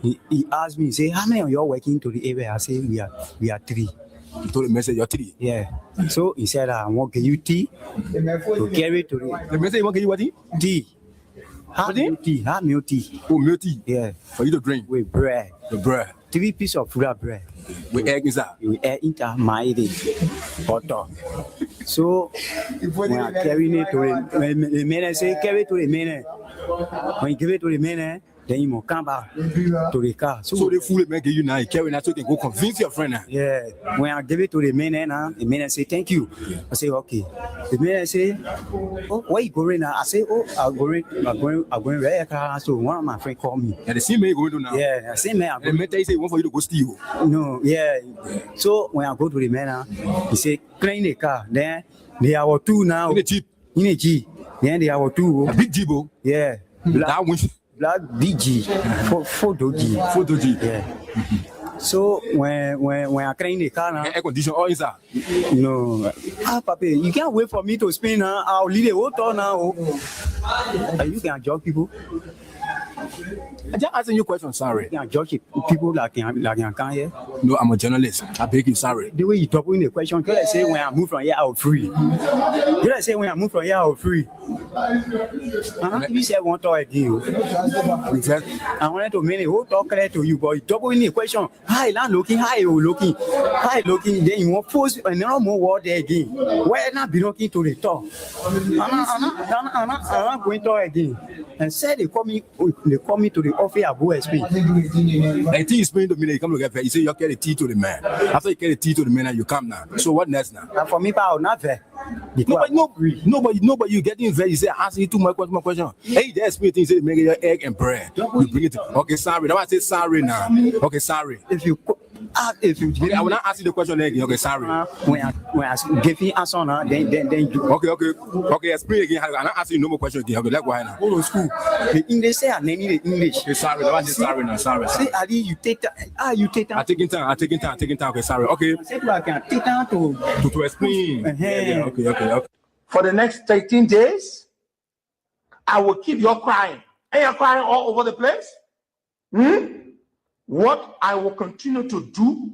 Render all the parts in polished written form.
He asked me, he say, how many of you are working to the area? I say, we are 3. You told the message you're 3. Yeah. So he said, I want to give you tea to carry to The message you want to give you what? tea. Hot milk tea. Hot milk tea. Oh, milk tea. Yeah. For you to drink. With bread. The bread. 3 pieces of real bread. With egg inside. With egg inside my butter. So when I carry it to the man, say carry to the man. When you give it to the man, then you must come back to the car. So the fool man give you now, you carry now so you can go convince your friend now. Yeah. When I give it to the man, the man say thank you. I say okay. The man say, oh, where you going now? I say, oh, I'm going right car. So one of my friends called me. And the same man you going to now? Yeah, the same man. And the man tell you say he want for you to go steal. No, yeah. So when I go to the man, he say clean the car. Then they are 2 now. In the Jeep. In a Jeep. Then they are 2. A big Jeep. Yeah. Black BG, photo G. Yeah. So when I clean the car now, air condition all inside. No, Papa, you can't wait for me to spin now. I'll leave the whole town now. You can judge people. I just asking you a question, sorry. You can judge people like you can here. No, I'm a journalist. I beg you, sorry. The way you talk in the question, can I say when I move from here, I'll free? Can I say when I move from here, I'll free? You said one talk again. I wanted to make a whole talk clear to you, but you double in the question. Hi, land looking, hi, looking. Then you want to post another more word there again. Why not be looking to the top? I'm not going to talk again. And said they call me to the office at OSP. I think you explained to me that you come to get paid. You say you carry the tea to the man. After you carry the tea to the man, and you come now. So what next now? And for me, I'll not fair. Nobody, you getting very. You say asking too much question. Hey, there's me things. Say make your egg and bread. You bring it. Okay, sorry. Now I say sorry now. Okay, sorry. If you I will not ask you the question again. Okay, sorry. When I give you answer now, then you. Okay. Explain again. I'm not asking you no more question again. Okay, let's go ahead now. Go to school. The English say I name the English. Okay, sorry. Now I say sorry now. Sorry. See, Ali, you take time. You take time. I'm taking time. Okay, sorry. Okay. Say I can take time to explain. Yeah, okay. For the next 13 days, I will keep you crying. And you're crying all over the place? What I will continue to do,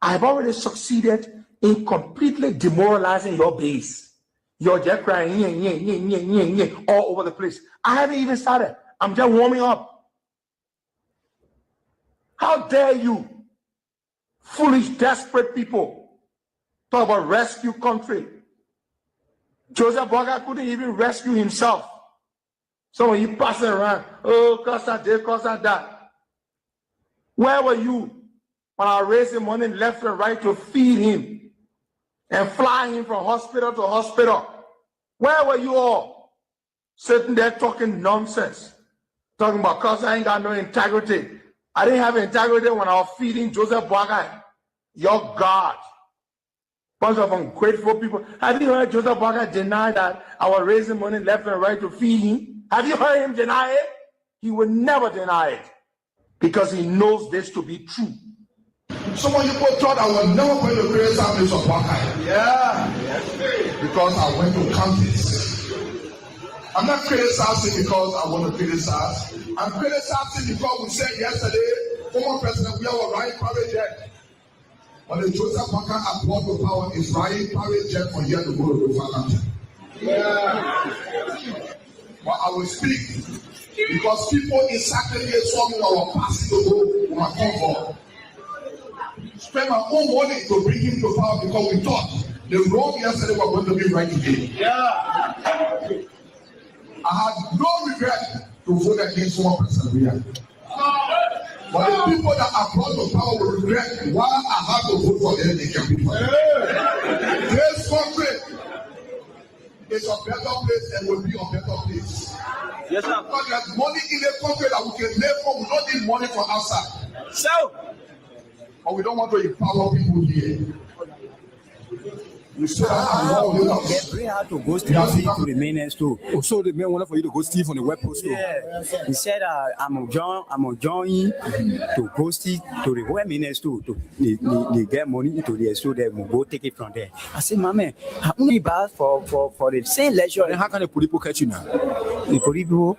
I've already succeeded in completely demoralizing your base. You're just crying all over the place. I haven't even started. I'm just warming up. How dare you, foolish, desperate people, talk about rescue country. Joseph Boakai couldn't even rescue himself. So when you passing around, oh, cause that day, cause that. Where were you when I raised him money left and right to feed him and fly him from hospital to hospital? Where were you all sitting there talking nonsense? Talking about cause I ain't got no integrity. I didn't have integrity when I was feeding Joseph Boakai, your God. Bunch of ungrateful people. Have you heard Joseph Boakai deny that I was raising money left and right to feed him? Have you heard him deny it? He will never deny it because he knows this to be true. Some of you thought I was never going to create families of Boakai. Yeah. Because I went to campus. I'm not criticizing because I want to criticize. I'm criticizing because we said yesterday, former President we are riding private jet. When the Joseph Boakai brought the power is riding private jet from here to go to the country. Yeah. But I will speak because people in Saturday saw me I was passing the road with my comfort. Spend my own money to bring him to power because we thought the wrong yesterday was going to be right today. Yeah. I had no regret to vote against one person. But the people that are brought to power will regret why I had to vote for them. They can be for this country is a better place and will be a better place. Yes, sir. But there's money in the country that we can live for. We don't need money from outside. So, but we don't want to empower people here. You say get very hard to go steal to the mainland too. Oh, so the man wanted for you to go steal from the web post. Yeah. He said I'm a join to go steal to the web mainland too. They get money into the store, they will go take it from there. I said, my man, how many bars for the same leisure? And how can the people catch you now? The people.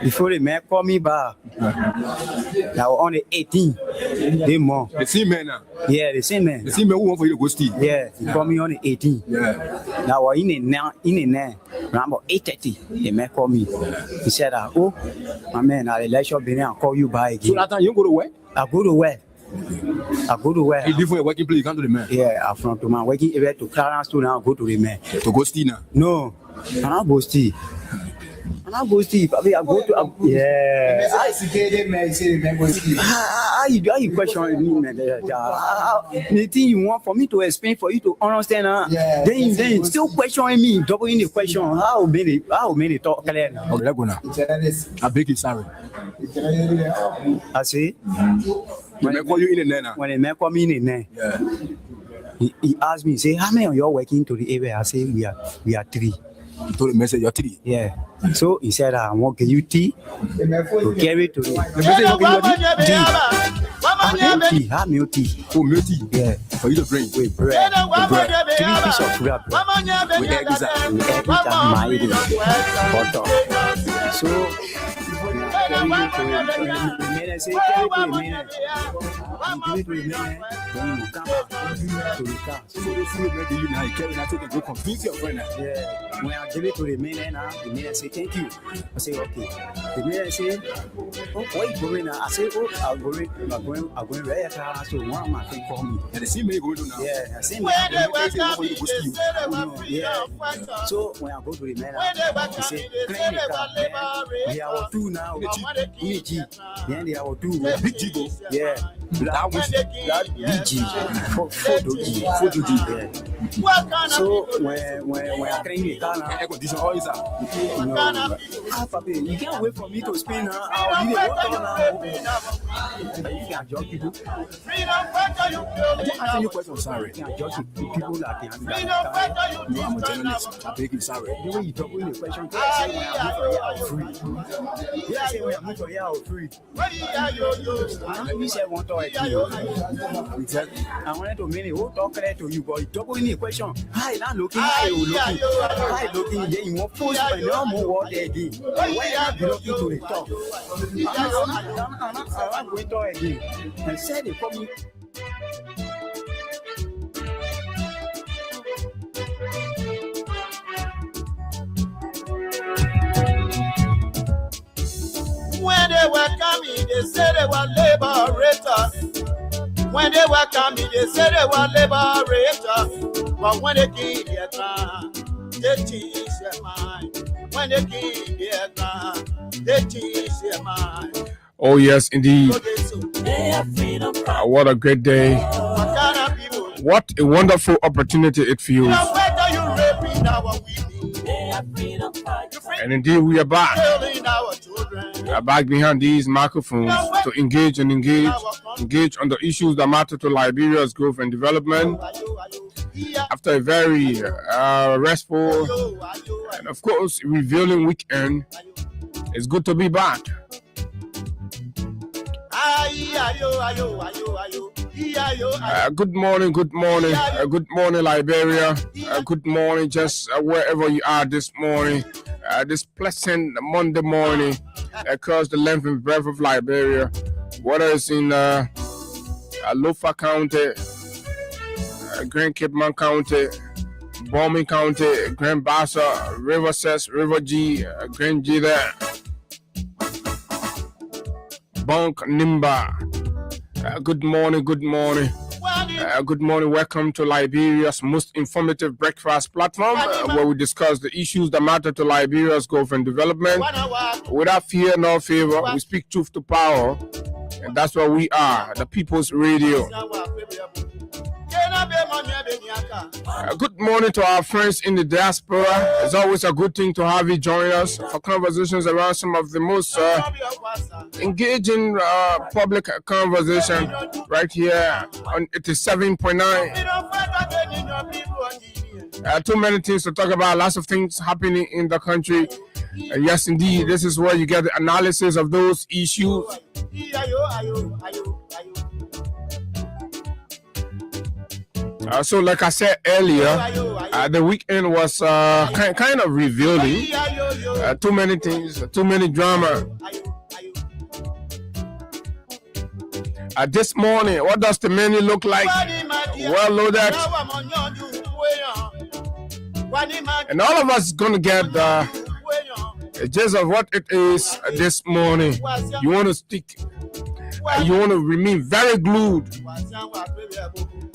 Before the man called me back, now on the 18th, they more. The same man now. Yeah, the same man. The same man who want for you to go steal. Yeah, he called me on the 18th. Yeah. Now in the around about 8:30, the man called me. He said, "Oh, my man, I'll let you be there and call you back So again." that time you go to work? I go to work. You live for your working place, you come to the man. Yeah, I'm from to my working area to Clarence to now go to the man. To go steal now. No, I'm not go steal. I'm not go steal. I go to yeah. How you question me, man? The thing you want for me to explain for you to understand, then still questioning me, doubling the question. How many talk clear now? Okay, let's go now. I beg you, sorry. I say When I call you in the night now. when the man come in there, Yeah. he asked me, say, how many of you are working to the area? I say we are 3. You told the message you're 3. Yeah. So he said, I want to give you tea to carry to the message you tea. How many tea? Oh, milk tea. Yeah. For you to drink. With bread. 3 pieces of bread. With egg is that. With egg and butter. So carry it to the man. Say, carry to the man. You give it to the man. Then you come back to the car. So they see you make you now. You carry that to go convince your friend. Yeah. When I give it to the man, the man say thank you. I say okay. The man say, oh, where you going now? I say, oh, I'm going right now. So one of my friends call me. And the same way you go to now. Yeah, I say, yeah. So when I go to the man, he say, clean the car. They are 2 now. G. Then they are 2. Big Jigo. Yeah. That BG. Photo G. Yeah. So when I clean the car now, Air condition, all is that. You can't wait for me to spin now. I'll be the water now. You can judge people. I just answer your question, sorry. You can judge people that can. No, I'm a journalist. I beg you, sorry. The way you talk in the question, say when I move for here, I'm free. Yeah, say when I move for here, I'm free. You said one talk again. I wanted to mean it. Who talk clear to you, but you talk in the question. Hi, not looking. Hi, looking. Then you want post and no more word again. Why not be looking to the top? I'm not going to talk again. And said it for me. When they were coming, they said they were liberators. When they were coming, they said they were liberators. But when they came their time, they changed their mind. When they came their time, they changed their mind. Oh yes, indeed. What a great day. What kind of people? What a wonderful opportunity it feels. Whether you raping our women, And indeed, we are back. killing our children. We are back behind these microphones to engage on the issues that matter to Liberia's growth and development. After a very restful and, of course, revealing weekend, it's good to be back. Good morning, Liberia. Good morning, just wherever you are this morning. This pleasant Monday morning across the length and breadth of Liberia, whether it's in Lofa County, Grand Cape Man County, Bombing County, Grand Bassa, River Cess, River G, Grand G there, Bonk Nimba. Good morning. Good morning. Welcome to Liberia's most informative breakfast platform, where we discuss the issues that matter to Liberia's growth and development. Without fear nor favor, we speak truth to power, and that's what we are, the People's Radio. Good morning to our friends in the diaspora. It's always a good thing to have you join us for conversations around some of the most engaging public conversation right here on 87.9. Too many things to talk about, lots of things happening in the country. And yes, indeed, this is where you get the analysis of those issues. So, like I said earlier, the weekend was kind of revealing. Too many things, too many drama. This morning, what does the menu look like? Well loaded. And all of us gonna get the gist of what it is this morning. You want to stick, you want to remain very glued.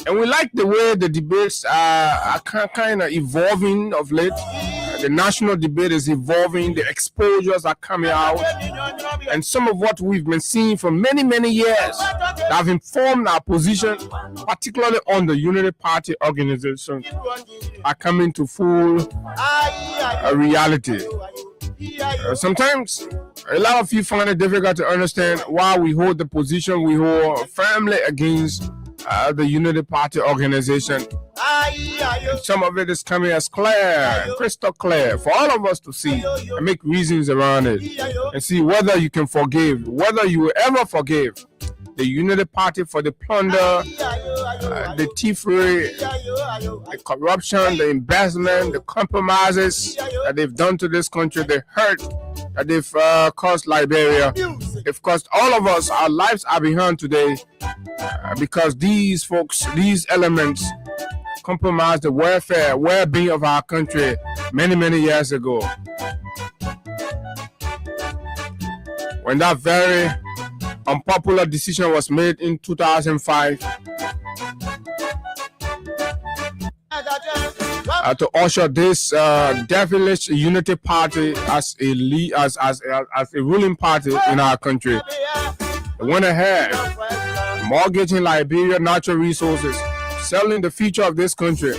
And we like the way the debates are kind of evolving of late. The national debate is evolving. The exposures are coming out. And some of what we've been seeing for many, many years that have informed our position, particularly on the Unity Party organization, are coming to full reality. Sometimes a lot of you find it difficult to understand why we hold the position we hold firmly against the Unity Party organization. Some of it is coming as clear, crystal clear, for all of us to see and make reasons around it and see whether you can forgive, whether you will ever forgive the Unity Party for the plunder, the thievery, the corruption, the embezzlement, the compromises that they've done to this country, the hurt that they've caused Liberia. They've caused all of us. Our lives are behind today because these folks, these elements, compromised the welfare, well-being of our country many, many years ago. When that very unpopular decision was made in 2005 to usher this devilish Unity Party as a ruling party in our country. They went ahead, mortgaging Liberia natural resources, selling the future of this country,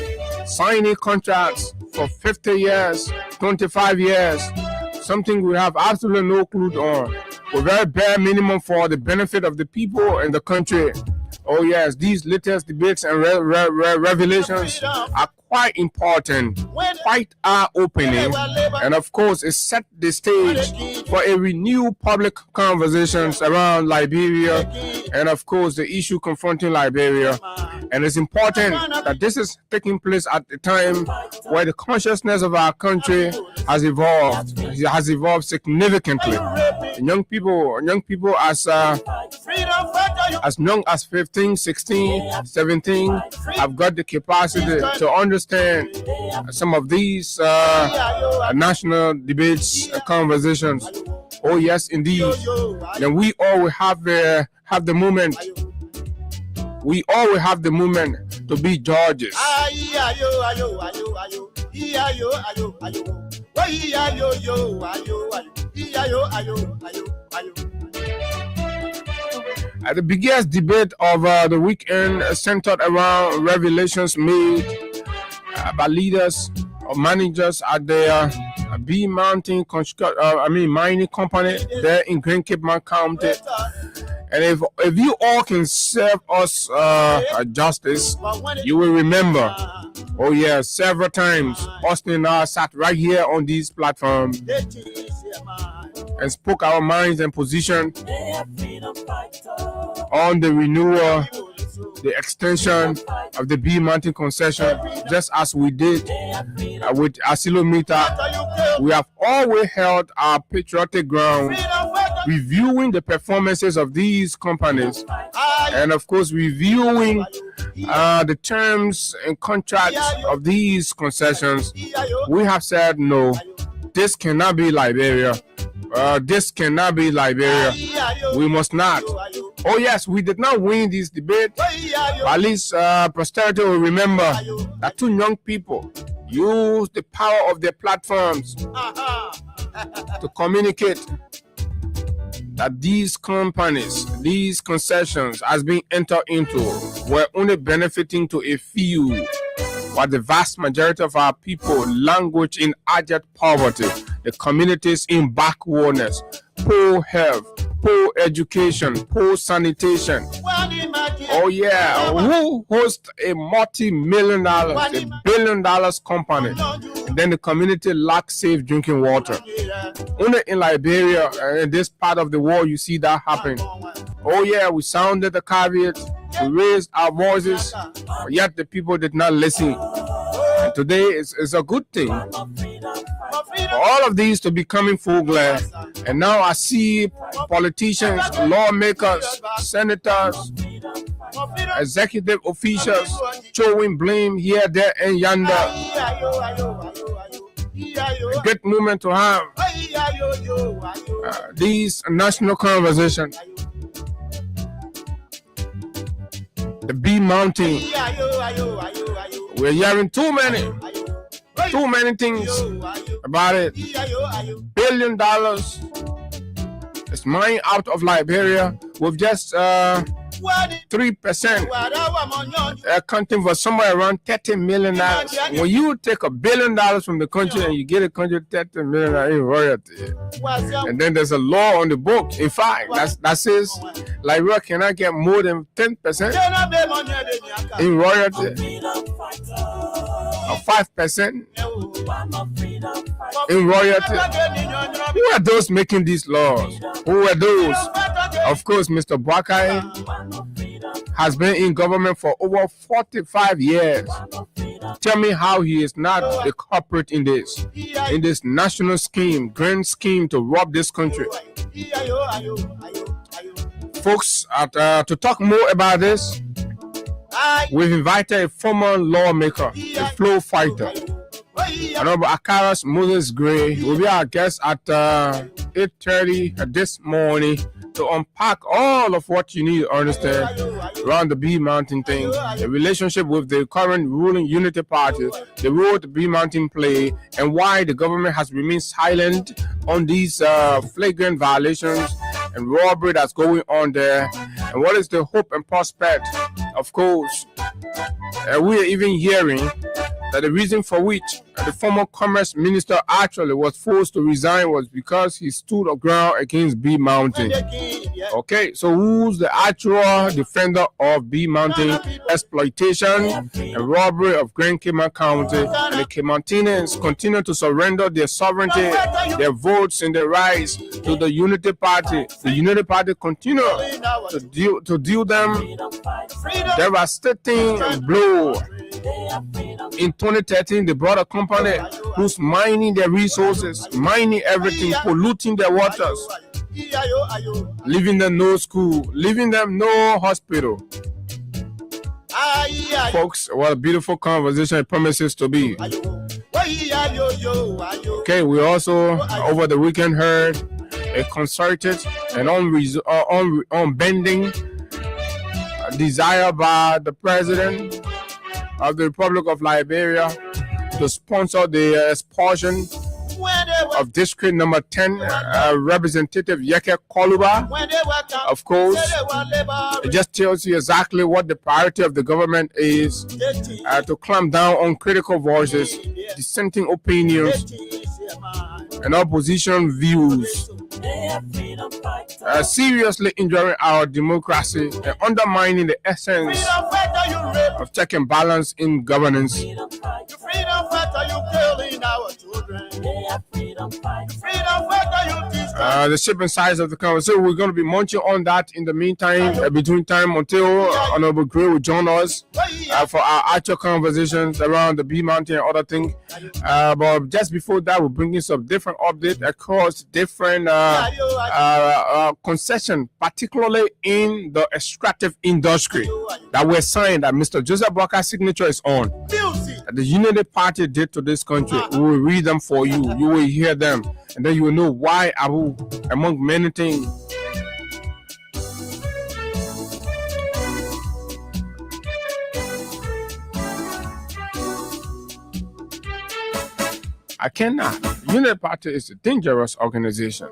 signing contracts for 50 years, 25 years, something we have absolutely no clue on. We're very bare minimum for the benefit of the people and the country. Oh yes, these latest debates and revelations are quite important, quite eye-opening, and of course it set the stage for a renewed public conversations around Liberia and of course the issue confronting Liberia. And it's important that this is taking place at a time where the consciousness of our country has evolved. It has evolved significantly. And young people as young as 15, 16, 17 have got the capacity to understand some of these national debates, conversations. Oh yes, indeed. And we all will have the moment. We all will have the moment to be judges. The biggest debate of the weekend centered around revelations made by leaders or managers at the B Mountain mining company there in Grand Cape County. And if you all can serve us justice, you will remember, oh yeah, several times Austin and I sat right here on this platform and spoke our minds and position on the renewal, the extension of the B Mountain concession, just as we did with Asilometer. We have always held our patriotic ground, reviewing the performances of these companies, and of course reviewing the terms and contracts of these concessions. We have said no, this cannot be Liberia. This cannot be Liberia. We must not. Oh yes, we did not win this debate, but at least posterity will remember that two young people used the power of their platforms to communicate that these companies, these concessions has been entered into were only benefiting to a few, while the vast majority of our people languish in abject poverty, the communities in backwardness, poor health, poor education, poor sanitation. Oh yeah, who hosts a multi-million dollars, $1 billion company, and then the community lacks safe drinking water? Only in Liberia, in this part of the world, you see that happen. Oh yeah, we sounded the caveat We raised our voices, but yet the people did not listen. And today is a good thing for all of these to be coming full glare. And now I see politicians, lawmakers, senators, executive officials showing blame here, there, and yonder. A good moment to have these national conversations. The B Mountain. We're hearing too many things about it. $1 billion is mined out of Liberia with just 3%, accounting for somewhere around $30 million. When you take $1 billion from the country and you get a country $30 million in royalty, and then there's a law on the book, in fact, that says Liberia cannot get more than 10% in royalty, or 5% in royalty. Who are those making these laws? Who are those? Of course, Mr. Boakai has been in government for over 45 years. Tell me how he is not a culprit in this national scheme, grand scheme to rob this country. Folks, to talk more about this, we've invited a former lawmaker, a flow fighter, Honorable Akaras Moses Gray will be our guest at 8:30 this morning to unpack all of what you need to understand around the B Mountain thing, the relationship with the current ruling Unity Party, the role the B Mountain play, and why the government has remained silent on these flagrant violations and robbery that's going on there, and what is the hope and prospect. Of course, we are even hearing that the reason for which the former commerce minister actually was forced to resign was because he stood a ground against B Mountain. Okay, so who's the actual defender of B Mountain exploitation and robbery of Grand Cayman County? And the Caymantinians continue to surrender their sovereignty, their votes, and their rights to the Unity Party. The Unity Party continue to deal them devastating blow. In 2013, they brought a company who's mining their resources, mining everything, polluting their waters, leaving them no school, leaving them no hospital. Folks, what a beautiful conversation it promises to be. Okay, we also, over the weekend, heard a concerted and unbending desire by the president of the Republic of Liberia to sponsor the expulsion of District Number 10 Representative Yeke Koluba. Of course, it just tells you exactly what the priority of the government is, to clamp down on critical voices, dissenting opinions, and opposition views, seriously injuring our democracy and undermining the essence of check and balance in governance. The shape and size of the conversation, we're going to be munching on that in the meantime, between time until Honorable Gray will join us for our actual conversations around the B Mountain and other things. But just before that, we'll bring in some different updates across different concessions, particularly in the extractive industry that were signed that Mr. Joseph Boakai's signature is on. That the Unity Party did to this country. We will read them for you. You will hear them. And then you will know why Abu, among many things. I cannot. Unity Party is a dangerous organization.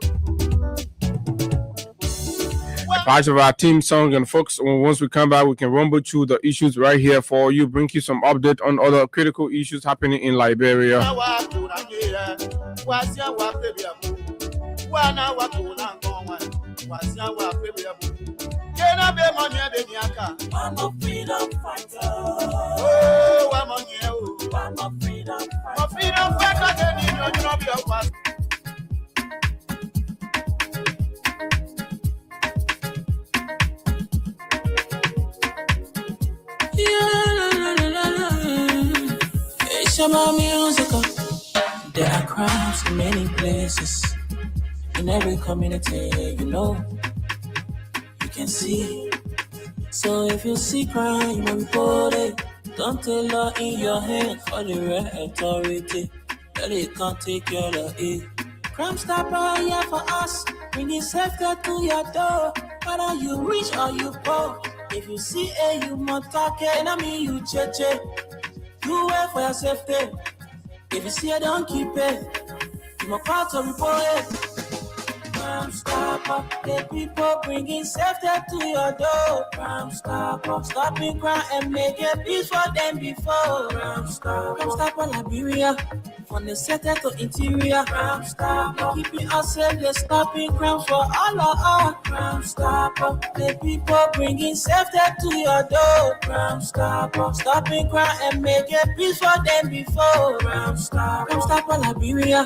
Part of our team song, and folks, once we come back, we can rumble through the issues right here for you, bring you some update on other critical issues happening in Liberia. hear my music, there are crimes in many places. In every community, you can see. So if you see crime, you must report it. Don't take law in your hands for the right authority. That it can't take your law in. Crime Stopper here for us, bringing safety to your door. Whether you rich or you poor, if you see you must talk it. And I mean you cheche, you wait for your safety. If you see don't keep it. You must call to report it. Crime Stopper, the people bringing safety to your door. Crime Stopper, stopping crime and make it peace for them before. Crime Stopper, Liberia, from the center to interior. Crime Stopper, keeping us safe, they're stopping crime for all of us. Crime Stopper, the people bringing safety to your door. Crime Stopper, stopping crime and make it peace for them before. Crime Stopper, Liberia,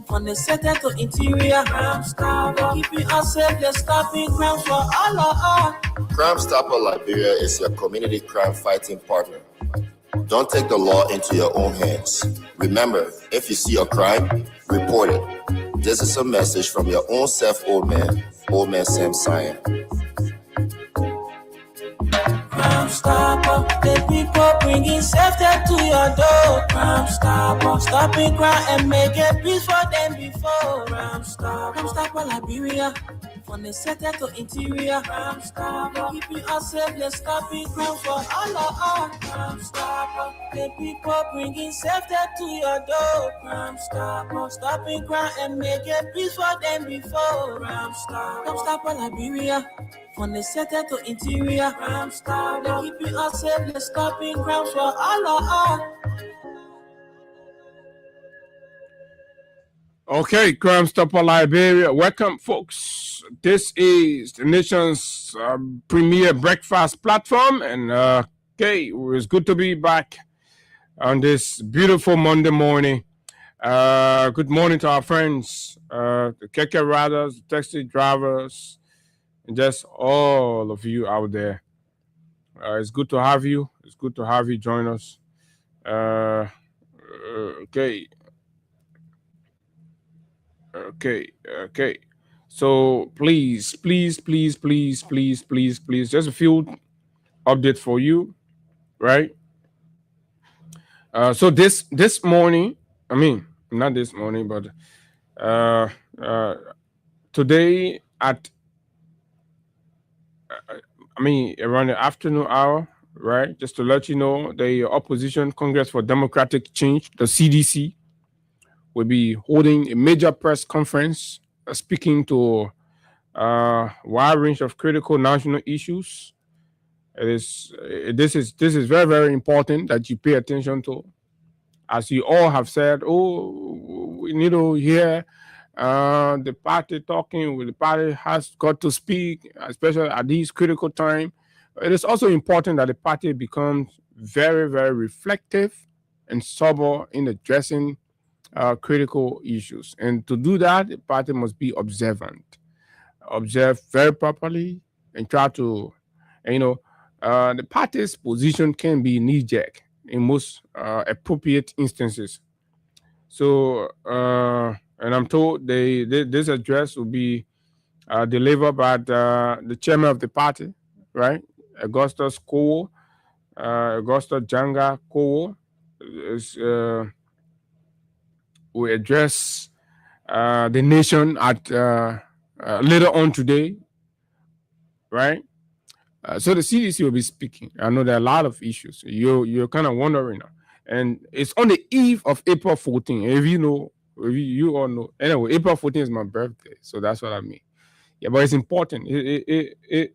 from the center to interior. Crime Stopper, keeping us safe, they're stopping crime for all of us. Crime Stopper Liberia is your community crime fighting partner. Don't take the law into your own hands. Remember, if you see a crime, report it. This is a message from your own self, Old Man Sam Cyan. Crime Stopper, the people bringing safety to your door. Crime Stopper, stopping crime and making peace for them before. Crime Stopper Liberia, from the center to interior. Crime Stopper, keeping us safe, they're stopping crime for all of us. Crime Stopper, the people bringing safety to your door. Crime Stopper, stopping crime and making peace for them before. Crime Stopper Liberia, from the center to interior. Crime Stopper, keeping us safe, they're stopping crime for all of us. Okay, Crime Stopper Liberia. Welcome, folks. This is the nation's premier breakfast platform. And okay, it's good to be back on this beautiful Monday morning. Good morning to our friends, the keke riders, the taxi drivers, and just all of you out there. It's good to have you. It's good to have you join us. Okay. So please, just a few update for you, right? So this morning, I mean, not this morning, but today at around the afternoon hour, right? Just to let you know, the Opposition Congress for Democratic Change, the CDC, will be holding a major press conference, speaking to a wide range of critical national issues. This is very, very important that you pay attention to. As you all have said, we need to hear the party talking. The party has got to speak, especially at these critical times. It is also important that the party becomes very, very reflective and sober in addressing critical issues. And to do that, the party must be observant, observe very properly, and try to, the party's position can be knee-jerk in most appropriate instances. So, and I'm told this address will be delivered by the chairman of the party, right? Augustus Kowo, Augusta Janga Kowo, will address the nation at later on today, right? So the CDC will be speaking. I know there are a lot of issues. You're kind of wondering, and it's on the eve of April 14. If you all know. Anyway, April 14 is my birthday, so that's what I mean. Yeah, but it's important.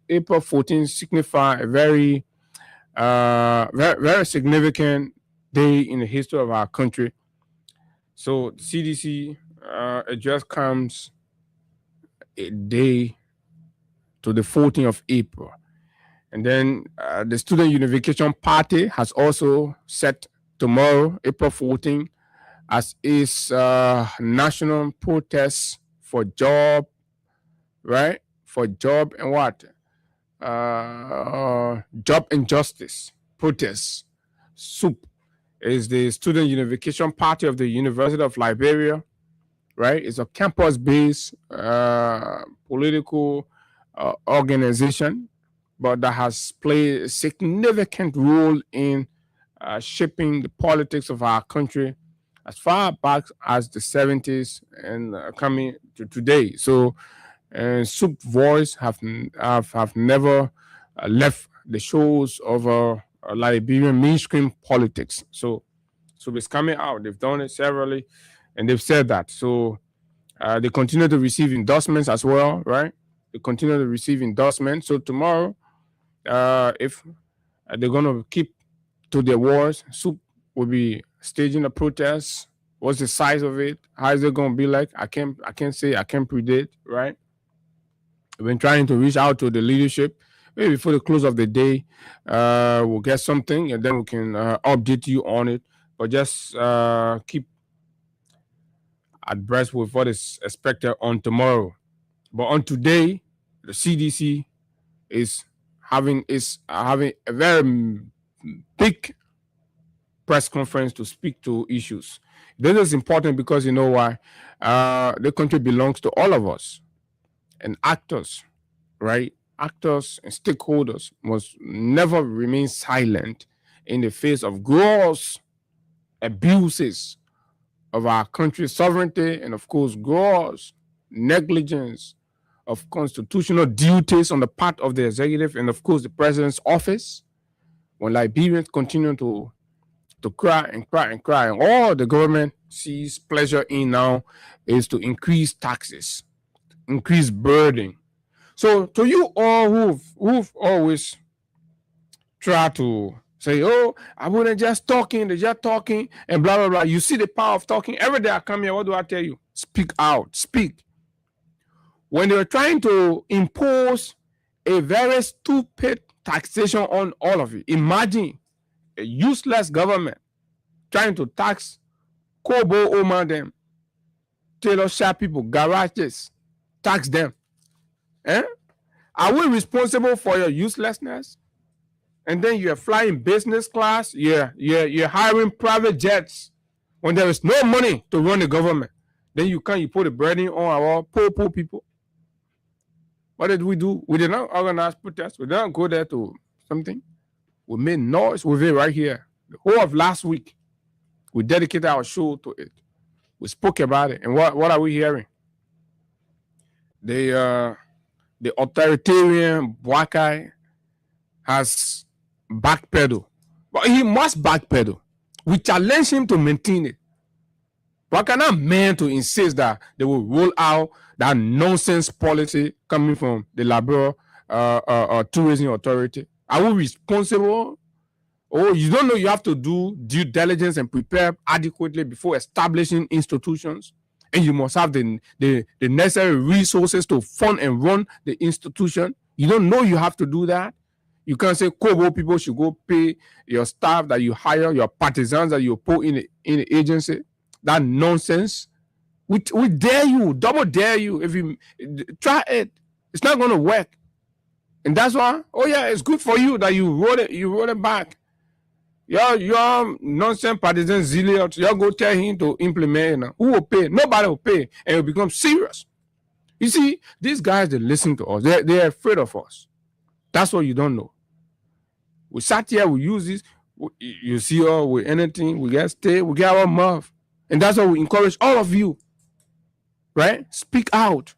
April 14 signifies a very, very significant day in the history of our country. So the CDC address comes a day to the 14th of April. And then the Student Unification Party has also set tomorrow, April 14th, as its national protest for job, right? For job and what? Job and justice protest, SOUP. is the Student Unification Party of the University of Liberia, right? It's a campus-based political organization, but that has played a significant role in shaping the politics of our country as far back as the 70s and coming to today. So, Soup voice have never left the shows of Liberian mainstream politics. So it's coming out. They've done it severally, and they've said that. So they continue to receive endorsements as well, right? They continue to receive endorsements. So tomorrow, if they're going to keep to their words, Soup will be staging a protest. What's the size of it? How is it going to be like? I can't say. I can't predict, right? We've been trying to reach out to the leadership. Maybe before the close of the day, we'll get something, and then we can update you on it. But just keep abreast with what is expected on tomorrow. But on today, the CDC is having a very big press conference to speak to issues. This is important because you know why? The country belongs to all of us, and actors, right? Actors and stakeholders must never remain silent in the face of gross abuses of our country's sovereignty and, of course, gross negligence of constitutional duties on the part of the executive and, of course, the president's office. When Liberians continue to cry and cry and cry, and all the government sees pleasure in now is to increase taxes, increase burden. So to you all who've always tried to say, oh, I wouldn't just talking, they're just talking, and blah, blah, blah. You see the power of talking. Every day I come here, what do I tell you? Speak out, speak. When they were trying to impose a very stupid taxation on all of you, imagine a useless government trying to tax Kobo Oma them, tailor shop people, garages, tax them. Are we responsible for your uselessness? And then you're flying business class, you're hiring private jets when there is no money to run the government. Then you put the burden on our poor people. What did we do? We did not organize protests. We did not go there to something. We made noise with it right here. The whole of last week, we dedicated our show to it. We spoke about it. And what are we hearing? The authoritarian Boakai has backpedaled. But he must backpedal. We challenge him to maintain it. Boakai not meant to insist that they will roll out that nonsense policy coming from the Liberia Tourism Authority. Are we responsible? Oh, you don't know you have to do due diligence and prepare adequately before establishing institutions? And you must have the necessary resources to fund and run the institution. You don't know you have to do that. You can't say Kobo people should go pay your staff that you hire, your partisans that you put in the agency. That nonsense. We dare you, double dare you. If you try it, it's not going to work. And that's why, oh yeah, it's good for you that you roll it back. Your nonsense partisan zealots, you go tell him to implement. Who will pay? Nobody will pay, and it will become serious. You see, these guys, they listen to us. They're afraid of us. That's what you don't know. We sat here, we use this. You see us with anything, we get our mouth. And that's why we encourage all of you, right? Speak out.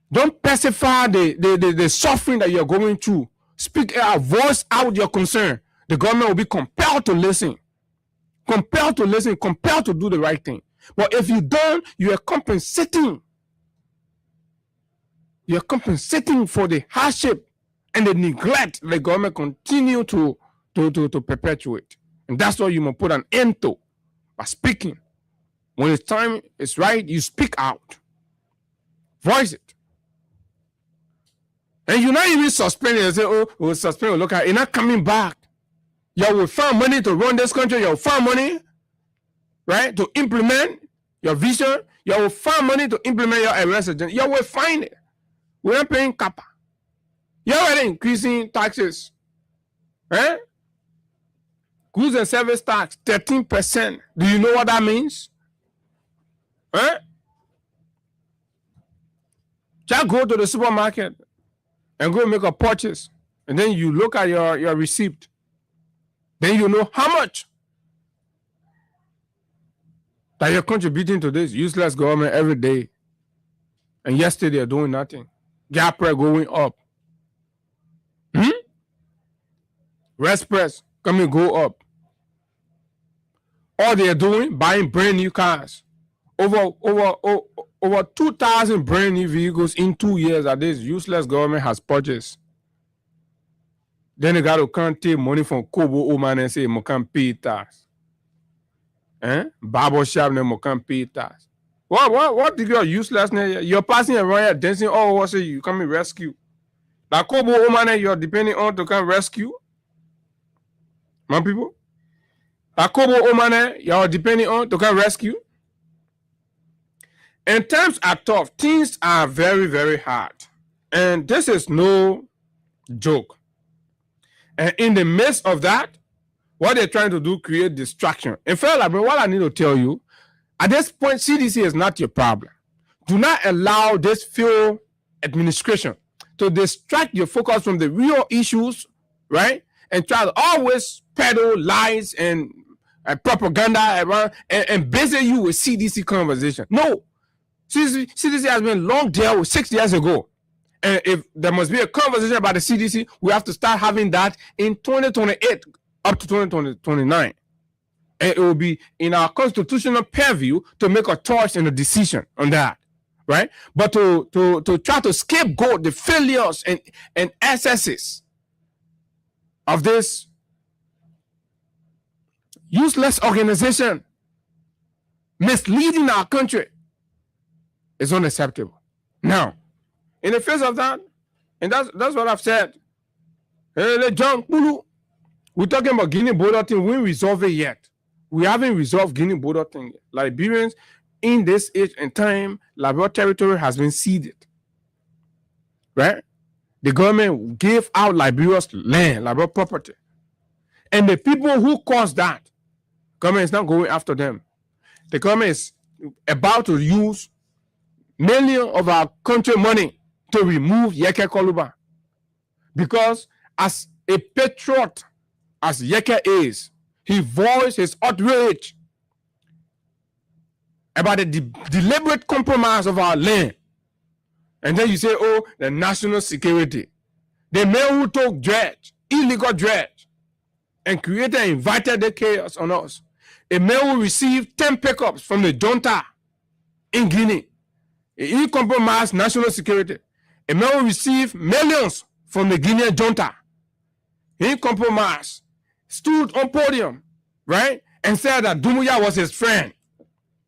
Don't pacify the suffering that you're going through. Speak out, voice out your concern. The government will be compelled to listen, compelled to do the right thing. But if you don't, you are compensating. You're compensating for the hardship and the neglect the government continue to perpetuate. And that's what you must put an end to by speaking. When the time is right, you speak out. Voice it. And you're not even suspending and say, oh, we'll suspend, we'll look at it. You're not coming back. You will find money to run this country. You will find money, right, to implement your vision. You will find money to implement your arrest agenda. You will find it. We're not paying CAPA. You're already increasing taxes. Right? Goods and service tax, 13%. Do you know what that means? Huh? Just go to the supermarket and go make a purchase. And then you look at your receipt. Then you know how much that you're contributing to this useless government every day. And yesterday they're doing nothing. Gas price going up. Rest price coming go up. All they're doing, buying brand new cars. Over 2,000 brand new vehicles in 2 years that this useless government has purchased. Then they got to come take money from Kobo Oman and say, "I can't pay tax." Barber shop, I can't pay tax. What degree of uselessness? You're passing around here dancing, oh, what's it? You come and rescue. That Kobo Oman you're depending on to come rescue. My people. That Kobo Oman you're depending on to come rescue. And times are tough. Things are very, very hard. And this is no joke. And in the midst of that, what they're trying to do, create distraction. In fact, what I need to tell you, at this point, CDC is not your problem. Do not allow this failed administration to distract your focus from the real issues, right? And try to always peddle lies and propaganda around and busy you with CDC conversation. No. CDC has been long dealt with 6 years ago. And if there must be a conversation about the CDC, we have to start having that in 2028 up to 2029. And it will be in our constitutional purview to make a choice and a decision on that, right? But to try to scapegoat the failures and excesses of this useless organization misleading our country is unacceptable. Now, in the face of that, and that's what I've said. Hey, John Kulu, we're talking about Guinea border thing. We ain't resolved it yet. We haven't resolved Guinea border thing yet. Liberians, in this age and time, Liberia territory has been ceded. Right? The government gave out Liberia's land, Liberia property. And the people who caused that, government is not going after them. The government is about to use millions of our country money to remove Yeke Koluba. Because as a patriot, as Yeke is, he voiced his outrage about the deliberate compromise of our land. And then you say, oh, the national security. The man who took dredge, illegal dredge, and created and invited the chaos on us. A man who received 10 pickups from the junta in Guinea. He compromised national security. A man who received millions from the Guinean junta. He compromised, stood on podium, right, and said that Dumuya was his friend.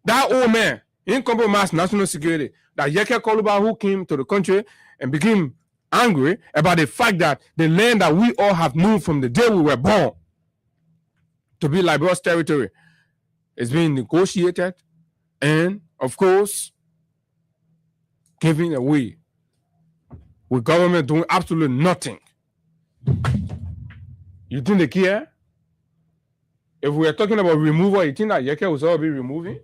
That old man, he compromised national security. That Yeke Koluba, who came to the country and became angry about the fact that the land that we all have moved from the day we were born to be Liberia's territory is being negotiated and, of course, given away, with government doing absolutely nothing. You think they care? If we are talking about removal, you think that Yeke will all be removing?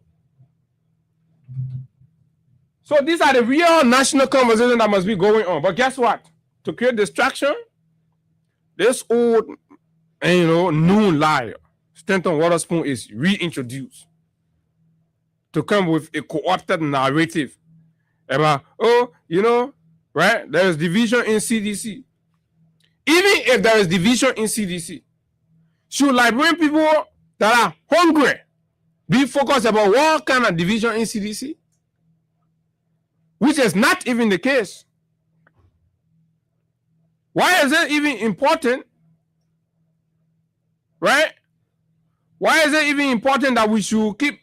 So these are the real national conversations that must be going on. But guess what? To create distraction, this old known liar, Stanton Waterspoon, is reintroduced to come with a co-opted narrative about, right? There is division in CDC. Even if there is division in CDC, should Liberian people that are hungry be focused about what kind of division in CDC? Which is not even the case. Why is it even important? Right? Why is it even important that we should keep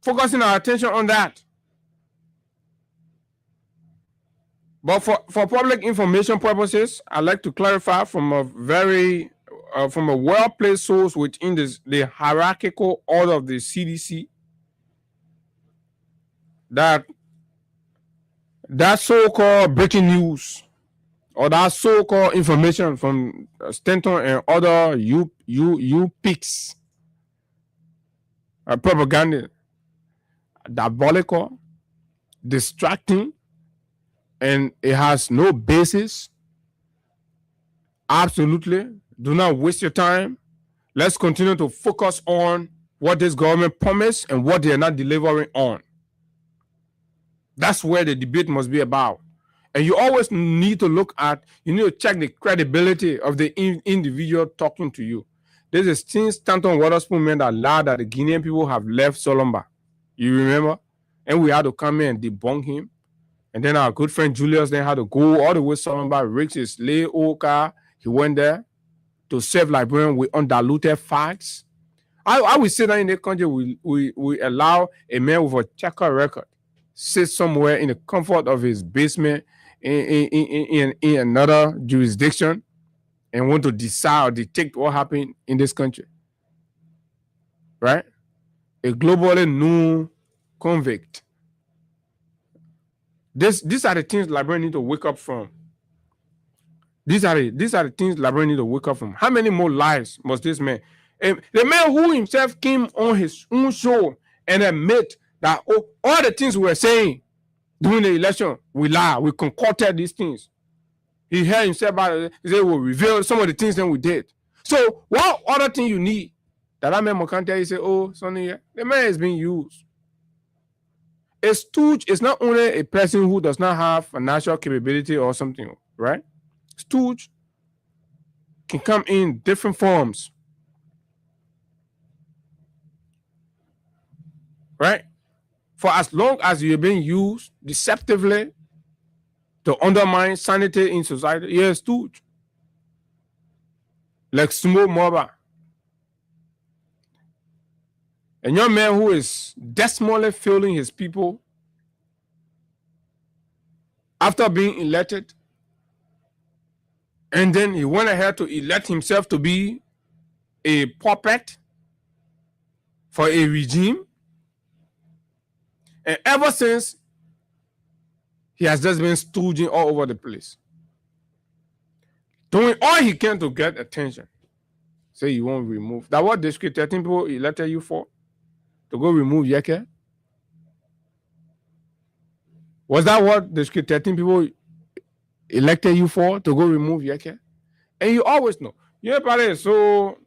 focusing our attention on that? But for public information purposes, I'd like to clarify from a well-placed source within the hierarchical order of the CDC that so-called breaking news or that so-called information from Stanton and other you picks propaganda, diabolical, distracting, and it has no basis. Absolutely. Do not waste your time. Let's continue to focus on what this government promised and what they are not delivering on. That's where the debate must be about. And you always need to look at, you need to check the credibility of the individual talking to you. This is since Stanton Waterspoon meant that lie that the Guinean people have left Solomba. You remember? And we had to come in and debunk him. And then our good friend Julius then had to go all the way to Solomba, rigs his lay old car. He went there to serve Liberian with undiluted facts. I would say that in the country, we allow a man with a checker record sit somewhere in the comfort of his basement in another jurisdiction and want to decide or detect what happened in this country. Right? A globally known convict. These are the things Liberians need to wake up from. These are the things Liberians need to wake up from. How many more lives must this man? The man who himself came on his own show and admit that all the things we were saying during the election, we lie, we concocted these things. He heard himself out. He said we'll reveal some of the things that we did. So what other thing you need? That man can tell you, say, oh, Sonny, the man is being used. A stooge is not only a person who does not have financial capability or something, right? Stooge can come in different forms. Right? For as long as you're being used deceptively to undermine sanity in society, you're a stooge. Like Sumo Moba. A young man who is desperately failing his people after being elected, and then he went ahead to elect himself to be a puppet for a regime. And ever since, he has just been stooging all over the place, doing all he can to get attention. Say you won't remove. That what District 13 people elected you for? To go remove Yeke? Was that what District 13 people elected you for? To go remove Yeke? And you always know. Everybody is so,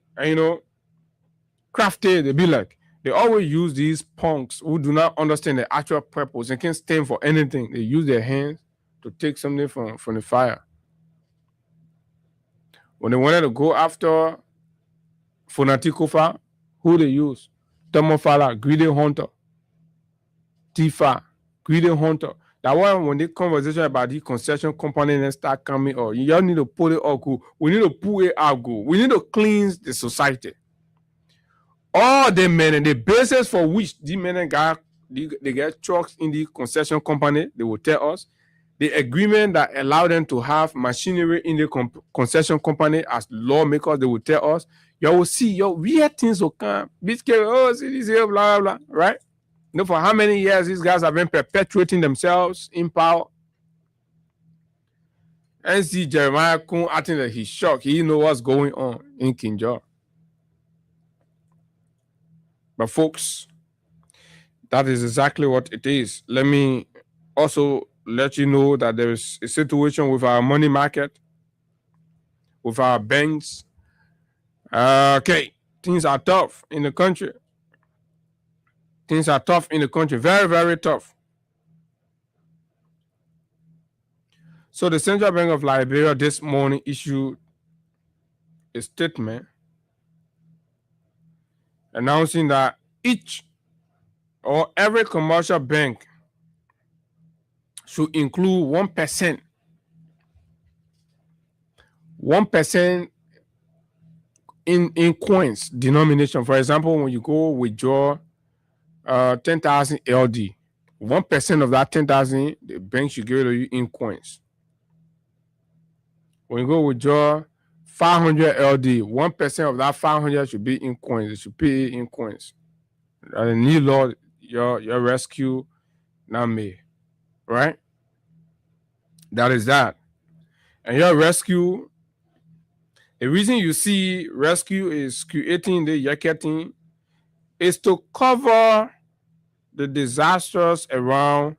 crafty. They be like, they always use these punks who do not understand the actual purpose and can't stand for anything. They use their hands to take something from the fire. When they wanted to go after Fonati Kofa, who they use? Tomo Fala, Greedy Hunter. Tifa, Greedy Hunter. That one, when the conversation about the concession company and start coming up, y'all need to put it all good. We need to pull it out good. We need to cleanse the society. All the men and the basis for which the men they get trucks in the concession company, they will tell us. The agreement that allowed them to have machinery in the concession company as lawmakers, they will tell us. You will see, weird things will come. See this here, blah, blah, blah, right? For how many years these guys have been perpetuating themselves in power. And see Jeremiah Kun acting like he's shocked. He knows what's going on in Kinjor. But folks, that is exactly what it is. Let me also let you know that there is a situation with our money market, with our banks. Okay, things are tough in the country. Things are tough in the country. Very, very tough. So the Central Bank of Liberia this morning issued a statement announcing that each or every commercial bank should include 1% in coins denomination. For example, when you go withdraw 10,000 LD, 1% of that 10,000, the bank should give it to you in coins. When you go withdraw 500 LD, 1% of that 500 should be in coins. They should pay in coins. The new law, your rescue now made, right? That is that. And your rescue, the reason you see rescue is creating the Yeke thing is to cover the disasters around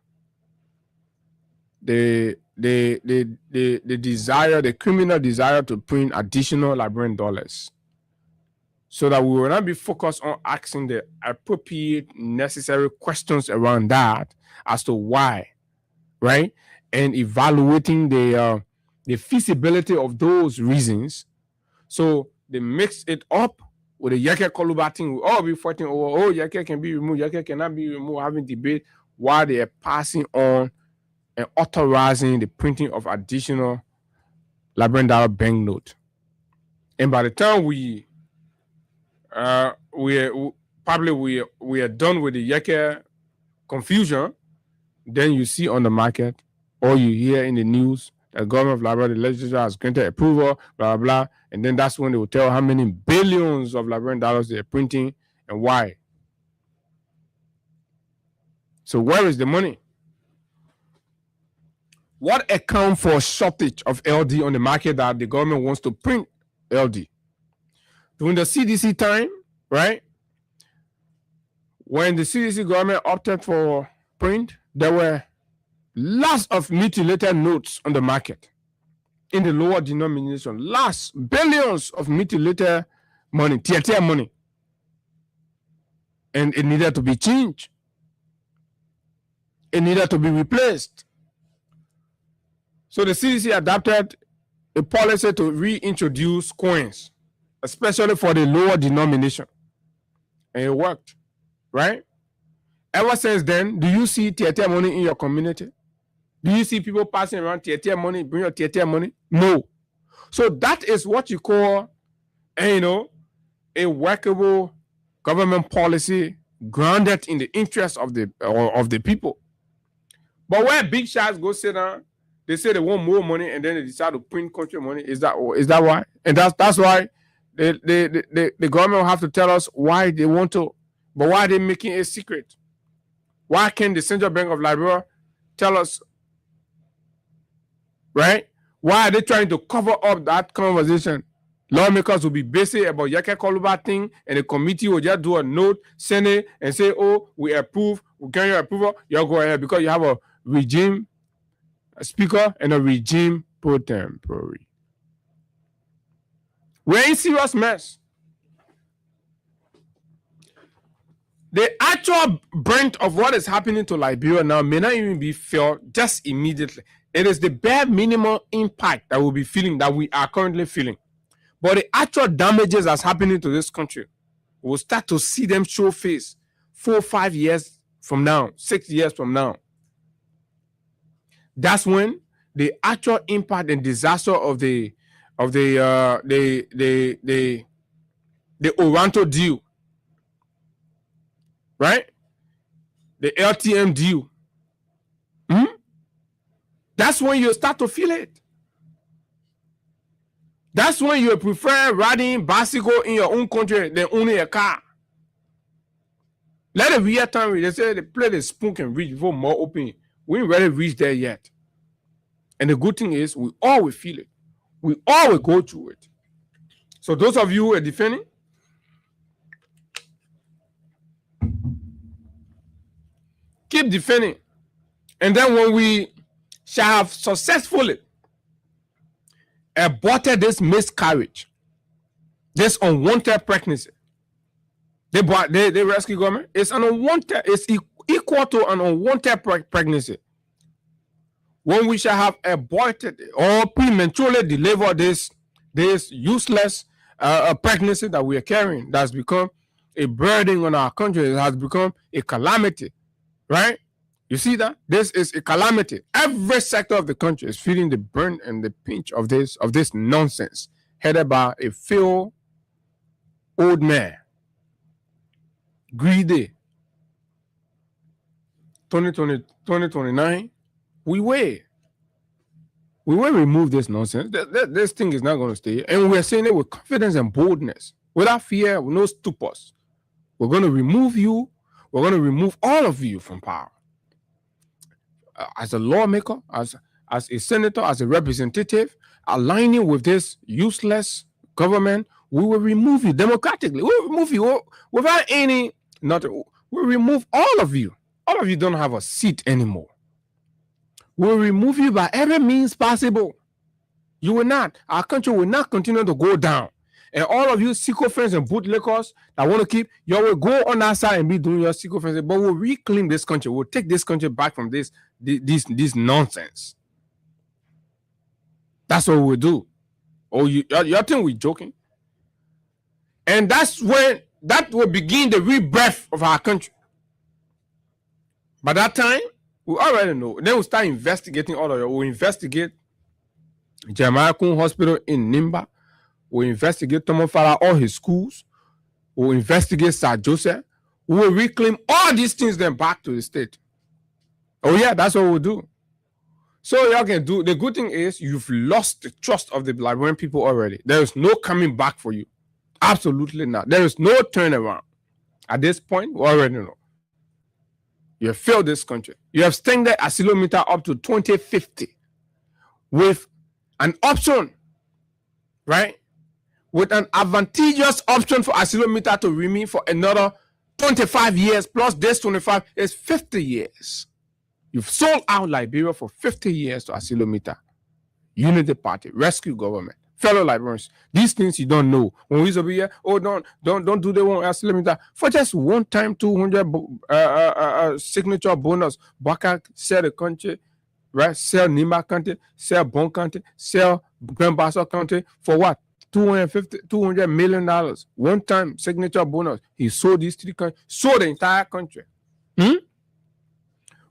the desire, the criminal desire to print additional Liberian dollars, so that we will not be focused on asking the appropriate, necessary questions around that as to why, right? And evaluating the feasibility of those reasons. So they mix it up with the Yeke Koluba thing. We all be fighting over, oh, Yeke can be removed, Yeke cannot be removed, having debate while they are passing on and authorizing the printing of additional Liberian dollar banknote. And by the time we are done with the Yeke confusion, then you see on the market, or you hear in the news, the government of Liberia, the legislature has granted approval, blah, blah, blah. And then that's when they will tell how many billions of Liberian dollars they're printing and why. So where is the money? What account for shortage of LD on the market that the government wants to print LD? During the CDC time, right? When the CDC government opted for print, there were lots of mutilated notes on the market in the lower denomination. Lots, billions of mutilated money, TTL money. And it needed to be changed. It needed to be replaced. So the CDC adopted a policy to reintroduce coins, especially for the lower denomination. And it worked, right? Ever since then, do you see TTL money in your community? Do you see people passing around TTL money, bring your TTL money? No. So that is what you call, a workable government policy grounded in the interest of the people. But where big shots go sit down, they say they want more money, and then they decide to print country money. Is that why? And that's why the government will have to tell us why they want to, but why are they making it a secret? Why can't the Central Bank of Liberia tell us, right? Why are they trying to cover up that conversation? Lawmakers will be busy about Yeke Koluba thing, and the committee will just do a note, send it, and say, oh, we approve, we get your approval, you'll go ahead, because you have a regime, a speaker, and a regime pro tempore. We're in serious mess. The actual brunt of what is happening to Liberia now may not even be felt just immediately. It is the bare minimum impact that we'll be feeling, that we are currently feeling. But the actual damages that's happening to this country, we'll start to see them show face 4 or 5 years from now, 6 years from now. That's when the actual impact and disaster of the Oranto deal, right? The LTM deal. That's when you start to feel it. That's when you prefer riding bicycle in your own country than owning a car. Let it be a time. They say they play the spoon can reach before more open. We ain't really reached there yet. And the good thing is, we all will feel it. We all will go through it. So those of you who are defending, keep defending. And then when we shall have successfully aborted this miscarriage, this unwanted pregnancy, they rescue government. It's an unwanted, it's equal to an unwanted pregnancy. When we shall have aborted or prematurely delivered this useless pregnancy that we are carrying, that's become a burden on our country, it has become a calamity, right? You see that? This is a calamity. Every sector of the country is feeling the burn and the pinch of this nonsense headed by a failed old man. Greedy. 2029, we will remove this nonsense. This thing is not going to stay. And we're saying it with confidence and boldness, without fear, with no stupors. We're going to remove you. We're going to remove all of you from power. As a lawmaker, as a senator, as a representative, aligning with this useless government, we will remove you democratically. We will remove you without any, we'll remove all of you. All of you don't have a seat anymore. We'll remove you by every means possible. You will not. Our country will not continue to go down. And all of you sycophants and bootlickers that want to keep, you will go on that side and be doing your sycophants. But we'll reclaim this country. We'll take this country back from this nonsense. That's what we'll do. Oh, you think we're joking? And that's when that will begin the rebirth of our country. By that time, we already know. Then we'll start investigating all of you. We'll investigate Jeremiah Kun Hospital in Nimba. We'll investigate Tomo Farah, all his schools. We'll investigate Sir Joseph. We will reclaim all these things then back to the state. Oh yeah, that's what we'll do. So y'all can do. The good thing is you've lost the trust of the Liberian people already. There is no coming back for you. Absolutely not. There is no turnaround. At this point, we already know. You have failed this country. You have extended Asilometer up to 2050 with an option, right? With an advantageous option for Asilometer to remain for another 25 years plus this 25 is 50 years. You've sold out Liberia for 50 years to Asilometer, Unity Party, Rescue Government, fellow Liberians. These things you don't know. When we used to be here, oh, don't do the one Asilometer. For just one time, 200 signature bonus, Baka sell the country, right? Sell Nimba country, sell Bon country, sell Grand Bassa country for what? $200 million. One time signature bonus. He sold these three countries, sold the entire country.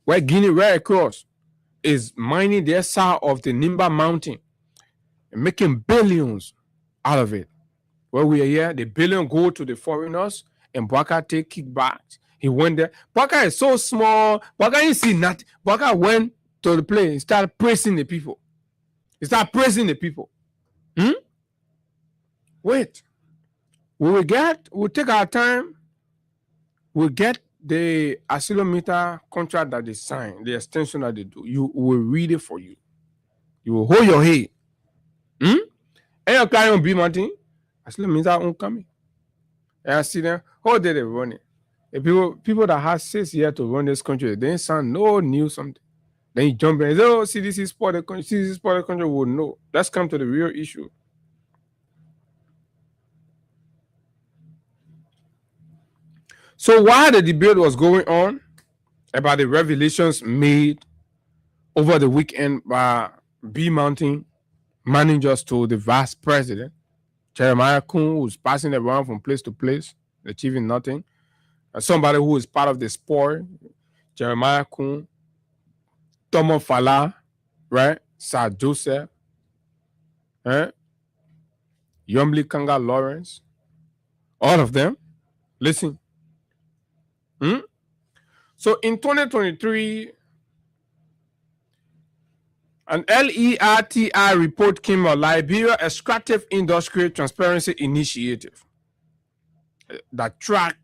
Where Guinea Red Cross is mining the side of the Nimba Mountain and making billions out of it. Where we are here, the billion go to the foreigners and Baka take kickbacks. He went there. Baka is so small. Baka didn't see nothing. Baka went to the place and started praising the people. Wait. We'll take our time. We'll get the Asilometer contract that they sign, the extension that they do. You will read it for you. You will hold your head. And your client will be Martin. Asilometer won't come. And I see them. How did they run it? The people that have 6 years to run this country, they sound no new something. Then you jump in and say, oh, CDC support the country. CDC support the country. Will know. Let's come to the real issue. So while the debate was going on about the revelations made over the weekend by B Mountain managers to the vice president, Jeremiah Kun, who's passing around from place to place, achieving nothing, somebody who is part of the sport, Jeremiah Kun, Tomo Farah, right? Sir Joseph, Yomli Kanga Lawrence, all of them. Listen. So in 2023, an LERTI report came out, Liberia Extractive Industry Transparency Initiative, that tracked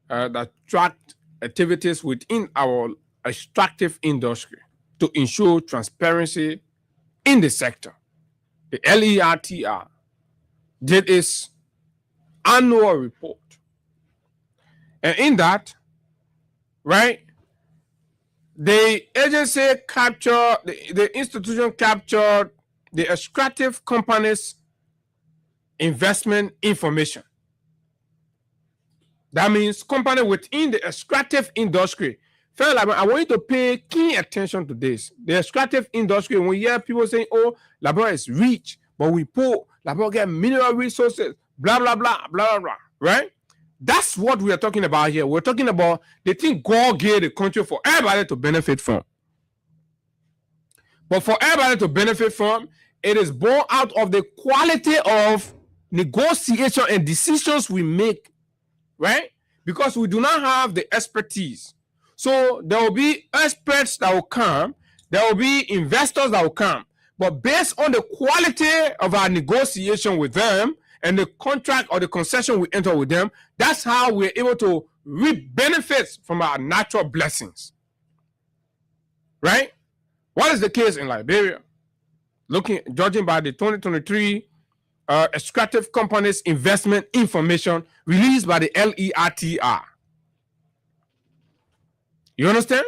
that tracked activities within our extractive industry to ensure transparency in the sector. The LERTI did its annual report. And in that, right, the agency captured, the institution captured the extractive company's investment information. That means company within the extractive industry. I want you to pay keen attention to this. The extractive industry, when you hear people saying, oh, Liberia is rich, but we poor, Liberia get mineral resources, blah, blah, blah, blah, blah, right? That's what we are talking about here. We're talking about the thing God gave the country for everybody to benefit from. But for everybody to benefit from, it is born out of the quality of negotiation and decisions we make, right? Because we do not have the expertise. So there will be experts that will come, there will be investors that will come. But based on the quality of our negotiation with them and the contract or the concession we enter with them, that's how we're able to reap benefits from our natural blessings. Right? What is the case in Liberia? Judging by the 2023 Extractive Companies Investment Information released by the LERTR. You understand?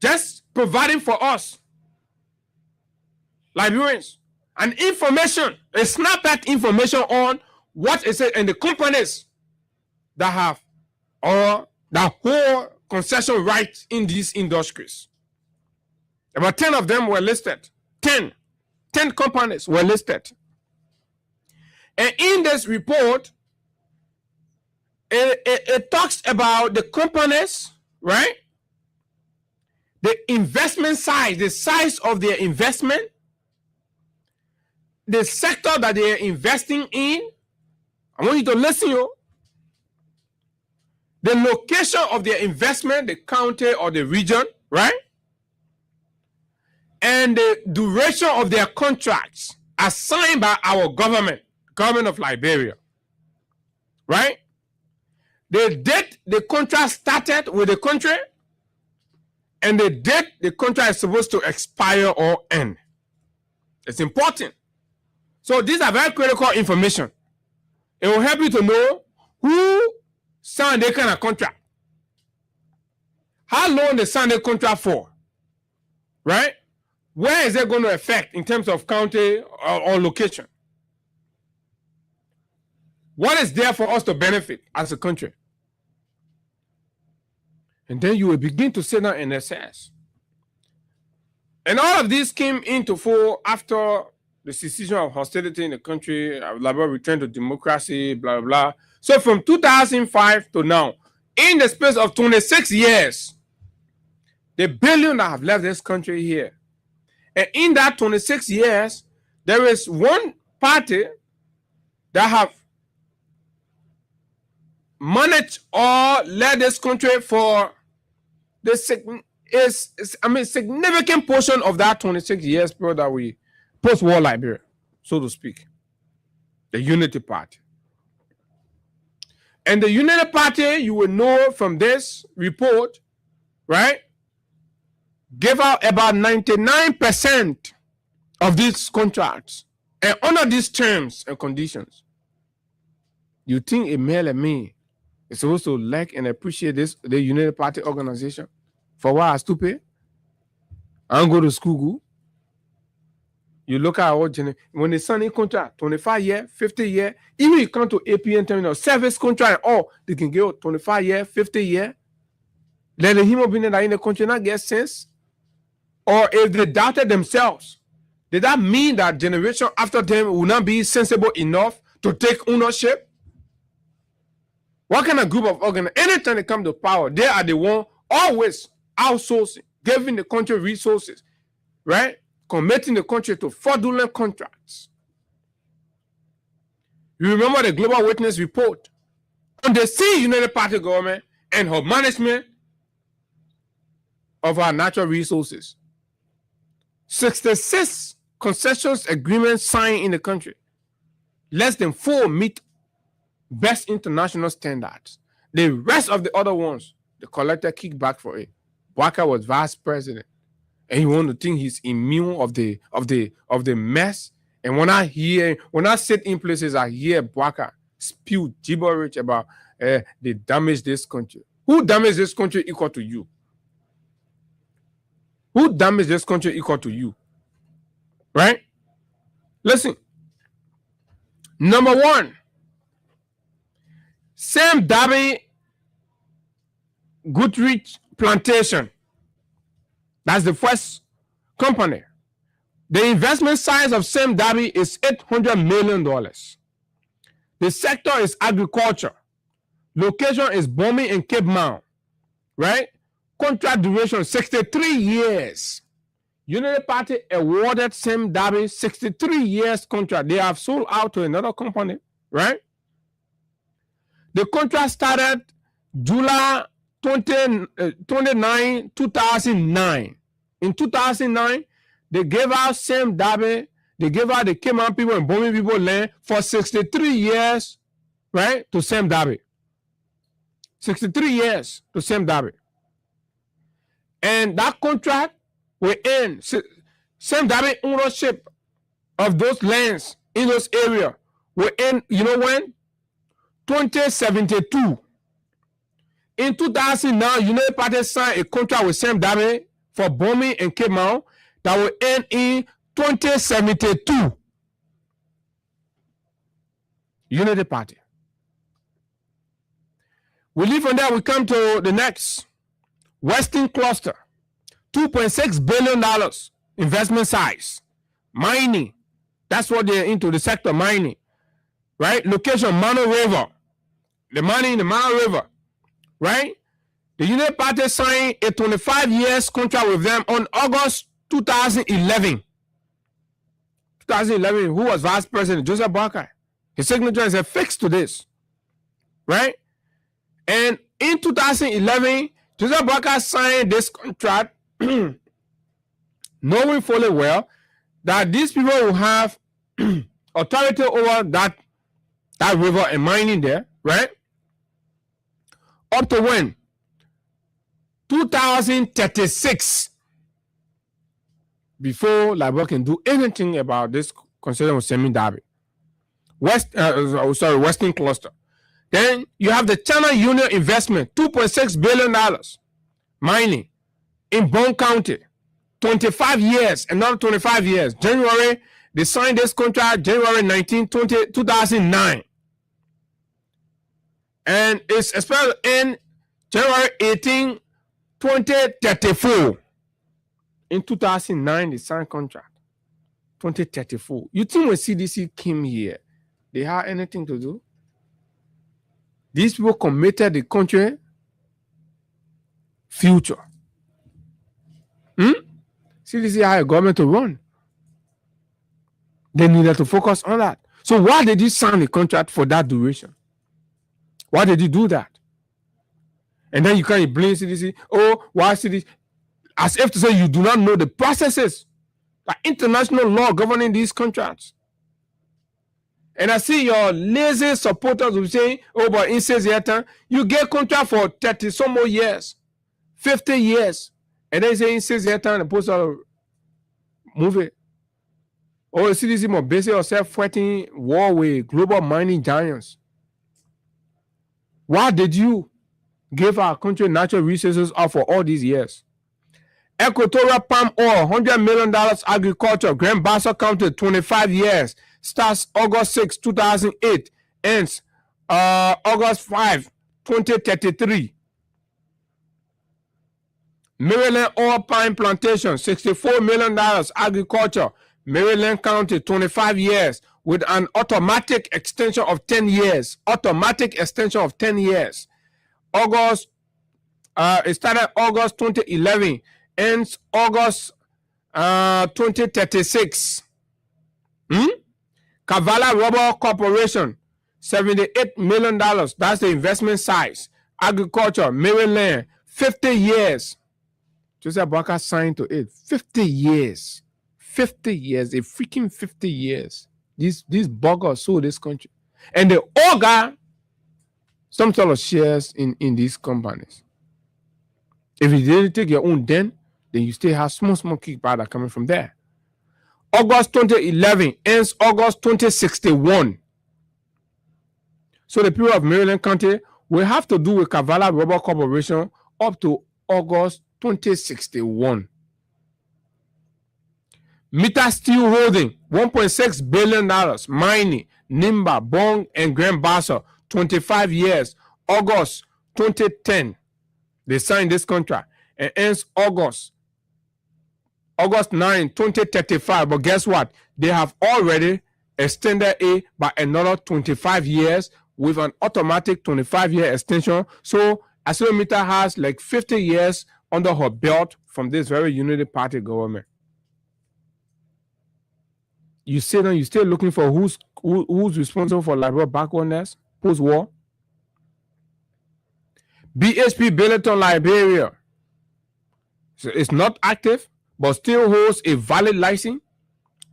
Just providing for us, Liberians, an information, a snapback information on what is it in the companies that have or that hold concession rights in these industries. About 10 of them were listed. 10 companies were listed. And in this report, it talks about the companies, right? The investment size, the size of their investment, the sector that they are investing in. I want you to listen, yo. The location of their investment, the county or the region, right? And the duration of their contracts assigned by our government of Liberia, right? The date the contract started with the country and the date the contract is supposed to expire or end. It's important. So these are very critical information. It will help you to know who signed that kind of contract, how long they signed the contract for, right? Where is it going to affect in terms of county or location? What is there for us to benefit as a country? And then you will begin to sit down and assess. And all of this came into full after the cessation of hostility in the country, Liberia returned to democracy, blah, blah, blah. So from 2005 to now, in the space of 26 years, the billion that have left this country here. And in that 26 years, there is one party that have managed or led this country for the significant portion of that 26 years period that we post-war Liberia, so to speak. The Unity Party. And the Unity Party, you will know from this report, right, gave out about 99% of these contracts and under these terms and conditions. You think a male like me is supposed to like and appreciate this, the Unity Party organization, for what I stupid? I don't go to school. You look at what when they sign a contract, 25 year, 50 year, even you come to APN terminal, service contract and all, they can get 25 year, 50 year. Let the human being that in the country not get sense. Or if they doubted themselves, did that mean that generation after them will not be sensible enough to take ownership? What kind of group of organizations? Anytime they come to power, they are the one always outsourcing, giving the country resources, right? Committing the country to fraudulent contracts. You remember the Global Witness report on the United Party government and her management of our natural resources. 66 concessions agreements signed in the country. Less than 4 meet best international standards. The rest of the other ones, the collector kickback for it. Bouakai was vice president, and you want to think he's immune of the mess. And when I sit in places, I hear Bouakai spew gibberish about they damage this country. Who damaged this country equal to you? Who damaged this country equal to you? Right? Listen. Number one, Sam Darby Goodrich Plantation. That's the first company. The investment size of Sam Darby is $800 million. The sector is agriculture. Location is Bomi and Cape Mount. Right? Contract duration 63 years. Unity Party awarded Sam Darby 63 years contract. They have sold out to another company, right? The contract started July 29, 2009. In 2009, they gave out Sam Darby, they gave out the Cape Mount people and Bomi people land for 63 years, right, to Sam Darby. 63 years to Sam Darby. And that contract will end. Sam Dabe ownership of those lands in those areas will end, you know when? 2072. In 2009, United Party signed a contract with Sam Dabe for bombing in Cape Mount that will end in 2072. Unity Party. We leave from there, we come to the next Western Cluster. $2.6 billion investment size. Mining. That's what they're into, the sector mining. Right? Location, Mano River. The money in the Mano River. Right? The United Party signed a 25 years contract with them on August 2011. 2011, who was Vice President? Joseph Boakai. His signature is affixed to this. Right? And in 2011, Joseph Boakai signed this contract knowing fully well that these people will have authority over that river and mining there, right? Up to when? 2036. Before Liberia can do anything about this concern with Sam Dabe. Western Cluster. Then you have the China Union investment, $2.6 billion mining in Bone County. 25 years, another 25 years. January, they signed this contract January 19, 2009. And it's expected to end January 18, 2034. In 2009, they signed contract. 2034. You think when CDC came here, they had anything to do? These people committed the country future. CDC had a government to run. They needed to focus on that. So why did you sign the contract for that duration? Why did you do that? And then you can't blame CDC. Oh, why CDC? As if to say you do not know the processes, the international law governing these contracts. And I see your lazy supporters who say, oh, but in says you get contract for 30 some more years, 50 years. And then say in says and post a movie. Or CDC more basic yourself fighting war with global mining giants. Why did you give our country natural resources up for all these years? Equatorial palm oil, $100 million agriculture, Grand Bassa County, 25 years. Starts August 6, 2008. Ends August 5, 2033. Maryland oil pine plantation, $64 million agriculture, Maryland County, 25 years, with an automatic extension of 10 years. Automatic extension of 10 years. August, it started August 2011, ends August 2036. Kavala Rubber Corporation, $78 million. That's the investment size. Agriculture, Maryland, 50 years. Joseph Boakai signed to it. 50 years. 50 years. A freaking 50 years. These buggers sold this country. And they all got some sort of shares in these companies. If you didn't take your own then you still have small kickback that coming from there. August 2011 ends August 2061. So the people of Maryland County will have to do with Kavala Rubber Corporation up to August 2061. Mita Steel Holding, $1.6 billion. Mining, Nimba, Bong, and Grand Bassa, 25 years. August 2010. They signed this contract. And ends August 9, 2035. But guess what? They have already extended it by another 25 years with an automatic 25-year extension. So ArcelorMittal has like 50 years under her belt from this very Unity Party government. You sit down, you're still looking for who's responsible for Liberia backwardness post-war. BHP Billiton Liberia. So it's not active, but still holds a valid license,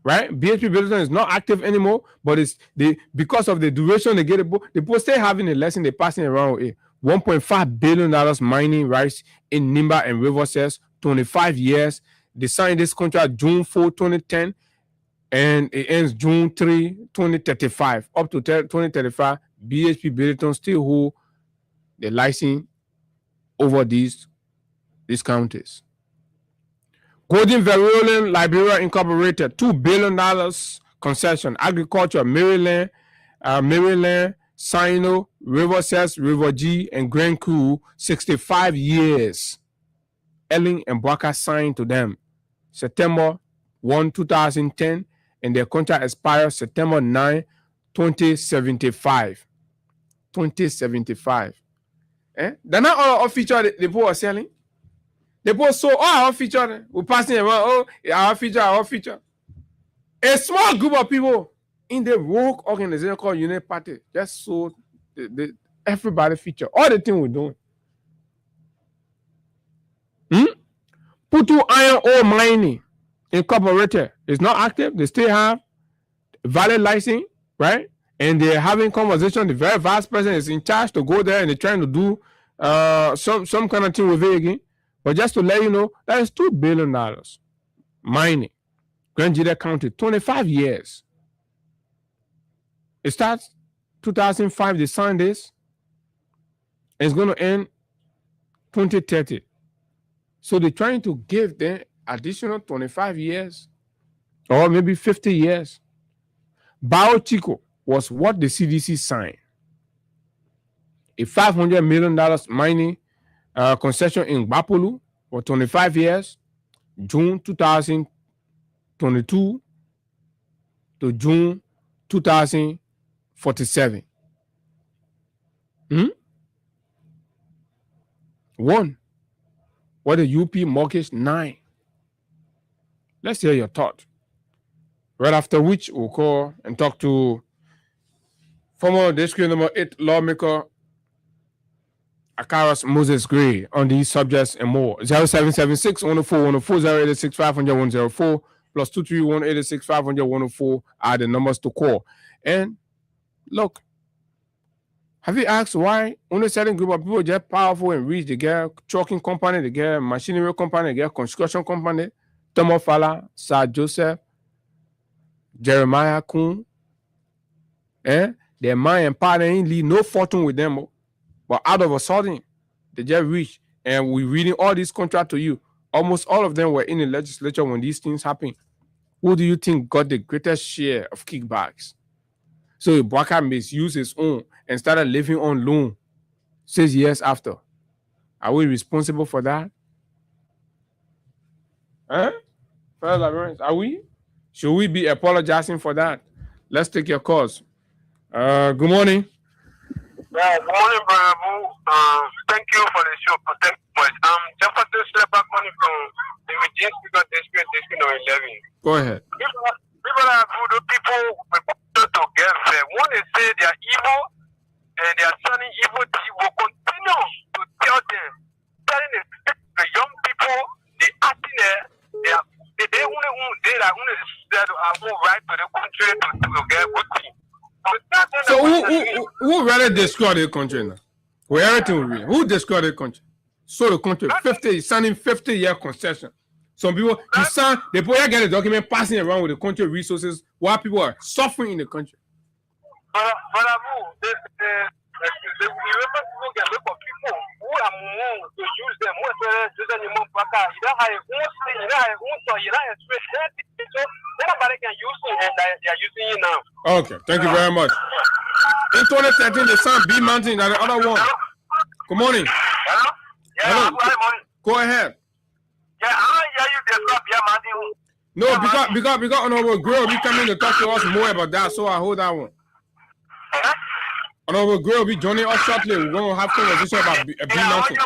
right? BHP Billiton is not active anymore, but it's because of the duration they get it, they still having a license, they're passing around with it. $1.5 billion mining rights in Nimba and River Cells, 25 years. They signed this contract June 4, 2010, and it ends June 3, 2035. Up to 2035, BHP Billiton still hold the license over these counties. Golden Verulan Liberia Incorporated, $2 billion concession. Agriculture, Maryland, Sino, River Cess, River G, and Grand Coup, 65 years. Ellen and Bwaka signed to them September 1, 2010, and their contract expires September 9, 2075. 2075. They're not all feature the people are selling. They both sold all our feature. We're passing around, our feature. A small group of people in the rogue organization called Unit Party just sold everybody feature. All the things we're doing. Putu Iron Ore Mining Incorporated is not active. They still have valid license, right? And they're having conversation. The very vice president is in charge to go there and they're trying to do some kind of thing with it again. But just to let you know, that is $2 billion. Mining. Grand Jida County, 25 years. It starts 2005, they signed this. And it's going to end 2030. So they're trying to give them additional 25 years or maybe 50 years. Biochico was what the CDC signed. A $500 million mining concession in Bapolu for 25 years, June 2022 to June 2047. One. What the UP mortgage 9. Let's hear your thought. Right after which we'll call and talk to former district number 8 lawmaker Akaras Moses Gray on these subjects and more. 0776 104 104 086 500 104 plus 231 86 500 104 are the numbers to call. And look, have you asked why only certain group of people get powerful and rich? They get trucking company, they get machinery company, they get construction company. Tomo Fala, Sir Joseph, Jeremiah Kuhn, their mind and power ain't leave no fortune with them. But out of a sudden, they just reach, and we're reading all these contracts to you. Almost all of them were in the legislature when these things happen. Who do you think got the greatest share of kickbacks? So Bwaka misused his own and started living on loan 6 years after. Are we responsible for that? Are we? Should we be apologizing for that? Let's take your calls. Good morning. Yeah, good morning, Brother Abu. Thank you for the show. Protect voice. Jefferson Slipper calling from the Virginia Speaker District number 11. Go ahead. People to get fair. One is say they are evil and they are turning evil. Will continue to tell them, telling the young people, the acting they have no right to the country to get good thing. So who rather destroy the country now? Who destroy the country? So the country 50 signing 50-year concession. Some people they probably get a document passing around with the country resources while people are suffering in the country. But the people can look for people who are more to use them. So nobody can use it, and they are using it now. Okay, thank you very much. In 2013, the Sun B Mountain, and the other one. Good morning. Hello? Yeah, hello. Good morning. Go ahead. Yeah, I hear you describe your mountain. No, because Honorable Gray will be coming to talk to us more about that, so I hold that one. Honorable Gray will be joining us shortly. We're going to have conversation about B Mountain.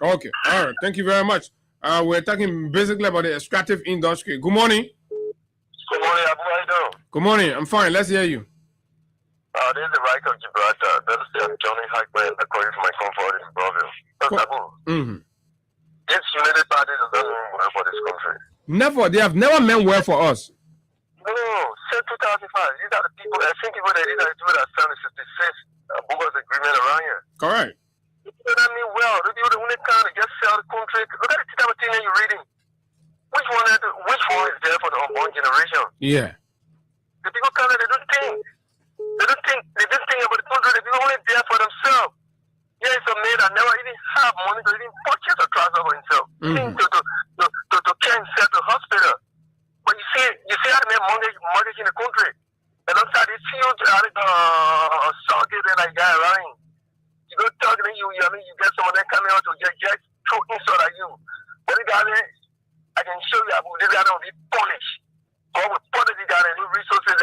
Okay, all right. Thank you very much. We're talking basically about the extractive industry. Good morning. Good morning, Abu. How you doing? Good morning. I'm fine. Let's hear you. This is the right of Gibraltar. That is Johnny Hackman, according to my comfort in Broville. Mm-hmm. This United Party doesn't work for this country. Never. They have never meant well for us. No, since 2005. These are the people, I think people that signed the 66 bogus agreement around here. Correct. You know what I mean? Well, the people that when they come to just sell the country, look at the type of thing that you're reading. Which one is there for the unborn generation? Yeah. The people come there, they don't think. They don't think about the country. The people only there for themselves. Yeah, it's a man that never even have money to even purchase a trouser for himself. To care himself to hospital. But you see how the man mortgage in the country. And outside this huge socket that I got around. You go talk to you get someone that coming out to just throw insult at you. But the guy there, I can show you about this guy don't be punished. All with policy guy and resources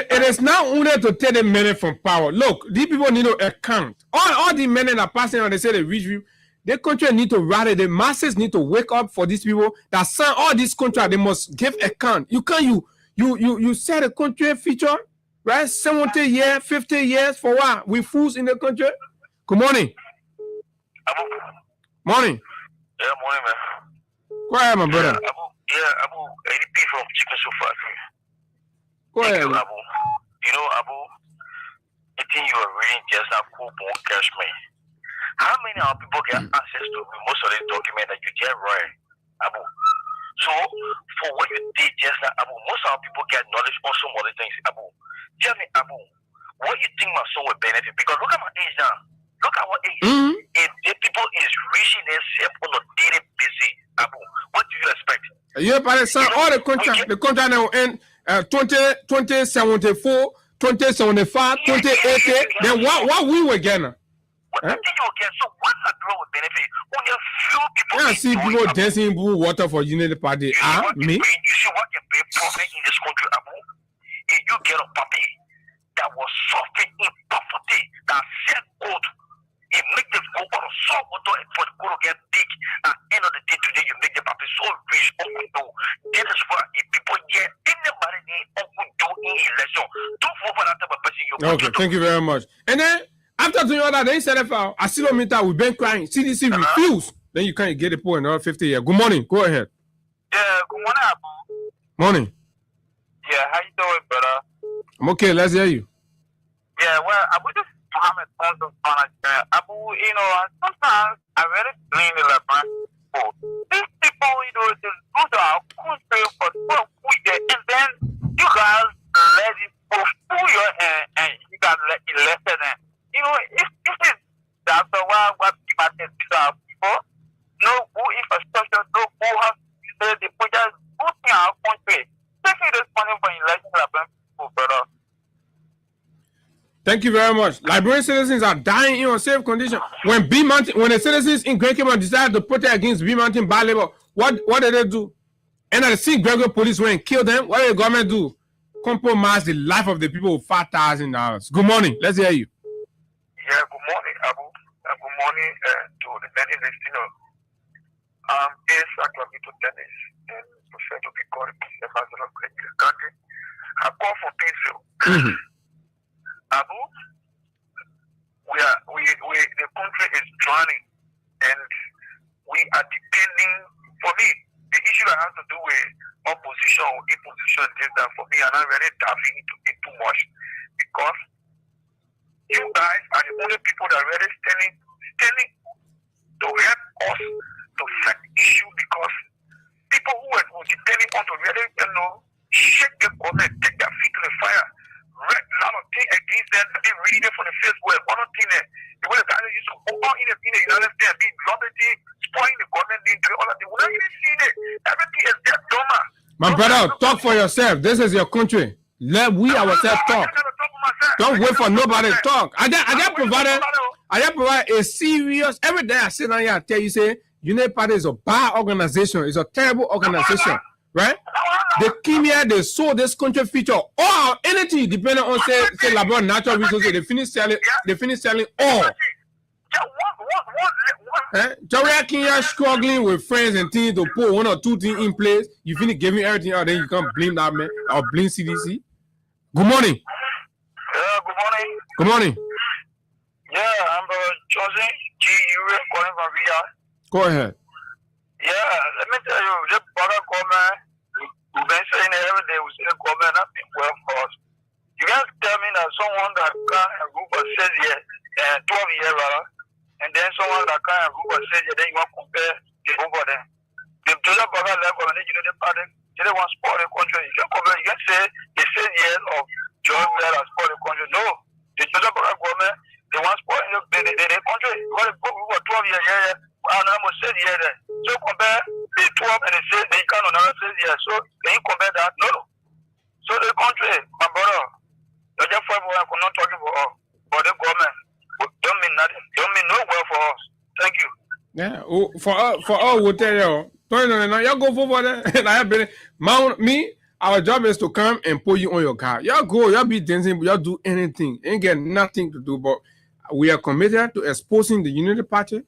and it is not only to take the money from power. Look, these people need to account. All the men that are passing on, they say they rich people. The country need to rally. The masses need to wake up for these people that sign all these contracts. They must give account. You can't you set a country future, right? 70 years, 50 years for what? We fools in the country. Good morning. Morning. Yeah, morning, man. Go ahead, my brother. Abu, ADP from Chicken Soup Factory. Go ahead. Abu. You know, Abu, the thing you are reading just now, coupon cash me. How many of people get access to most of the documents that you just read, Abu? So, for what you did just now, Abu, most of our people get knowledge on some other things, Abu. Tell me, Abu, what you think my son will benefit? Because look at my age now. Look at what age. If the people is reaching themselves on a daily basis, Abu, what do you expect? Yeah, but it's all the contract that will end 2074, 2075, 2080. Then what we will get now? What do you get? So what's that girl with benefit? Only a few people. Yeah, see people dancing in blue water for Unity Party. Me? You see what can pay profit in this country, Abu? If you get a puppy that was suffering in poverty, that said good, it make them go on a salt water for the good to get big. At the end of the day today, you make the puppy so rich, Uncle. That is why if people get anybody Uncle do in election, don't vote for that type of person. Okay, thank you very much. And then after doing all that, they said, "Asilometer, we've been crying. CDC refused." Then you can't get it for another 50 years. Good morning. Go ahead. Yeah, good morning, Abu. Morning. Yeah, how you doing, brother? I'm okay. Let's hear you. Yeah, well, Abu just Muhammad on the phone. Abu, you know, sometimes I really blame the Lebanon people. These people, you know, they go to our country for who they, and then you guys let it go through your and you guys let it listen. You know, if this is that's why what people say to our people, no good infrastructure, no good house, they put just good in our country. Taking this money for election Lebanon people, brother. Thank you very much. Liberian citizens are dying in unsafe condition. When the citizens in Great Cape decided to protest against B Mountain bad labor, what did they do? And at the St. Gregory police went and killed them. What did the government do? Compromise the life of the people with $5,000. Good morning. Let's hear you. Yeah, good morning, Abu. Good morning to the many listeners. It's actually to tennis and prefer to be called the ambassador of the country. I call for peace. Abu, the country is drowning, and we are depending. For me, the issue that has to do with opposition or imposition is that for me, I'm not really diving into it too much because you guys are the only people that are really standing to help us to set issue because people who are depending on to really, shake the government, take their feet to the fire. Read a lot of things against them, they read it from the Facebook, one of things the way the guys used to go in the United States, be lobbying, spoiling the government, doing all of that. We're not even seeing it. Everything is there, dumber. My brother, talk for yourself. This is your country. Let we ourselves talk. Don't wait for nobody to talk. I just provide a serious, every day I sit down here and tell you, say, United Party is a bad organization. It's a terrible organization. Right? They came here, they sold this country future. Or anything depending on say labor natural resources, they finish selling all. Joria Kenya struggling with friends and things to put one or two things in place. You finish giving everything out, then you can't blame that man or blame CDC. Good morning. Yeah, good morning. Good morning. Yeah, I'm Johnson G. Ure calling from Ria. Go ahead. Yeah, let me tell you, this brother government, we've been saying it every day, we say the government not been well for us. You guys tell me that someone that got a group of 6 years, 12 years rather, kind of group of say then you want to compare the group of them. The Joseph Boga level and you know the party, they want to support the country. You can compare, you can say the same years of John Blair has support the country. No, the Joseph Boga government, they want to support the country. What the group of 12 years, and I must say there. So compare the 12 and they say they can another 6 years. So can you compare that? No. So the country, my brother, the just 5 years I'm not talking for the government. Don't mean nothing. Don't mean no well for us. Thank you. Yeah, for all we'll tell you. Y'all go for that. And I have been me. Our job is to come and put you on your car. Y'all go, y'all be dancing, y'all do anything. Ain't get nothing to do. But we are committed to exposing the Unity Party.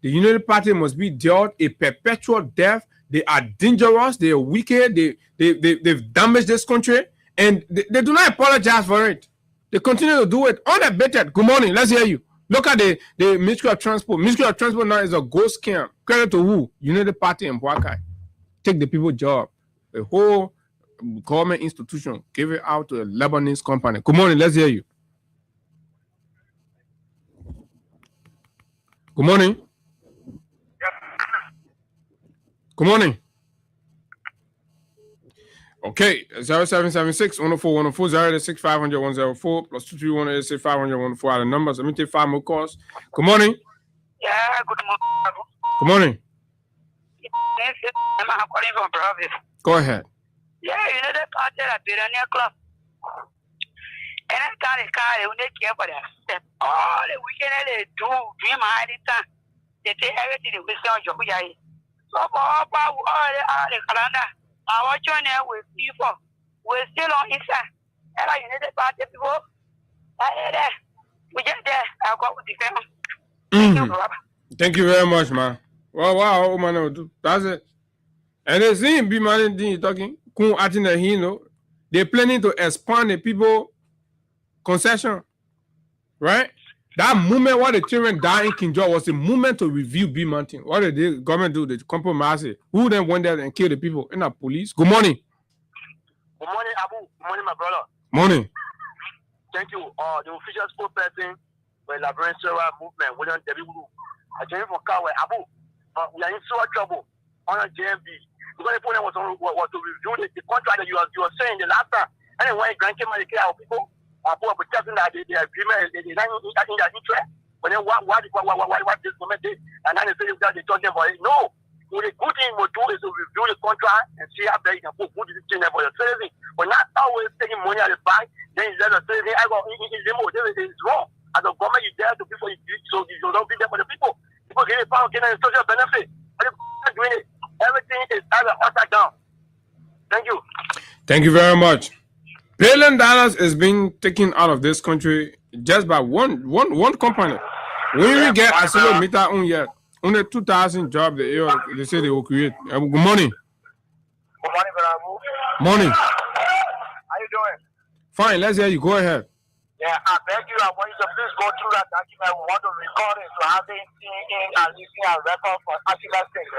The Unity Party must be dealt a perpetual death. They are dangerous. They are wicked. They've damaged this country, and they do not apologize for it. They continue to do it unabated. Good morning. Let's hear you. Look at the Ministry of Transport. Ministry of Transport now is a ghost camp. Credit to who? Unity Party and Boakai. Take the people's job. The whole government institution gave it out to a Lebanese company. Good morning. Let's hear you. Good morning. Good morning. Okay, 0776 104 104 086 500 104 plus 231 186 500 104 are the numbers. Let me take 5 more calls. Good morning. Yeah, good morning. Good morning. I'm calling from province. Go ahead. Yeah, you know the party at Piranha Club. And I got a car, they care for that. All the weekend they do, dream hiding time. They take everything with some job. So, all the calendar. I was joining with people. We're still on inside. And I need the party people. We get there. I'll go with the family. Thank you, brother. Thank you very much, man. Wow, man. That's it. And they see be man talking. They're planning to expand the people concession. Right? That moment what the children died in King George was a moment to review B Mountain. What did the government do? They compromise it. Who then went there and killed the people? In the police. Good morning. Good morning, Abu. Good morning, my brother. Morning. Thank you. The official spokesperson for the Liberian movement, William W. I came from Kawe. Abu, we are in so much trouble on a JMB. Because the point was to review the contract that you were saying the last time. And then when Grand came and care of people, people are protecting the agreement, they not in their interest. But then what this government did, and then they say that they're talking about it. No. What the good thing we'll do is to review the contract and see how they can put good decision for your citizen. But not always taking money out of the bank, then you let the citizen, it's wrong. As a government, you dare to people, so you don't be there for the people. People get a power, get a social benefit. And they're doing it. Everything is either upside down. Thank you. Thank you very much. $1 billion is being taken out of this country just by one company. When we get a single meter on yet, only 2,000 jobs they say they will create. Good morning. Good morning, Bravo. Morning. How you doing? Fine, let's hear you. Go ahead. Yeah, I beg you, I want you to please go through that document. We want to record it to have it in and listening and record for Ashila State.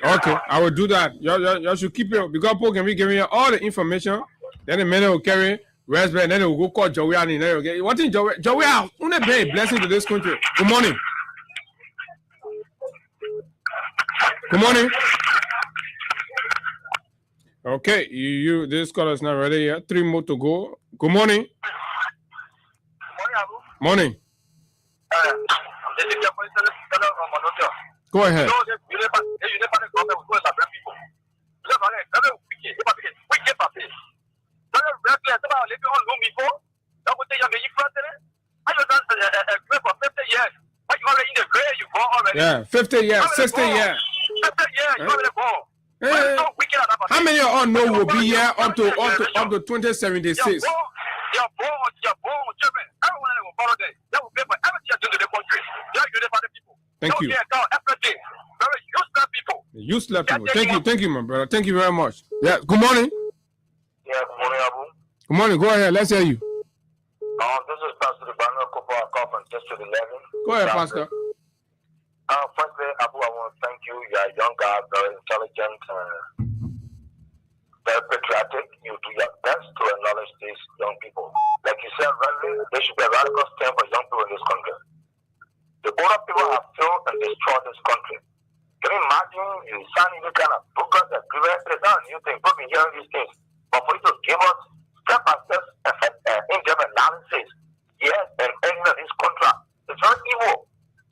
Okay, I will do that. You should keep it because people can be giving you all the information. Then the men will carry raspberry, and then they will go call Joey and then they'll get what in Joey? Joey, I want to be a blessing to this country. Good morning. Good morning. Okay, you this call is not ready yet. 3 more to go. Good morning. Morning. Go ahead. Yeah, 50 years, 60 years. How many of us know will be here up to 2076? Thank you. Useless people. Thank you, my brother. Thank you very much. Yeah. Good morning. Yeah, good morning, Abu. Good morning. Go ahead. Let's hear you. This is Pastor Debano Kopo. I call from District 11. Go ahead, Pastor. Firstly, Abu, I want to thank you. You are a young guy, very intelligent, very patriotic. You do your best to acknowledge these young people. Like you said, really, there should be a radical stand for young people in this country. The Board of people have failed and they destroy this country. Can you imagine you sign any kind of bogus agreement? It's not a new thing. We've been hearing these things. But for you to give us step-by-step in-depth analysis, yes, and ending of this contract, it's very evil.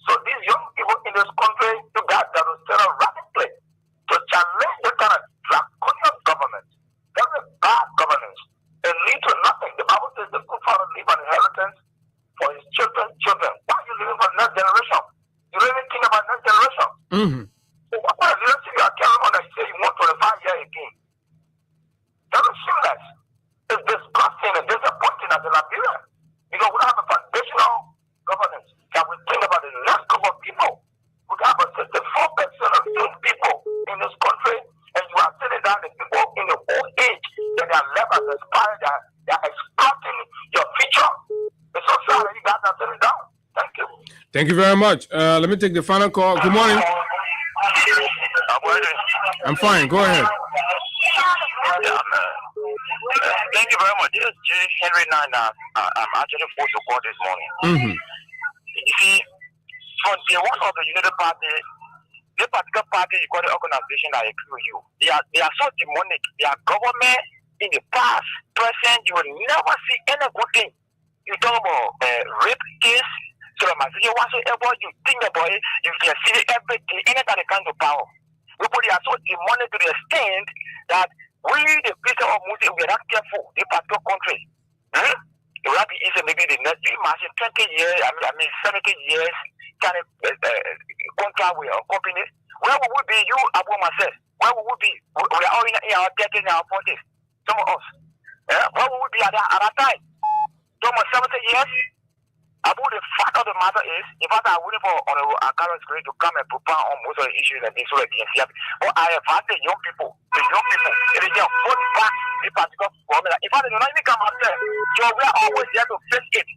So these young people in this country, you guys got to stand up radically to challenge the kind of draconian government. That's a bad governance. It leads to nothing. The Bible says the good father leave an inheritance for his children. Why are you living for the next generation? You don't even think about next generation. Mm-hmm. So what kind of leadership you are carrying on that you say you want 25 years again? That is shameless. It's disgusting and disappointing as a Liberian. Because we don't have a foundational governance that we think about the next group of people. We have a 64% of young people in this country, and you are sitting down the people in the old age that they are left as expired, they are exploiting your future. It's so sad that you guys are sitting down. Thank you. Thank you very much. Let me take the final call. Good morning. I'm fine. Go ahead. Thank you very much. This is J. Henry Nana. I'm actually forced to call this morning. Mm-hmm. You see, from the one of the United Party, this particular party, you call the organization that I agree with you. They are so demonic. Their government in the past, present, you will never see any good thing. You talk about rape case, so whatsoever you think about it, you can see it every day, anytime they come to power. People are so demonic to the extent that we, the people of Muslim, we are not careful. This particular country. It will not be easy. Maybe the next 20 years, 70 years, kind of contract with a company. Where would we be? You, Abu myself. Where would we be? We are all in our 30s and our 40s. Some of us. Where would we be at that time? Almost 70 years. Abu, the fact of the matter is, in fact, I'm waiting for Honorable Akara's going to come and propound on most of the issues and things so that they can see. But I have had the young people, it is their foot back the particular formula. In fact, they do not even come out there. So we are always there to face it.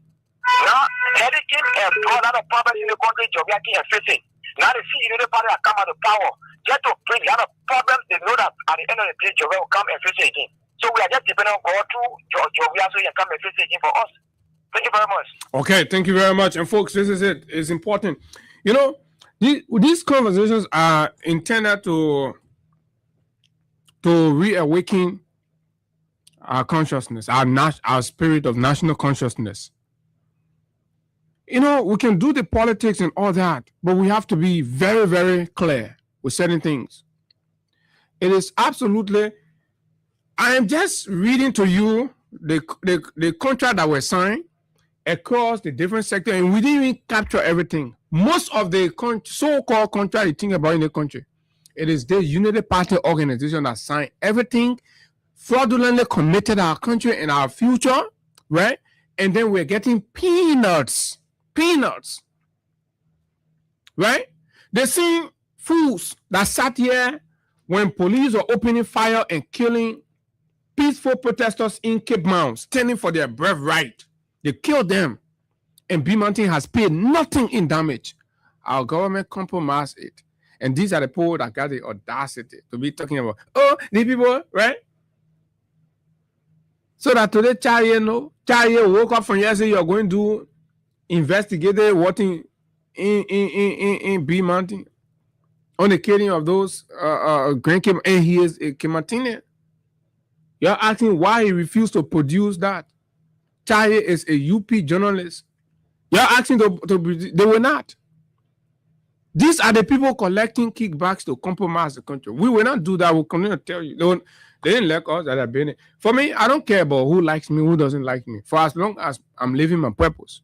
Now, Hedikin and brought a lot of problems in the country, Joviaki and facing. Now they see the party that come out of power, just to bring a lot of problems. They know that at the end of the day, Jovia will come and face it again. So we are just depending on God through Jovia so he can come and face it again for us. Thank you very much. Okay, thank you very much. And folks, this is it. It's important. You know, these conversations are intended to reawaken our consciousness, our spirit of national consciousness. You know, we can do the politics and all that, but we have to be very, very clear with certain things. It is absolutely, I am just reading to you the contract that was signed across the different sectors, and we didn't even capture everything. Most of the so-called contract you think about in the country, it is the Unity Party organization that signed everything, fraudulently committed our country and our future, right? And then we're getting peanuts, right? The same fools that sat here when police were opening fire and killing peaceful protesters in Cape Mount, standing for their birthright. They killed them, and B Mountain has paid nothing in damage. Our government compromised it. And these are the people that got the audacity to be talking about, oh, the people, right? So that today, Chaye woke up from yesterday, you're going to investigate what in B Mountain on the killing of those Grand Cape, and he is a Kematine. You're asking why he refused to produce that. Chaye is a UP journalist. You're asking they were not. These are the people collecting kickbacks to compromise the country. We will not do that. We'll continue to tell you. They didn't like us that have been it. For me, I don't care about who likes me, who doesn't like me. For as long as I'm living my purpose.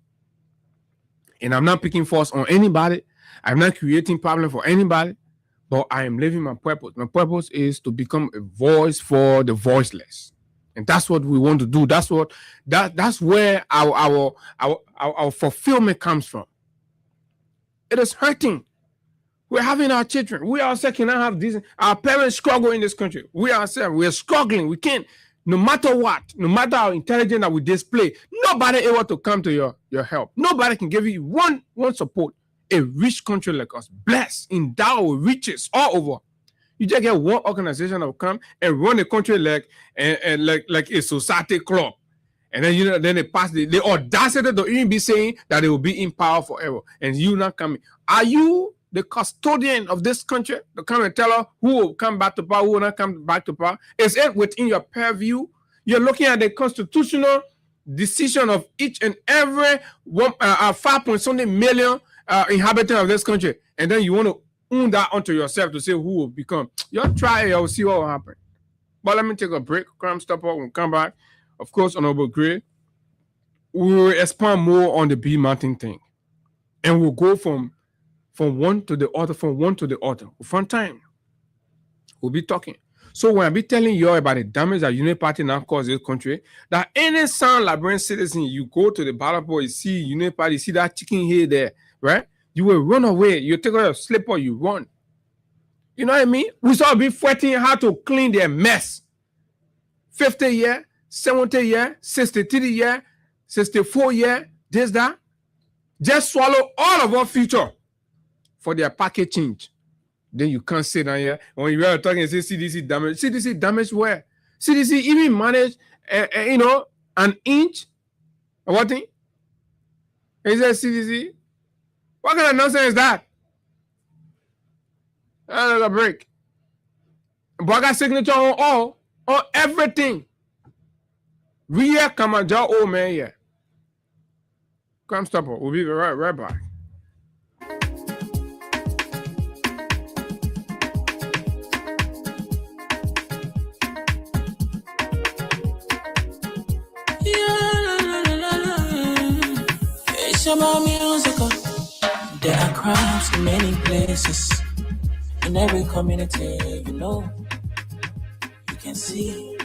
And I'm not picking force on anybody. I'm not creating problem for anybody. But I am living my purpose. My purpose is to become a voice for the voiceless. And that's what we want to do. That's where our fulfillment comes from. It is hurting. We're having our children. We ourselves cannot have this. Our parents struggle in this country. We ourselves, we're struggling. We can't, no matter what, no matter how intelligent that we display, nobody able to come to your help. Nobody can give you one support. A rich country like us, blessed, endowed with riches all over. You just get one organization that will come and run the country like a society club. And then then they pass the audacity to even be saying that they will be in power forever. And you not coming. Are you the custodian of this country, to come and tell us who will come back to power, who will not come back to power? Is it within your purview? You're looking at the constitutional decision of each and every 5.something million inhabitants of this country, and then you want to own that onto yourself to say who will become. You'll try it, you'll see what will happen. But let me take a break. Crime Stopper will come back. Of course, Honorable Gray, we will expand more on the B Mountain thing. And we'll go from one to the other, From time, we'll be talking. So when I be telling you about the damage that Unity Party now caused this country, that any San Liberian citizen, you go to the ballot board, you see Unity Party, you see that chicken head there, right? You will run away. You take out your slipper, you run. You know what I mean? We start be fighting how to clean their mess. 50 year, 70 year, 63 year, 64 year, this, that. Just swallow all of our future for their package change. Then you can't sit down here. When you are talking and say CDC damage. CDC damage where? CDC even managed, an inch. What thing? Is that CDC? What kind of nonsense is that? That's a break. But I got signature on everything. Real Kamaja old man here. Crime Stopper. We'll be right back. About musical. There are crimes in many places, in every community, you can see.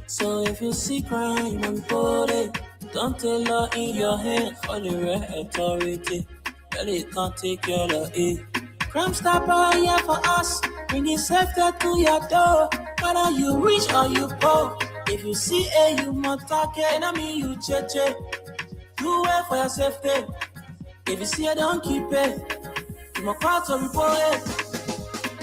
So if you see crime, report it. Don't take law in your hand for the right authority. Well, it can't take your law in. Crime Stopper here for us, bringing safety to your door. Whether you rich or you poor, if you see a you must talk it, I mean you cheche. You wait for your safety. If you see it, don't keep it. You must call to report it.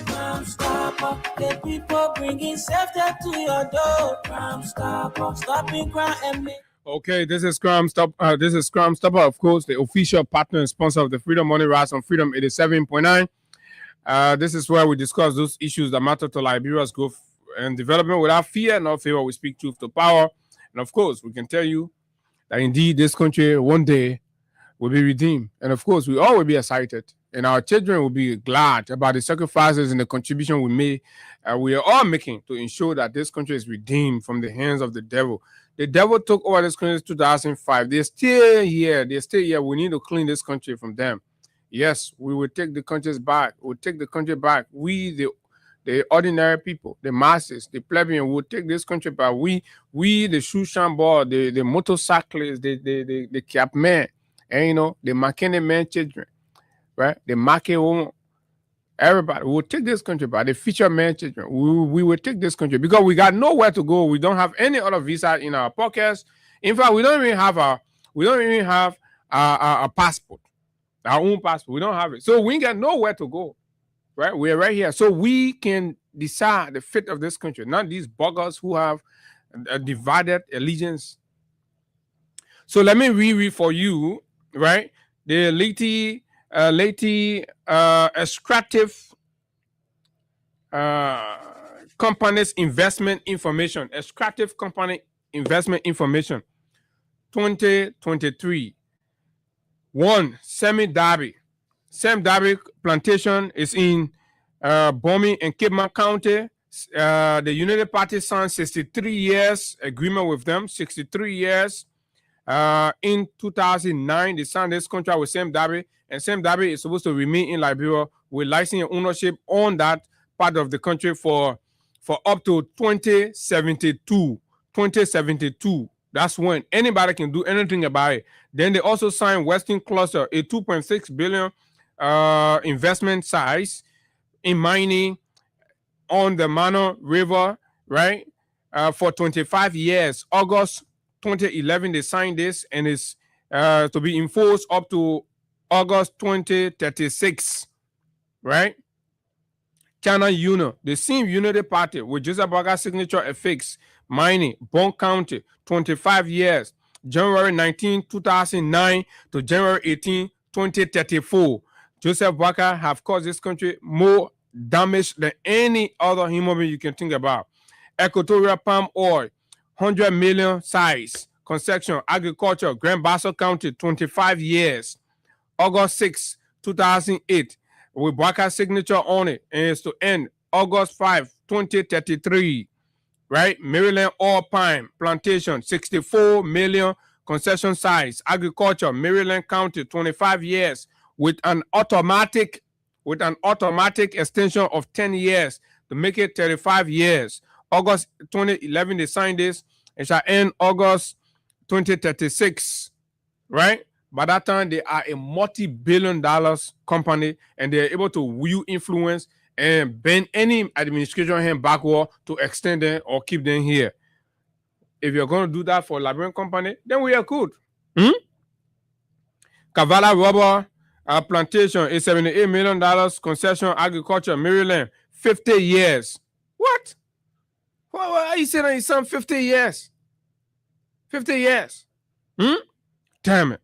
Crime Stopper, the people bringing safety to your door. Crime Stopper, stopping crime and me. Okay, this is Crime Stopper. This is Crime Stopper, of course, the official partner and sponsor of the Freedom Money Rise on Freedom 87.9. This is where we discuss those issues that matter to Liberia's growth and development without fear nor favor. We speak truth to power, and of course, we can tell you that indeed this country one day will be redeemed. And of course, we all will be excited. And our children will be glad about the sacrifices and the contribution we are all making to ensure that this country is redeemed from the hands of the devil. The devil took over this country in 2005. They're still here. We need to clean this country from them. Yes, we will take the country back. We'll take the country back. We, the ordinary people, the masses, the plebeian, will take this country back. We the shoe boy, the motorcyclists, the cap men, and the mechanic man children, right? The market woman, everybody will take this country back. The fisher man children, we will take this country because we got nowhere to go. We don't have any other visa in our pockets. In fact, we don't even have a passport, our own passport. We don't have it, so we got nowhere to go. Right, we're right here, so we can decide the fate of this country, not these buggers who have a divided allegiance. So let me read for you, right? The extractive companies investment information, 2023. 1, Semi Darby. Sam Darby Plantation is in Bomi and Cape May County. The Unity Party signed 63 years agreement with them, 63 years. In 2009, they signed this contract with Sam Darby, and Sam Darby is supposed to remain in Liberia with license and ownership on that part of the country for up to 2072. 2072. That's when anybody can do anything about it. Then they also signed Western Cluster, a 2.6 billion investment size in mining on the Mano River, right? For 25 years. August 2011, they signed this, and it's to be enforced up to August 2036, right? China Union, the same Unity Party with Joseph Boakai signature affixed, mining, Bond County, 25 years, January 19, 2009 to January 18, 2034. Joseph Boakai have caused this country more damage than any other human being you can think about. Equatorial palm oil, 100 million size. Construction, agriculture, Grand Bassa County, 25 years. August 6, 2008, with Boakai's signature on it, and it's to end August 5, 2033. Right? Maryland oil palm plantation, 64 million concession size. Agriculture, Maryland County, 25 years, with an automatic extension of 10 years to make it 35 years. August 2011, they signed this. It shall end August 2036, right? By that time, they are a multi-billion-dollar company, and they're able to wield influence and bend any administration hand backward to extend them or keep them here. If you're going to do that for a Liberian company, then we are good. Kavala rubber plantation is $78 million concession agriculture, Maryland, 50 years. What? Why are you saying it's some 50 years? 50 years. Damn it.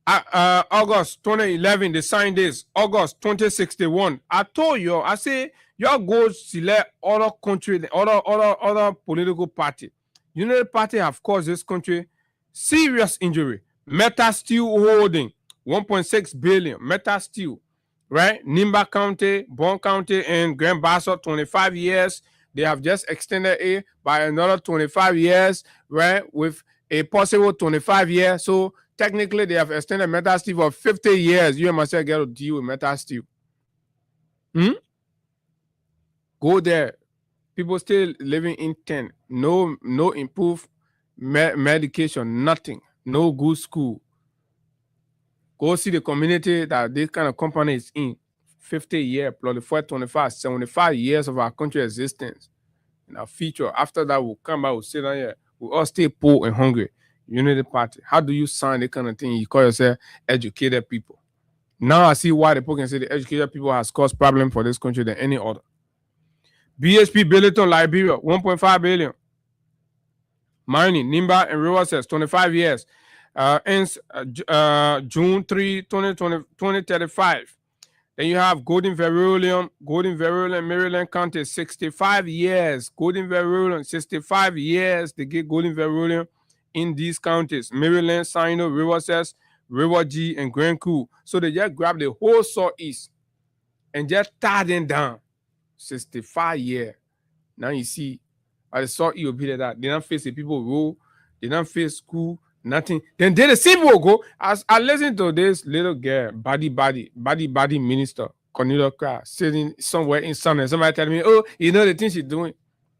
August 2011, they signed this. August 2061. I told you, I say, y'all go select other country, other political party. United Party have caused this country serious injury. Meta Steel Holding, 1.6 billion. Meta Steel, right? Nimba County, Bon County, and Grand Bassa, 25 years. They have just extended it by another 25 years, right? With a possible 25 years. So technically, they have extended Meta Steel for 50 years. You and myself get to deal with Meta Steel. Go there. People still living in tent. No improved medication. Nothing. No good school. Go see the community that this kind of company is in. 50 years, plus 25, 75 years of our country existence. In our future, after that, we'll come back, we'll sit down here. We'll all stay poor and hungry. Unity Party. How do you sign that kind of thing? You call yourself educated people. Now I see why the people can say the educated people has caused problem for this country than any other. BHP Billiton, Liberia, 1.5 billion. Mining, Nimba and River 25 years. Ends June 3, 2035. Then you have Golden Verulium, Maryland County, 65 years. Golden Verulium, 65 years. They get Golden Verulium in these counties. Maryland, Sino, River River G, and Grand Coup. So they just grab the whole southeast and just tie them down. 65 years. Now you see, I saw you be like that. They don't face the people rule. They don't face school. Nothing. Then the civil go. As I listen to this little girl, body minister, Cornelia Craft, sitting somewhere in Sunday. Somebody tell me, oh, you know the thing she's doing.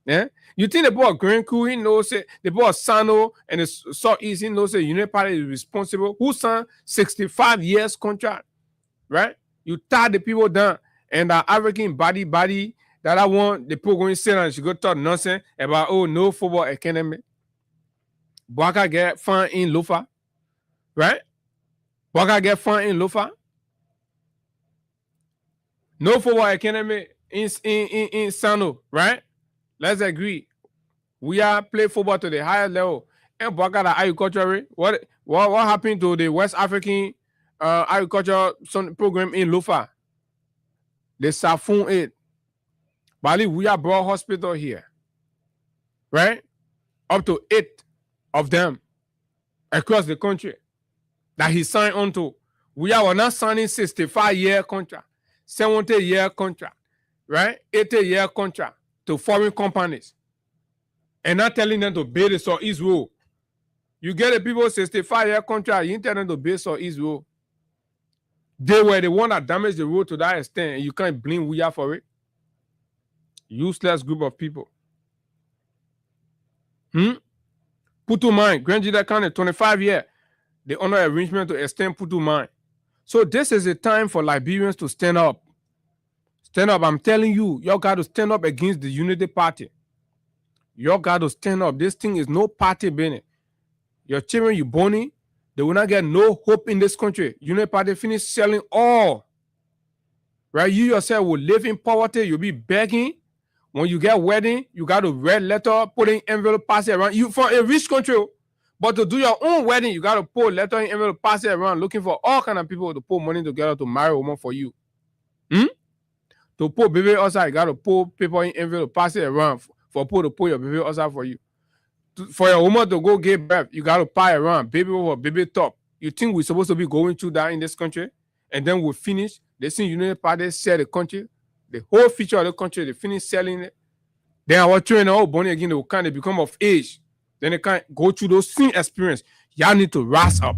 Yeah? You think the boy Grand Coup, he knows it. The boy Sano and the Southeast, he knows the United Party is responsible. Who signed 65 years contract? Right? You tie the people down. And the African body that I want, the people going to sit and she go talk nonsense about, oh, no football academy. Boakai get fun in Lufa, right? Boakai get fun in Lufa. No football academy in Sano, right? Let's agree. We are play football to the higher level. And Boakai the agriculture. What happened to the West African agriculture program in Lufa? The Safun 8. Bali, we are brought hospital here, right? Up to 8 of them across the country that he signed on to. We are not signing 65-year contract, 70-year contract, right? 80-year contract to foreign companies and not telling them to build the Southeast Road. You get the people 65-year contract, you tell them to build Southeast Road. They were the one that damaged the road to that extent, and you can't blame we are for it. Useless group of people. Putu Mine, Grand Jida County, 25 years. They honor arrangement to extend Putu Mine. So this is a time for Liberians to stand up. Stand up. I'm telling you, y'all got to stand up against the Unity Party. Y'all got to stand up. This thing is no party business. Your children, you born in, they will not get no hope in this country. Unity Party finish selling all. Right? You yourself will live in poverty. You'll be begging. When you get wedding, you got to red letter, put in envelope, pass it around. You from a rich country, But to do your own wedding, you got to pull letter in envelope, pass it around, looking for all kind of people to put money together to marry a woman for you. To put baby outside, you got to pull paper in envelope, pass it around for people to put your baby outside for you. For your woman to go give birth, you got to pay around, baby over, baby top. You think we're supposed to be going through that in this country? And then we finish, they see United Party sell the country, the whole future of the country, they finish selling it. Then our children are all born again, they will kind of become of age. Then they can't go through those same experience. Y'all need to rise up.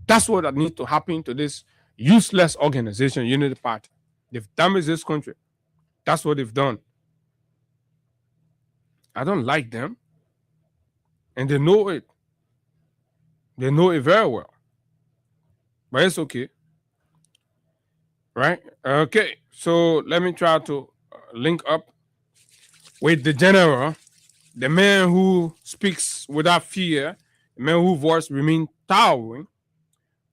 That's what needs to happen to this useless organization, Unity Party. They've damaged this country. That's what they've done. I don't like them. And they know it. They know it very well. But it's okay. Right? Okay. So let me try to link up with the general, the man who speaks without fear, the man whose voice remains towering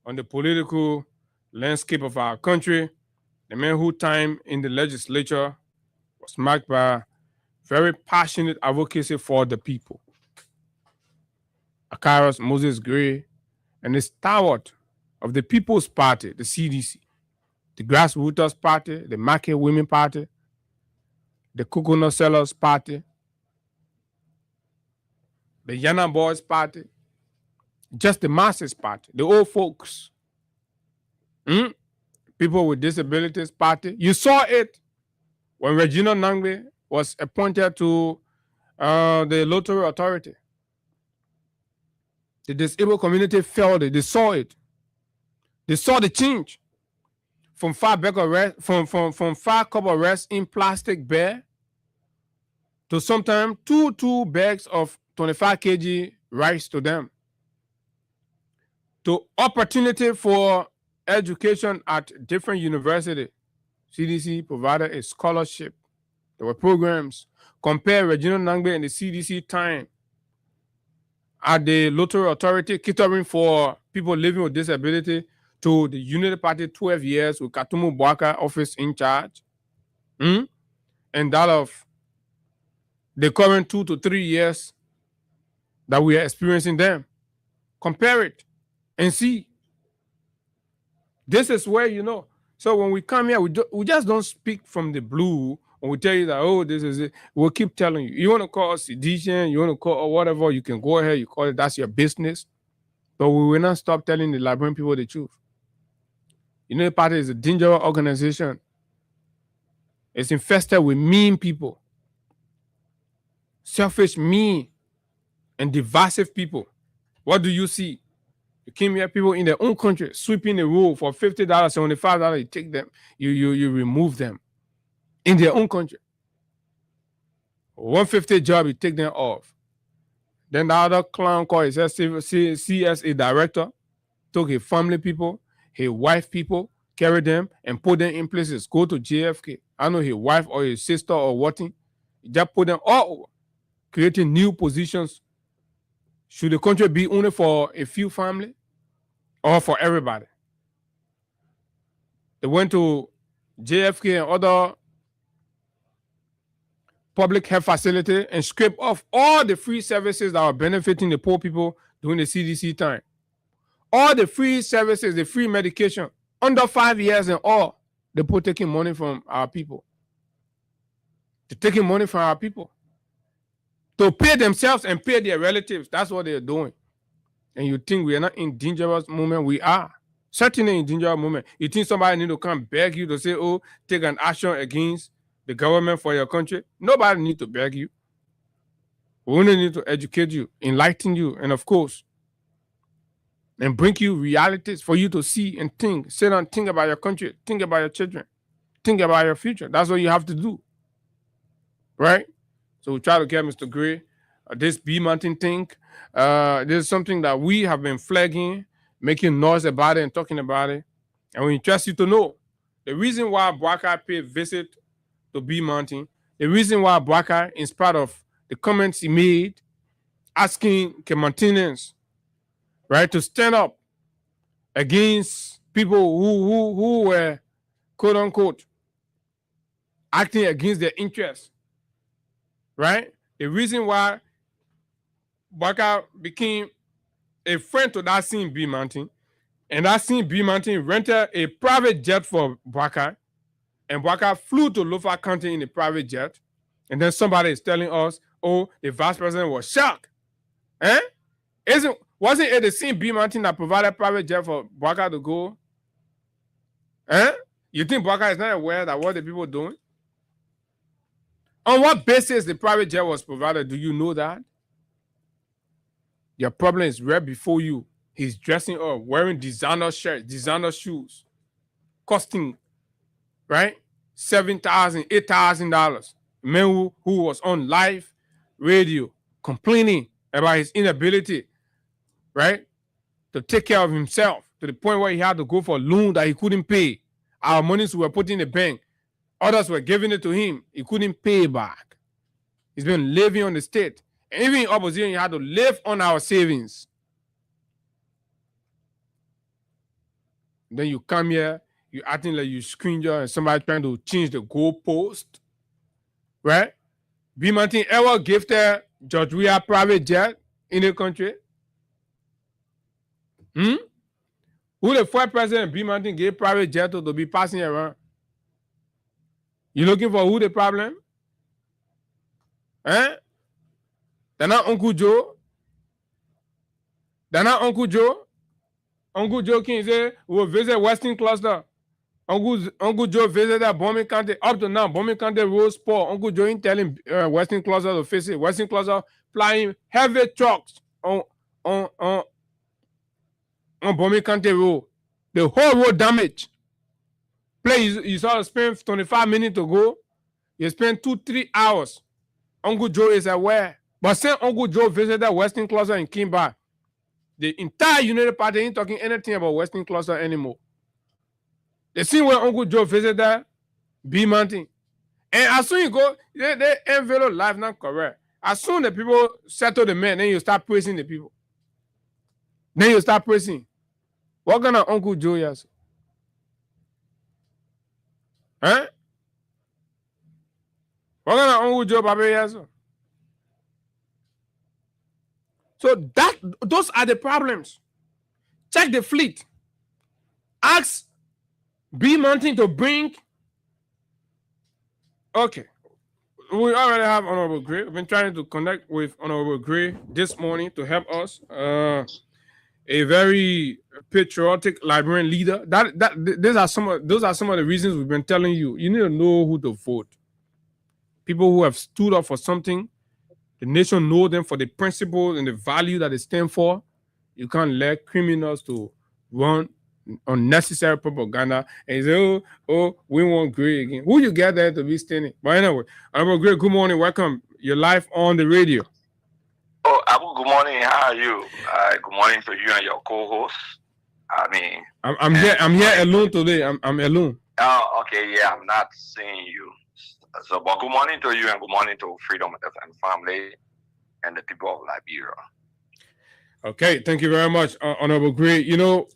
on the political landscape of our country, the man whose time in the legislature was marked by very passionate advocacy for the people. Akaras Moses Gray, and the stalwart of the People's Party, the CDC, the Grassroots Party, the Market Women Party, the Coconut Sellers Party, the Yana Boys Party, just the Masses Party, the old folks, people with disabilities party. You saw it when Regina Nangbe was appointed to the Lottery Authority. The disabled community felt it. They saw it. They saw the change from 5 cup of rice in plastic bag to sometimes two bags of 25 kg rice to them. To opportunity for education at different universities. CDC provided a scholarship. There were programs. Compare Regina Nangbe and the CDC time at the Lottery Authority, catering for people living with disability, to the Unity Party 12 years with Katumu Bwaka office in charge, and that of the current 2 to 3 years that we are experiencing them. Compare it and see. This is where, you know, so when we come here, we just don't speak from the blue when we tell you that, oh, this is it. We'll keep telling you. You want to call us sedition, you want to call or whatever, you can go ahead, you call it, that's your business. But we will not stop telling the Liberian people the truth. Unity Party is a dangerous organization. It's infested with mean people. Selfish, mean, and divisive people. What do you see? You came here, people in their own country, sweeping the road for $50, $75, you take them, you remove them. In their own country. 150 job, you take them off. Then the other clown called his CSA director, took his family people, his wife people, carry them and put them in places. Go to JFK. I know his wife or his sister or what. Just put them all over, creating new positions. Should the country be only for a few family or for everybody? They went to JFK and other public health facility and scrape off all the free services that are benefiting the poor people during the CDC time. All the free services, the free medication, under 5 years and all, they put taking money from our people. They're taking money from our people to pay themselves and pay their relatives. That's what they're doing. And you think we are not in dangerous moment? We are. Certainly in dangerous moment. You think somebody need to come beg you to say, oh, take an action against the government for your country? Nobody need to beg you. We only need to educate you, enlighten you, and of course, and bring you realities for you to see and think. Sit down, think about your country, think about your children, think about your future. That's what you have to do. Right? So we try to get Mr. Gray. This B Mountain thing, this is something that we have been flagging, making noise about it and talking about it. And we trust you to know the reason why Bwaka paid visit to B Mountain, the reason why Bwaka, in spite of the comments he made, asking Kemontinians, right, to stand up against people who were, quote unquote, acting against their interests, right? The reason why Bwaka became a friend to that same B Mountain, and that same B Mountain rented a private jet for Bwaka, and Bwaka flew to Lofa County in a private jet, and then somebody is telling us, oh, the vice president was shocked. Wasn't it the same B Mountain that provided private jet for Bwaka to go? You think Bwaka is not aware that what the people are doing? On what basis the private jet was provided? Do you know that? Your problem is right before you. He's dressing up, wearing designer shirts, designer shoes, costing, right, $7,000, $8,000. Man who was on live radio complaining about his inability, right, to take care of himself to the point where he had to go for a loan that he couldn't pay. Our monies were put in the bank. Others were giving it to him. He couldn't pay back. He's been living on the state. And even in opposition, you had to live on our savings. Then you come here, you acting like you stranger and somebody trying to change the goalpost. Right? B Mountain ever gifted George Weah private jet in the country? Who the first president B Mountain gave private jet to be passing around? You looking for who the problem? They're not Uncle Joe. They're not Uncle Joe. Uncle Joe can say, we'll visit Western Cluster. Uncle Joe visited Bombing County. Up to now, Bombing County rose poor. Uncle Joe ain't telling Western Cluster to face it. Western Cluster flying heavy trucks on Bombing County Road. The whole road damage. Please, you saw spend 25 minutes to go. You spend 2-3 hours. Uncle Joe is aware. But since Uncle Joe visited Western Cluster and came back, the entire United Party ain't talking anything about Western Cluster anymore. They see where Uncle Joe visited B Mountain. And as soon as you go, they envelope life not correct. As soon as the people settle the man, then you start praising the people. Then you start praising. What kind of Uncle Joe is? What kind of Uncle Joe Papa is? So those are the problems. Check the fleet. Ask B Mountain to bring. Okay. We already have Honorable Gray. We've been trying to connect with Honorable Gray this morning to help us. A very patriotic Liberian leader. Those are some of the reasons we've been telling you. You need to know who to vote. People who have stood up for something. The nation know them for the principles and the value that they stand for. You can't let criminals to run unnecessary propaganda and say, oh, we want Gray again. Who you get there to be standing? But anyway, Honorable Gray, good morning. Welcome. You're live on the radio. Oh, Abu, good morning. How are you? Good morning to you and your co-host. I mean, I'm here alone today. I'm alone. Oh, okay. Yeah, I'm not seeing you. So, but good morning to you and good morning to Freedom FM family and the people of Liberia. Okay, thank you very much, Honorable Gray. You know,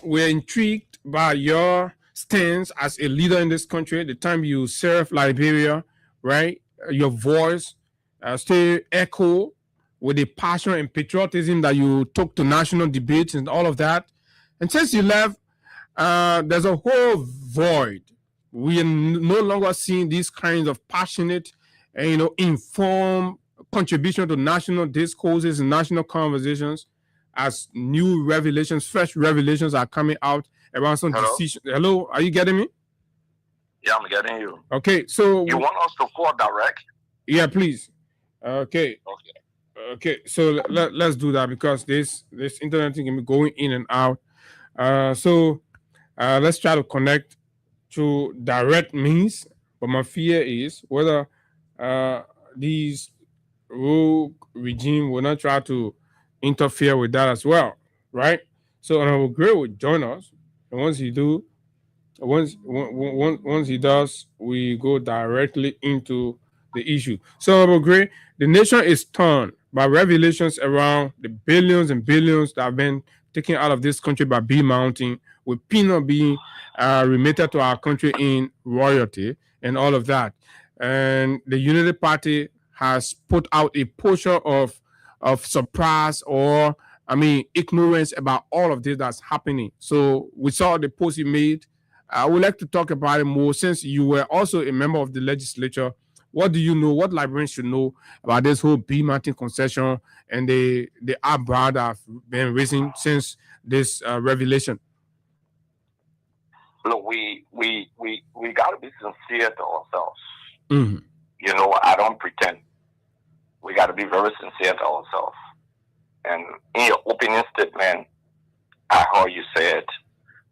we're intrigued by your stance as a leader in this country. The time you serve Liberia, right? Your voice still echo with the passion and patriotism that you took to national debates and all of that. And since you left, there's a whole void. We are no longer seeing these kinds of passionate and, informed contribution to national discourses and national conversations as new revelations, fresh revelations are coming out around some decisions. Hello, are you getting me? Yeah, I'm getting you. Okay, so you want us to call direct? Yeah, please. Okay, so let's do that because this internet thing can be going in and out. So let's try to connect through direct means, but my fear is whether these rogue regime will not try to interfere with that as well, right? So Honorable Gray will join us, and once he does, we go directly into the issue. So Honorable Gray, the nation is torn by revelations around the billions and billions that have been taken out of this country by B Mountain, with peanut being remitted to our country in royalty and all of that. And the Unity Party has put out a posture of surprise or ignorance about all of this that's happening. So we saw the post you made. I would like to talk about it more since you were also a member of the legislature. What do you know? What Liberians should know about this whole B Mountain concession and the eyebrow that have been raising since this revelation? Look, we got to be sincere to ourselves. Mm-hmm. You know, I don't pretend. We got to be very sincere to ourselves. And in your opening statement, I heard you said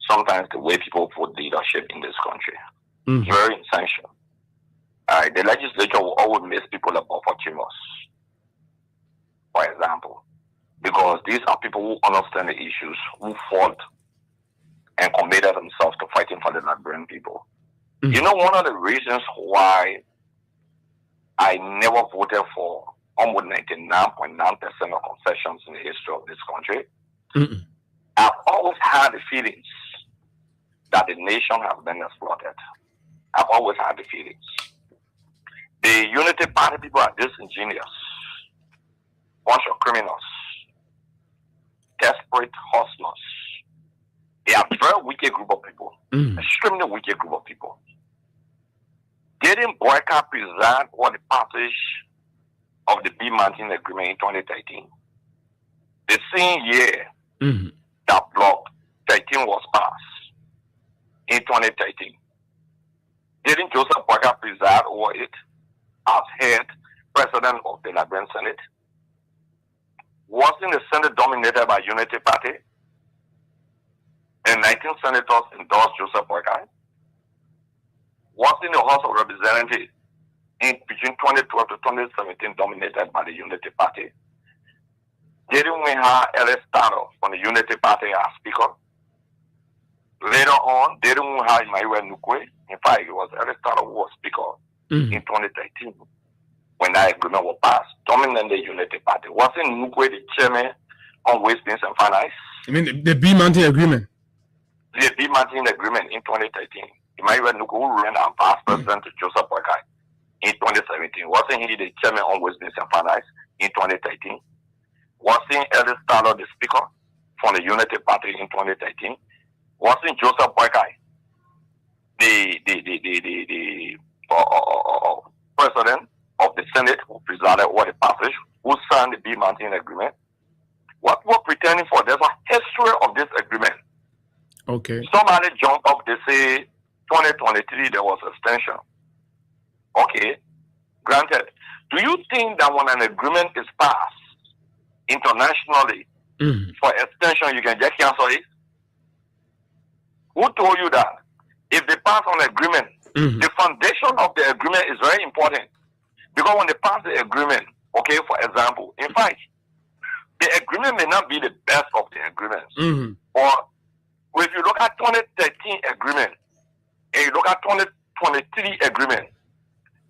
sometimes the way people put leadership in this country is very essential. The legislature will always miss people above opportunists, for example, because these are people who understand the issues, who fought and committed themselves to fighting for the Liberian people. You know, one of the reasons why I never voted for almost 99.9% of concessions in the history of this country, I've always had the feelings that the nation has been exploited. I've always had the feelings. The Unity Party people are disingenuous, bunch of criminals, desperate hustlers. They are a very wicked group of people, extremely wicked group of people. Didn't Boyka preside or the passage of the B Mountain Agreement in 2013? The same year that Block 13 was passed in 2013. Didn't Joseph Boyka preside over it as head president of the Liberian Senate? Wasn't the Senate dominated by Unity Party? And 19 senators endorsed Joseph Boyka. Wasn't the House of Representatives in between 2012 to 2017 dominated by the Unity Party? Didn't we have Ellis Taro from the Unity Party as Speaker? Later on, didn't we have Maiwa Nukwe? In fact, it was Ellis Taro who was Speaker in 2013 when that agreement was passed, dominating the Unity Party. Wasn't Nukwe the chairman on Waste, Means and Finance? You mean the B Mountain Agreement? The B Mountain Agreement in 2013. Maiwa Nukwe who ran and passed president to Joseph Boyka in 2017. Wasn't he the chairman on Waste, Means and Finance in 2013? Wasn't Ellis Taro the Speaker from the Unity Party in 2013? Wasn't Joseph Boyka the president of the Senate who presided over the passage, who signed the B Mountain Agreement? What we're pretending for, there's a history of this agreement. Okay. Somebody jump up, they say 2023 there was extension. Okay, granted. Do you think that when an agreement is passed internationally for extension, you can just cancel it? Who told you that? If they pass on agreement, the foundation of the agreement is very important. Because when they pass the agreement, okay, for example, in fact, the agreement may not be the best of the agreements. Or if you look at 2013 agreement, and you look at 2023 agreement,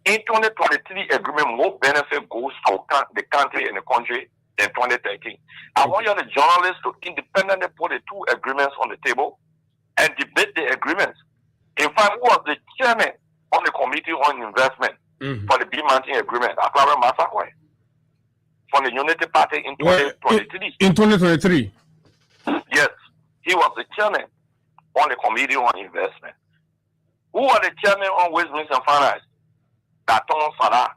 in 2023 agreement, more benefit goes to the country and the country than 2013. I want you, the journalists, to independently put the two agreements on the table and debate the agreements. In fact, who was the chairman on the Committee on Investment for the B Mountain Agreement? Aklaro Masakwe from the Unity Party in 2023. In 2023? Yes, he was the chairman on the Committee on Investment. Who was the chairman on Waste, Means and Finance? Daton Salah.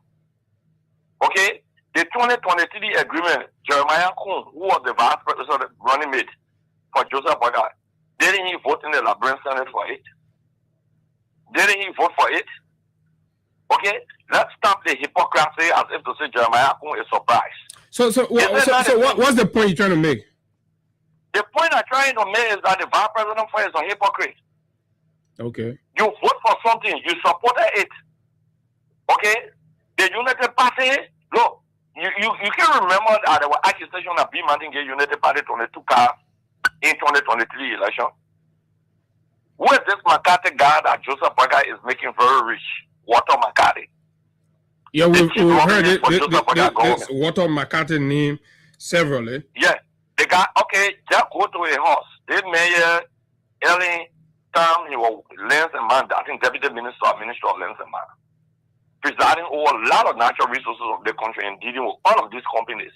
Okay, the 2023 agreement, Jeremiah Kuhn, who was the vice president running mate for Joseph Boyka, didn't he vote in the Liberian Senate for it? Didn't he vote for it? Okay, let's stop the hypocrisy as if to say Jeremiah Kuhn is surprised. So what's the point you're trying to make? The point I'm trying to make is that the vice president for is a hypocrite. Okay. You vote for something, you supported it. Okay? The United Party, look, you can remember that there were accusations that B Mountain gave United Party 22 cars in 2023 election. Who is this McCarthy guy that Joseph Boyka is making very rich? Walter McCarthy. Yeah, we've heard it. This Walter McCarthy name severally. Yeah. The guy, okay, just go to a horse. The mayor, Ellen Tam, he was Lands and Man, I think Deputy Minister of Lands and Man, presiding over a lot of natural resources of the country and dealing with all of these companies.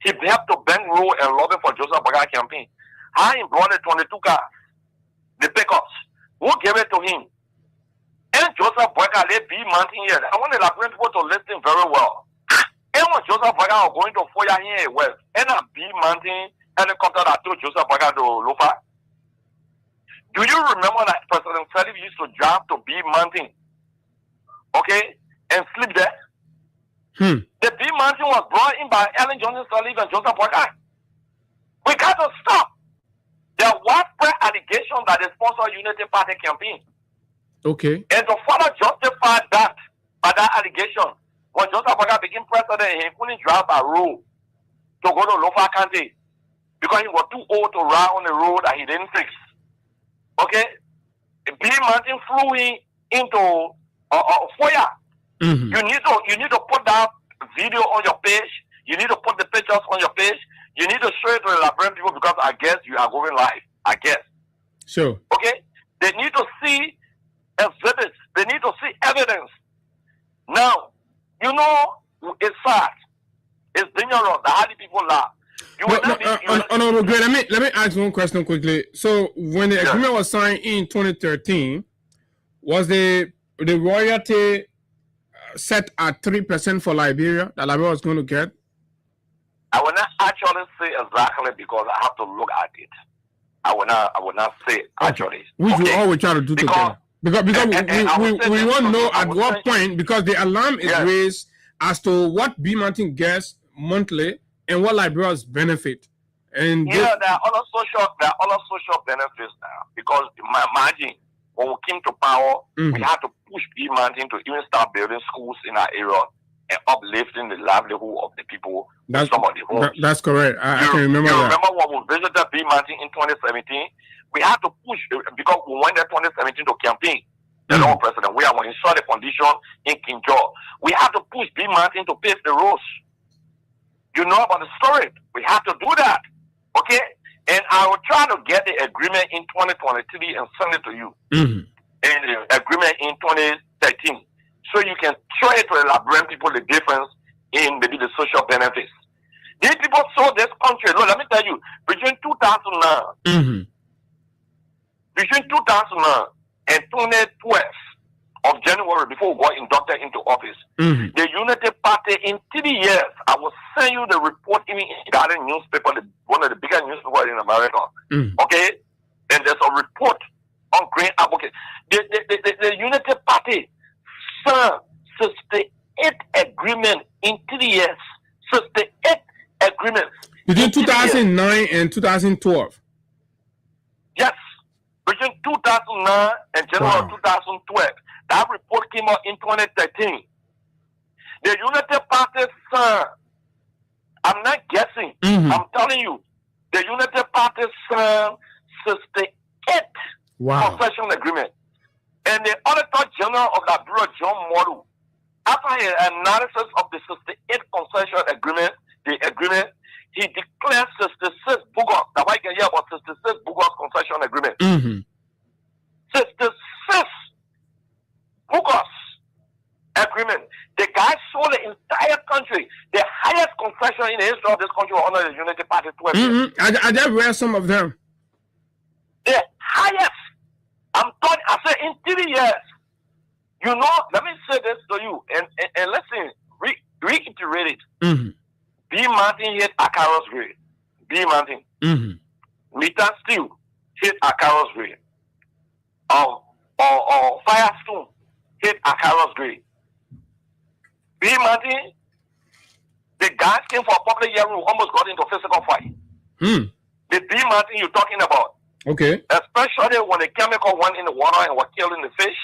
he helped to bend road and lobby for Joseph Boyka campaign. How he brought the 22 cars, the pickups. Who gave it to him? And Joseph Boyka, they be mountain here. I want the Liberian people to listen very well. And when Joseph Boyka was going to fire here west, and a B mountain helicopter that took Joseph Boyka to Lofa. Do you remember that President Philip used to drive to B mountain? Okay? And sleep there? The B mountain was brought in by Ellen Johnson Sirleaf and Joseph Boyka. We got to stop. There are widespread allegations that they sponsor Unity Party campaign. Okay. And to further justify that, by that allegation, when Joseph Boyka became president, he couldn't drive by road to go to Lofa County because he was too old to ride on the road that he didn't fix. Okay? B mountain flew into fire. You need to put that video on your page. You need to put the pictures on your page. You need to show it to the Liberian people because I guess you are going live. I guess. Sure. Okay? They need to see exhibits. They need to see evidence. Now, you know, it's sad. It's dangerous. The hardy people laugh. Honorable Gray, let me ask one question quickly. So, when the agreement was signed in 2013, was the royalty set at 3% for Liberia that Liberia was going to get? I will not actually say exactly because I have to look at it. I will not say actually. Which we always try to do together. Because we want to know at what point, because the alarm is raised as to what B Mountain gets monthly and what Liberia's benefit. And there are other social benefits now. Because imagine when we came to power, we had to push B Mountain to even start building schools in our area and uplifting the livelihood of the people. That's correct. I can remember that. Remember when we visited B Mountain in 2017? We had to push because we went there 2017 to campaign. The Lord President, we are going to ensure the condition in King George. We had to push B Mountain to pave the roads. You know about the story. We have to do that. Okay? And I will try to get the agreement in 2023 and send it to you. And the agreement in 2013. So you can show it to the Liberian people the difference in maybe the social benefits. These people saw this country. Look, let me tell you, between 2009 and 2012 of January, before we got inducted into office, the Unity Party in 3 years, I will send you the report even in the Guardian newspaper, one of the biggest newspapers in America. Okay? And there's a report on Green Advocate. The Unity Party signed 68 agreements in 3 years. 68 agreements. Between 2009 and 2012? Yes. Between 2009 and January 2012. That report came out in 2013. The Unity Party signed, I'm not guessing, I'm telling you, the Unity Party signed 68 concession agreement. And the Auditor General of the Bureau, John Modu, after an analysis of the 68 concession agreement, he declared 66 bogus. That's why you can hear about 66 bogus concession agreement. 66 bogus agreement. The guy sold the entire country. The highest concession in the history of this country was under the Unity Party 12 years. I just read some of them. The highest. I'm talking, I said in 3 years. You know, let me say this to you and listen, reiterate it. B Mountain hit Akaro's grade. B Mountain. Meter Steel hit Akaro's grade. Or Firestone hit Akaro's grade. B Mountain, the guys came for a public hearing, almost got into physical fight. The B Mountain you're talking about. Okay. Especially when the chemical went in the water and was killing the fish.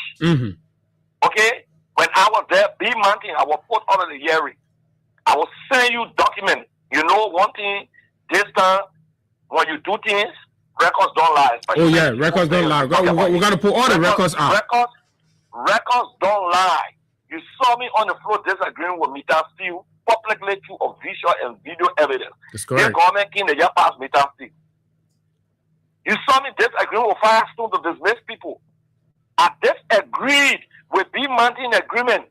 Okay? When I was there, B Mountain, I was put under the hearing. I will send you documents. You know one thing, this time, when you do things, records don't lie. Records don't lie. We got to put all the records out. Records don't lie. You saw me on the floor disagreeing with Meter Steel publicly through a visual and video evidence. That's correct. The government came the year past Meter Steel. You saw me disagreeing with Firestone to dismiss people. I disagreed with B Mountain agreement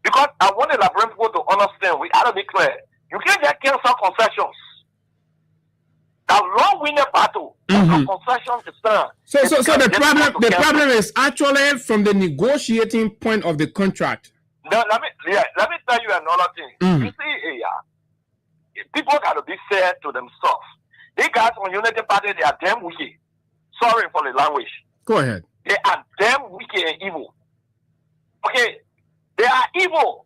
because I want the Liberian people to understand. We ought to be clear. You can't get cancel concessions. win the battle. The concession is done. So the problem is actually from the negotiating point of the contract. Now, let me tell you another thing. You see, people got to be fair to themselves. They guys on Unity Party, they are damn wicked. Sorry for the language. Go ahead. They are damn wicked and evil. Okay, they are evil.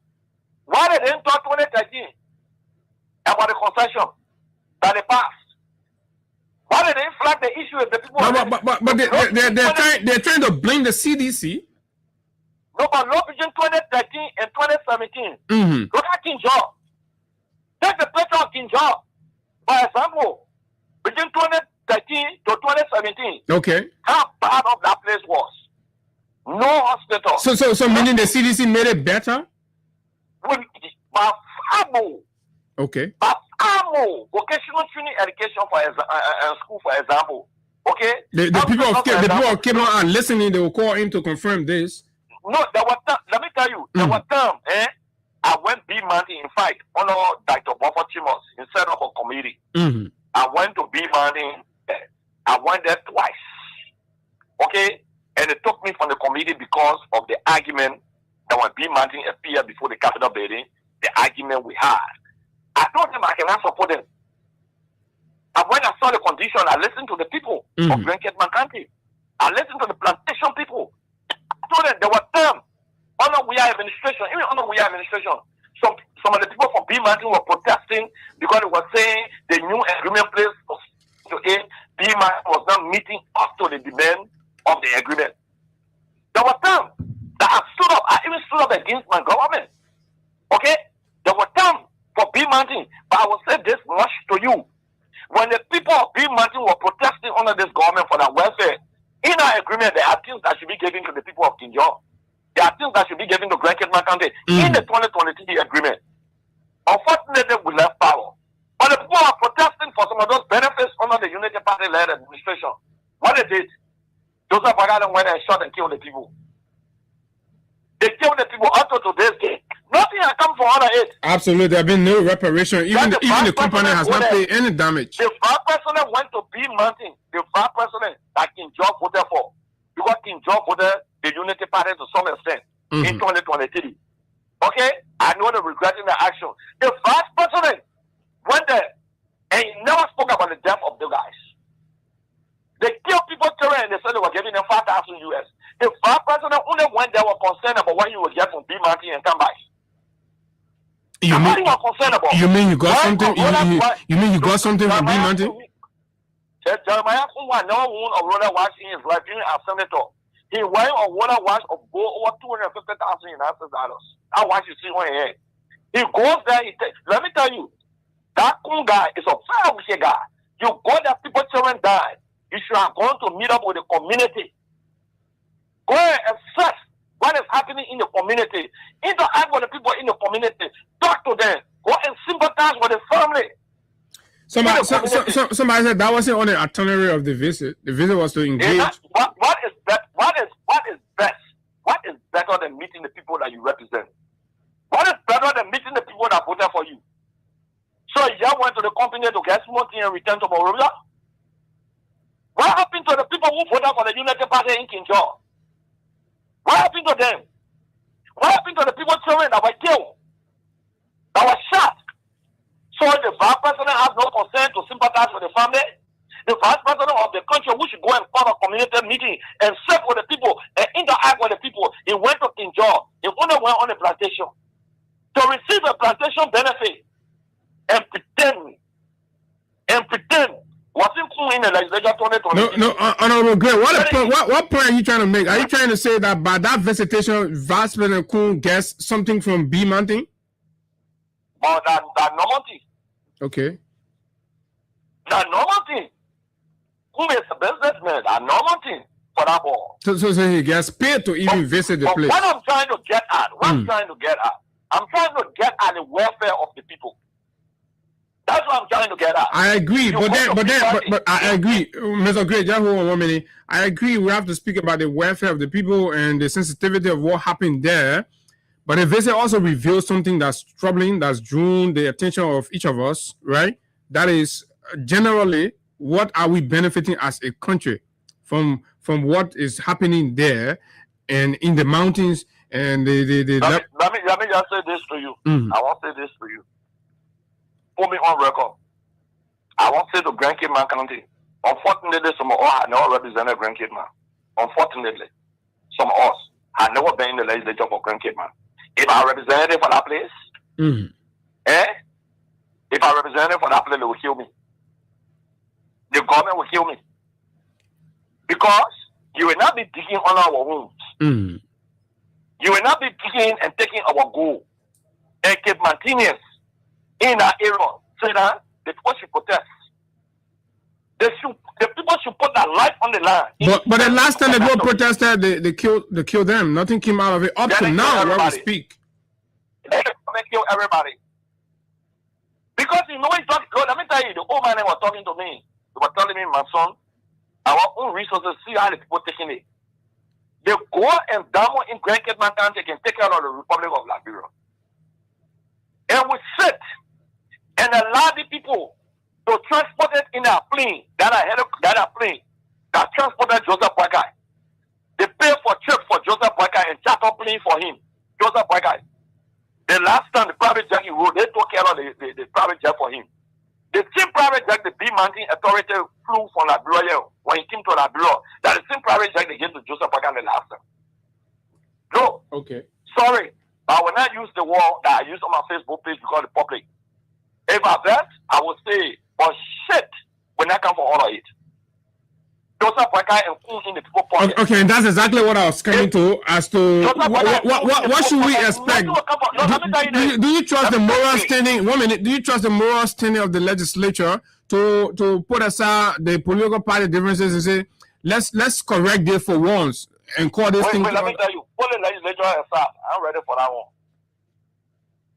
Why they didn't talk 2013 about the concession that they passed? Why did they flag the issue with the people? But they're trying to blame the CDC. No, but look between 2013 and 2017. Look at King George. Take the picture of King George. For example, between 2013 to 2017. Okay. How bad of that place was. No hospital. So meaning the CDC made it better? Okay. Vocational training education for school, for example. Okay. The people of Cape Town are listening. They will call in to confirm this. No, there was let me tell you, there was time. I went B Mountain. In fact, under Dr. Buffer Chimos instead of a committee. I went to B Mountain. I went there twice. Okay, and they took me from the committee because of the argument that when B Mountain appeared before the Capitol building, the argument we had. I told them I cannot support them. And when I saw the condition, I listened to the people of Blanket County. I listened to the plantation people. I told them there were terms under we are administration, even under we are administration. Some of the people from B Mountain were protesting because they were saying the new agreement place to aid B Mountain was not meeting up to the demand of the agreement. There were terms that I stood up. I even stood up against my government. Okay? There were terms for B Mountain, but I will say this much to you. When the people of B Mountain were protesting under this government for their welfare, in our agreement, there are things that should be given to the people of King George. There are things that should be given to Grand Cape County in the 2023 agreement. Unfortunately, we left power. But the people are protesting for some of those benefits under the Unity Party-led administration. What they did, Joseph Bagadan went and shot and killed the people. They killed the people up to today's day. Nothing has come for honor it. Absolutely, there have been no reparation. Even the company has not paid any damage. The vice president went to B Mountain. The vice president that King George voted for. Because King George voted the Unity Party to some extent in 2023. Okay? I know they're regretting the action. The vice president went there and he never spoke about the death of the guys. They killed people and they said they were giving them $5,000 US. The vice president only went there were concerned about what he would get from B Mountain and come back. You mean you got something? You mean you got something from B Mountain? Jeremiah Kumwa never won a water wash in his life during a senator. He won a water wash of over $250,000 United dollars. That wash you see on here. He goes there. Let me tell you, that Kun guy is a very wicked guy. You go there, people children died. You should have gone to meet up with the community. Go and assess what is happening in the community. Interact with the people in the community. Talk to them. Go and sympathize with the family. Somebody said that wasn't on the itinerary of the visit. The visit was to engage. What is best? What is better than meeting the people that you represent? What is better than meeting the people that voted for you? So you went to the company to get smoking and return to Monrovia? What happened to the people who voted for the Unity Party in King George? What happened to them? What happened to the people children that were killed? That were shot? So the vice president has no concern to sympathize with the family. The vice president of the country, we should go and call a community meeting and sit with the people and interact with the people. He went to King George. He only went on a plantation to receive a plantation benefit and pretend. Wasn't cool in the legislature 2020. No, Honorable Gray, what point are you trying to make? Are you trying to say that by that visitation, Vice President Kun gets something from B Mountain? But that normal thing. Okay. That normal thing. Who is a businessman? That normal thing for that ball. So he gets paid to even visit the place. What I'm trying to get at, I'm trying to get at the welfare of the people. That's what I'm trying to get at. I agree, but I agree, Mr. Gray. Just hold on 1 minute. I agree. We have to speak about the welfare of the people and the sensitivity of what happened there. But the visit also reveals something that's troubling, that's drawn the attention of each of us, right? That is generally what are we benefiting as a country from what is happening there and in the mountains and let me just say this to you. I want to say this to you. Put me on record. I want to say to Grand Cape Man County. Unfortunately, some of us have never represented Grand Cape Man. Unfortunately, some of us have never been in the legislature for Grand Cape Man. If I represented for that place, if I represented for that place, they will kill me. The government will kill me. Because you will not be digging on our wounds. You will not be digging and taking our gold. And Cape Mantinians in our area say that the people should protest. The people should put their life on the line. But the last time the people protested, they killed them. Nothing came out of it up to now where we speak. They kill everybody. Because you know it's not good. Let me tell you, the old man was talking to me. They were telling me, my son, our own resources, see how the people taking it. They go and download in Grand Cape Man County can take care of the Republic of Liberia. And we sit and allow the people to transport it in a plane that transported Joseph Boakai. They pay for trip for Joseph Boakai and charter plane for him. Joseph Boakai. The last time the private jet he rode, they took care of the private jet for him. The same private jet the B Mountain Authority flew from Liberia when he came to Liberia. That the same private jet they gave to Joseph Boakai the last time. No. Okay. Sorry, I will not use the word that I use on my Facebook page because the public. If I bet, I will say, but shit, when I come for all of it. Joseph Boakai and in the people pocket. Okay, and that's exactly what I was coming to as to what should we expect? Do you trust the moral standing? 1 minute. Do you trust the moral standing of the legislature to put aside the political party differences and say let's correct this for once and call this thing? Let me tell you, put the legislature aside. I'm ready for that one.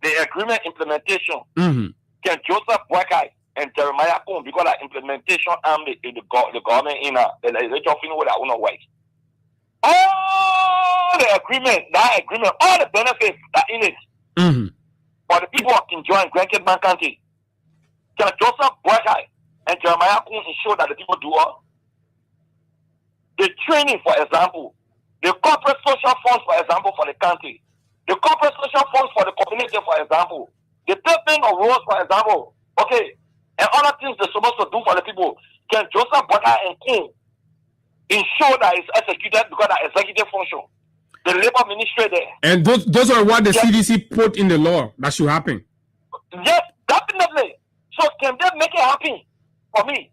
The agreement implementation. Can Joseph Boakai and Jeremiah Coon, because the implementation and the government in the legislature feel with their own work. All the agreement, all the benefits that in it for the people of King John and Grand Cape Man County. Can Joseph Boakai and Jeremiah Coon ensure that the people do all? The training, for example, the corporate social funds, for example, for the country, the corporate social funds for the community, for example, the paving of roads, for example, okay, and other things they're supposed to do for the people. Can Joseph Boakai and Coon ensure that it's executed because of executive function? The labor ministry there. And those are what the CDC put in the law that should happen. Yes, definitely. So can they make it happen for me?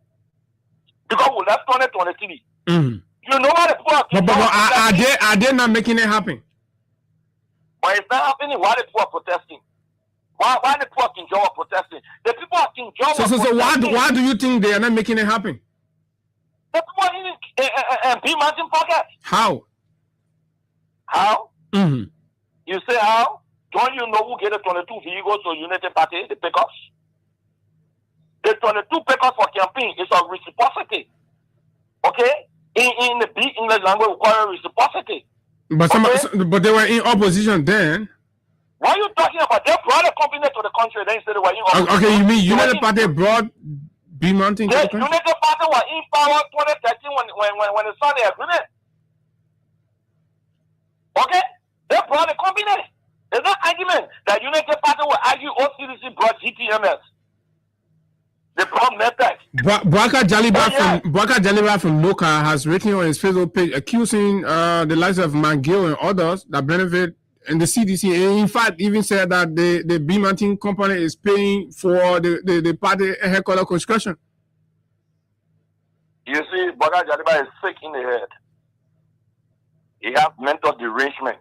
Because we left 2023. You know what the people are they not making it happen? But it's not happening. Why the people are protesting? Why the people of King John are protesting? The people of King John So why do you think they are not making it happen? The people in B Mountain Pocket. How? You say how? Don't you know who get the 22 vehicles to United Party, the pickups? The 22 pickups for campaign is a reciprocity. Okay? In the big English language, we call it reciprocity. But they were in opposition then. What are you talking about? They brought a company to the country, then they were in opposition. Okay, you mean United Party brought B Mountain to the country? United Party was in power 2013 when they signed the agreement. Okay? They brought a company. There's no argument that United Party will argue OCDC brought GTMS. They brought NETEC. Boakai Jaliba from NOCA has written on his Facebook page accusing the likes of McGill and others that benefit and the CDC, and in fact even said that the B Mountain company is paying for the party headquarters construction. You see, Boakai Jaliba is sick in the head. He has mental derangement.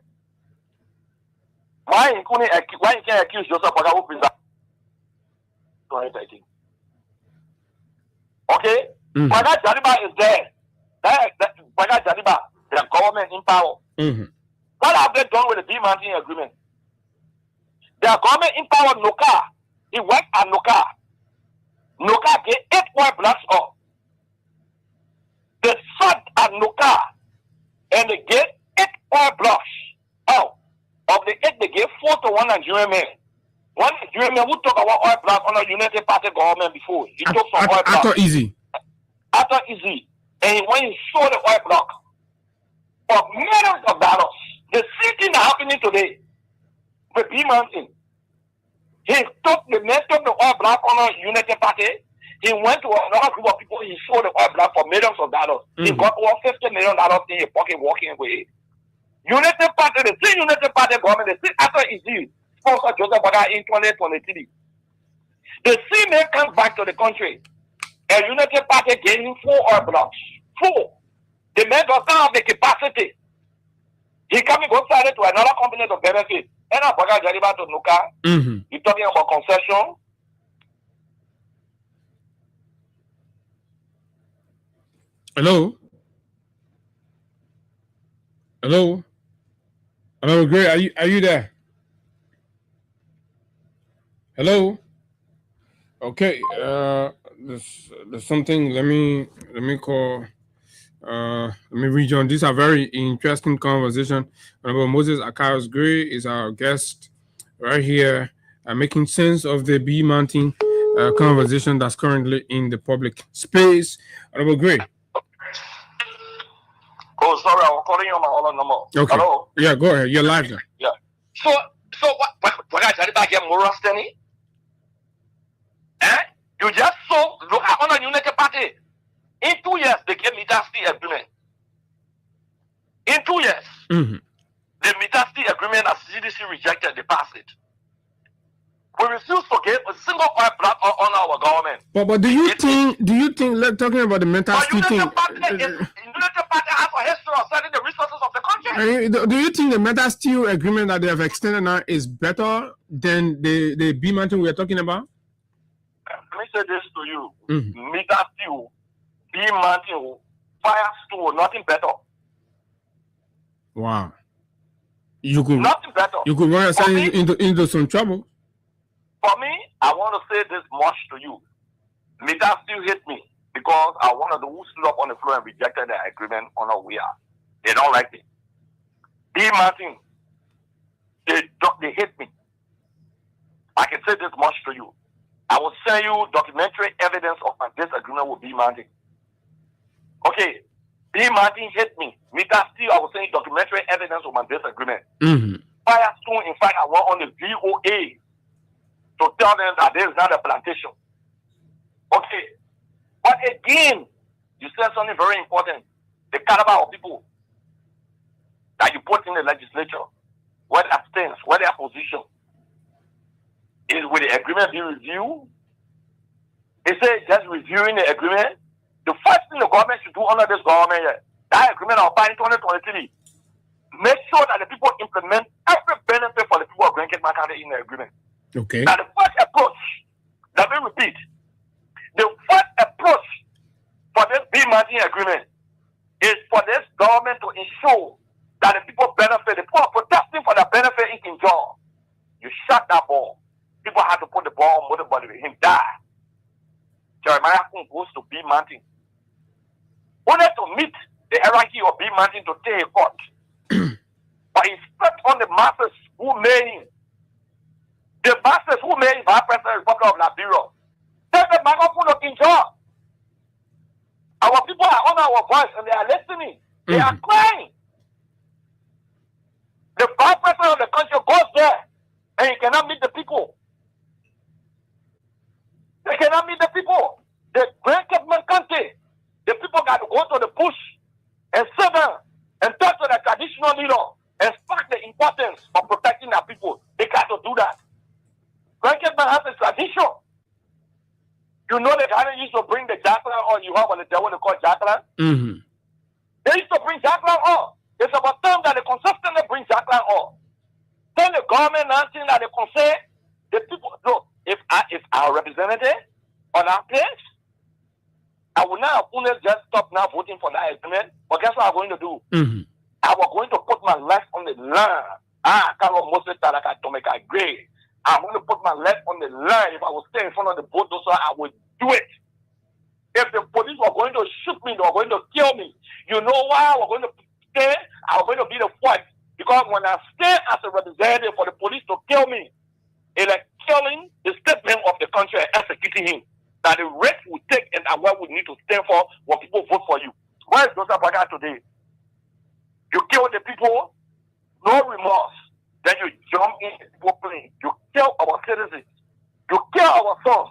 Why you can't accuse Joseph Boakai who presented 2013? Okay? Boakai Jaliba is there. Boakai Jaliba, the government in power. What have they done with the B Mountain agreement? Their government in power, NOCA. He worked at NOCA. NOCA gave 8 more blocks up. They sat at NOCA and they gave 8 more blocks out. Of the 8, they gave 4 to one Nigerian man. One Nigerian man who took our oil block on a United Party government before. He took some oil block. I thought easy. after Easy, and when he sold the oil block for millions of dollars, the same thing that's happening today with B Mountain. The man took the oil block on a United Party. He went to another group of people. He sold the oil block for millions of dollars. He got over $50 million in his pocket walking away. United Party, the same United Party government, the same after Easy sponsored Joseph Boakai in 2023. The same man comes back to the country. And United Party gaining 4 oil blocks. 4. The man does not have the capacity. He coming go side to another company to benefit. And I'm talking about to Nuka. You're talking about concession. Hello? Hello? Hello, Gray, are you there? Hello? Okay, there's something. Let me call. Let me rejoin. These are very interesting conversation. Honorable Moses Akaios Gray is our guest right here, making sense of the B Mountain conversation that's currently in the public space. Honorable Gray. Oh, sorry, I was calling you on my other number. Okay. Hello? Yeah, go ahead. You're live now. Yeah. So what I tell you back here, Morastani? You just saw, look at on a United Party. In 2 years, they gave Mitasti agreement. In 2 years, the Mitasti agreement as CDC rejected, they passed it. We refuse to give a single oil block on our government. But do you think like talking about the Metasti thing? United Party has a history of selling the resources of the country. Do you think the Metasti agreement that they have extended now is better than the B Mountain we are talking about? Let me say this to you. Metasti, B Mountain, Firestone, nothing better. Wow. You could nothing better. You could run yourself into some trouble. For me, I want to say this much to you. Mita still hate me because I'm one of the who stood up on the floor and rejected the agreement on how we are. They don't like it. B Mountain, they hate me. I can say this much to you. I will send you documentary evidence of my disagreement with B Mountain. Okay, B Mountain hate me. Mita still, I will send you documentary evidence of my disagreement. Firestone, in fact, I went on the VOA to tell them that there is not a plantation. Okay. But again, you said something very important. The caliber of people that you put in the legislature, where their stance, where their position is with the agreement being reviewed. They say just reviewing the agreement. The first thing the government should do under this government, that agreement of in 2023, make sure that the people implement every benefit for the people of Grand Cape County in the agreement. Okay. Now the first approach, let me repeat, the first approach for this B Mountain agreement is for this government to ensure that the people benefit, the people are protesting for the benefit it can enjoy. You shot that ball. People have to put the ball on Mother with him die. Jeremiah goes to B Mountain. Wanted to meet the hierarchy of B Mountain to take a court. But he stepped on the masses who made him. The masses who made him Vice President of the Republic of Liberia. Tell them back up on the job. Our people are on our voice and they are listening. They are crying. The Vice President of the country goes there and he cannot meet the people. They cannot meet the people. The Grand Cape country, the people got to go to the bush and sit down and talk to the traditional leader and spark the importance of protecting their people. They got to do that. Grand Cape has a tradition. You know the guy used to bring the jackal on you have on the devil they call jackal? They used to bring jackal on. It's about time that they consistently bring jackal on. Then the government now saying that they can say the people, look, if our representative on our place, I will not just stop now voting for that agreement. But guess what I'm going to do? I was going to put my life on the line. I can't almost say that I don't make a grade. I'm going to put my life on the line. If I was staying in front of the boat, I would do it. If the police were going to shoot me, they were going to kill me. You know why I was going to stay? I was going to be the fight. Because when I stay as a representative for the police to kill me, it's like killing the statement of the country and executing him. That the rate we take and what we need to stand for when people vote for you. Where is Joseph Boyka today? You kill the people, no remorse. Then you jump in the people plane. You kill our citizens. You kill our sons.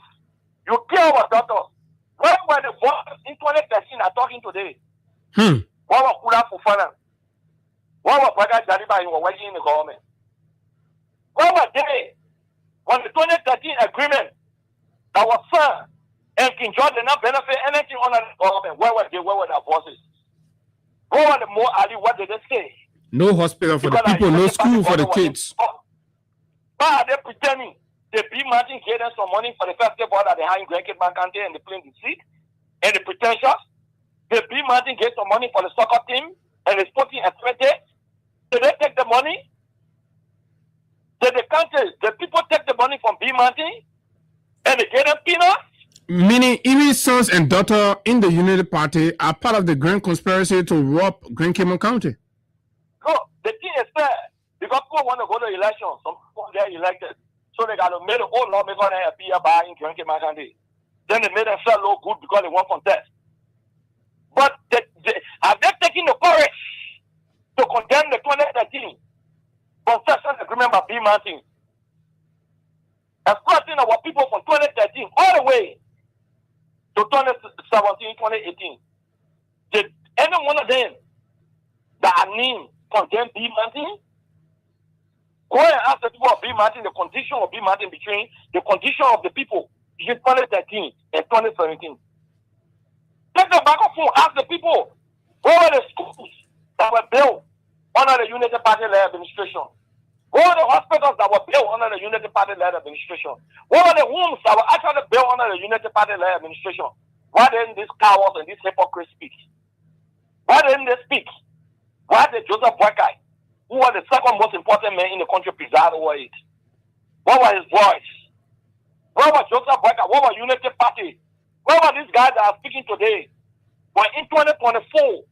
You kill our daughters. Where were the voices in 2013 are talking today? What was Kula Fufana? What was Boyka Jaliba were working in the government? Where were they when the 2013 agreement that was signed and King George did not benefit anything under the government? Where were they? Where were their voices? Where were the more Ali? What did they say? No hospital for the people, no school for the kids. Why are they pretending? The B Martin gave them some money for the festival that they had in Grand Cape County and they playing the seat and the pretentious. The B Martin gave some money for the soccer team and the sporting activities. Did they take the money? Did the people take the money from B Martin and they gave them peanuts? Meaning, even sons and daughter in the Unity Party are part of the grand conspiracy to rob Grand Cape County. No, the thing is fair. Because people want to go to elections, some people get elected. So they got to make the old lawmaker appear by in Grand Cape County. Then they made them sell low good because they won contest. But have they taken the courage to condemn the 2013 concession agreement by B Martin? Exploiting our people from 2013 all the way to 2017, 2018. Did any one of them that are named condemn B Martin? Go and ask the people of B Martin the condition of B Martin between the condition of the people between 2013 and 2017. Take the microphone, ask the people where were the schools that were built under the Unity Party-led administration? Where were the hospitals that were built under the Unity Party-led administration? Where were the homes that were actually built under the Unity Party-led administration? Why didn't these cowards and these hypocrites speak? Why didn't they speak? Why did Joseph Boyka, who was the second most important man in the country, preside over it? What was his voice? Where was Joseph Boyka? What was Unity Party? Where were these guys that are speaking today? When in 2024,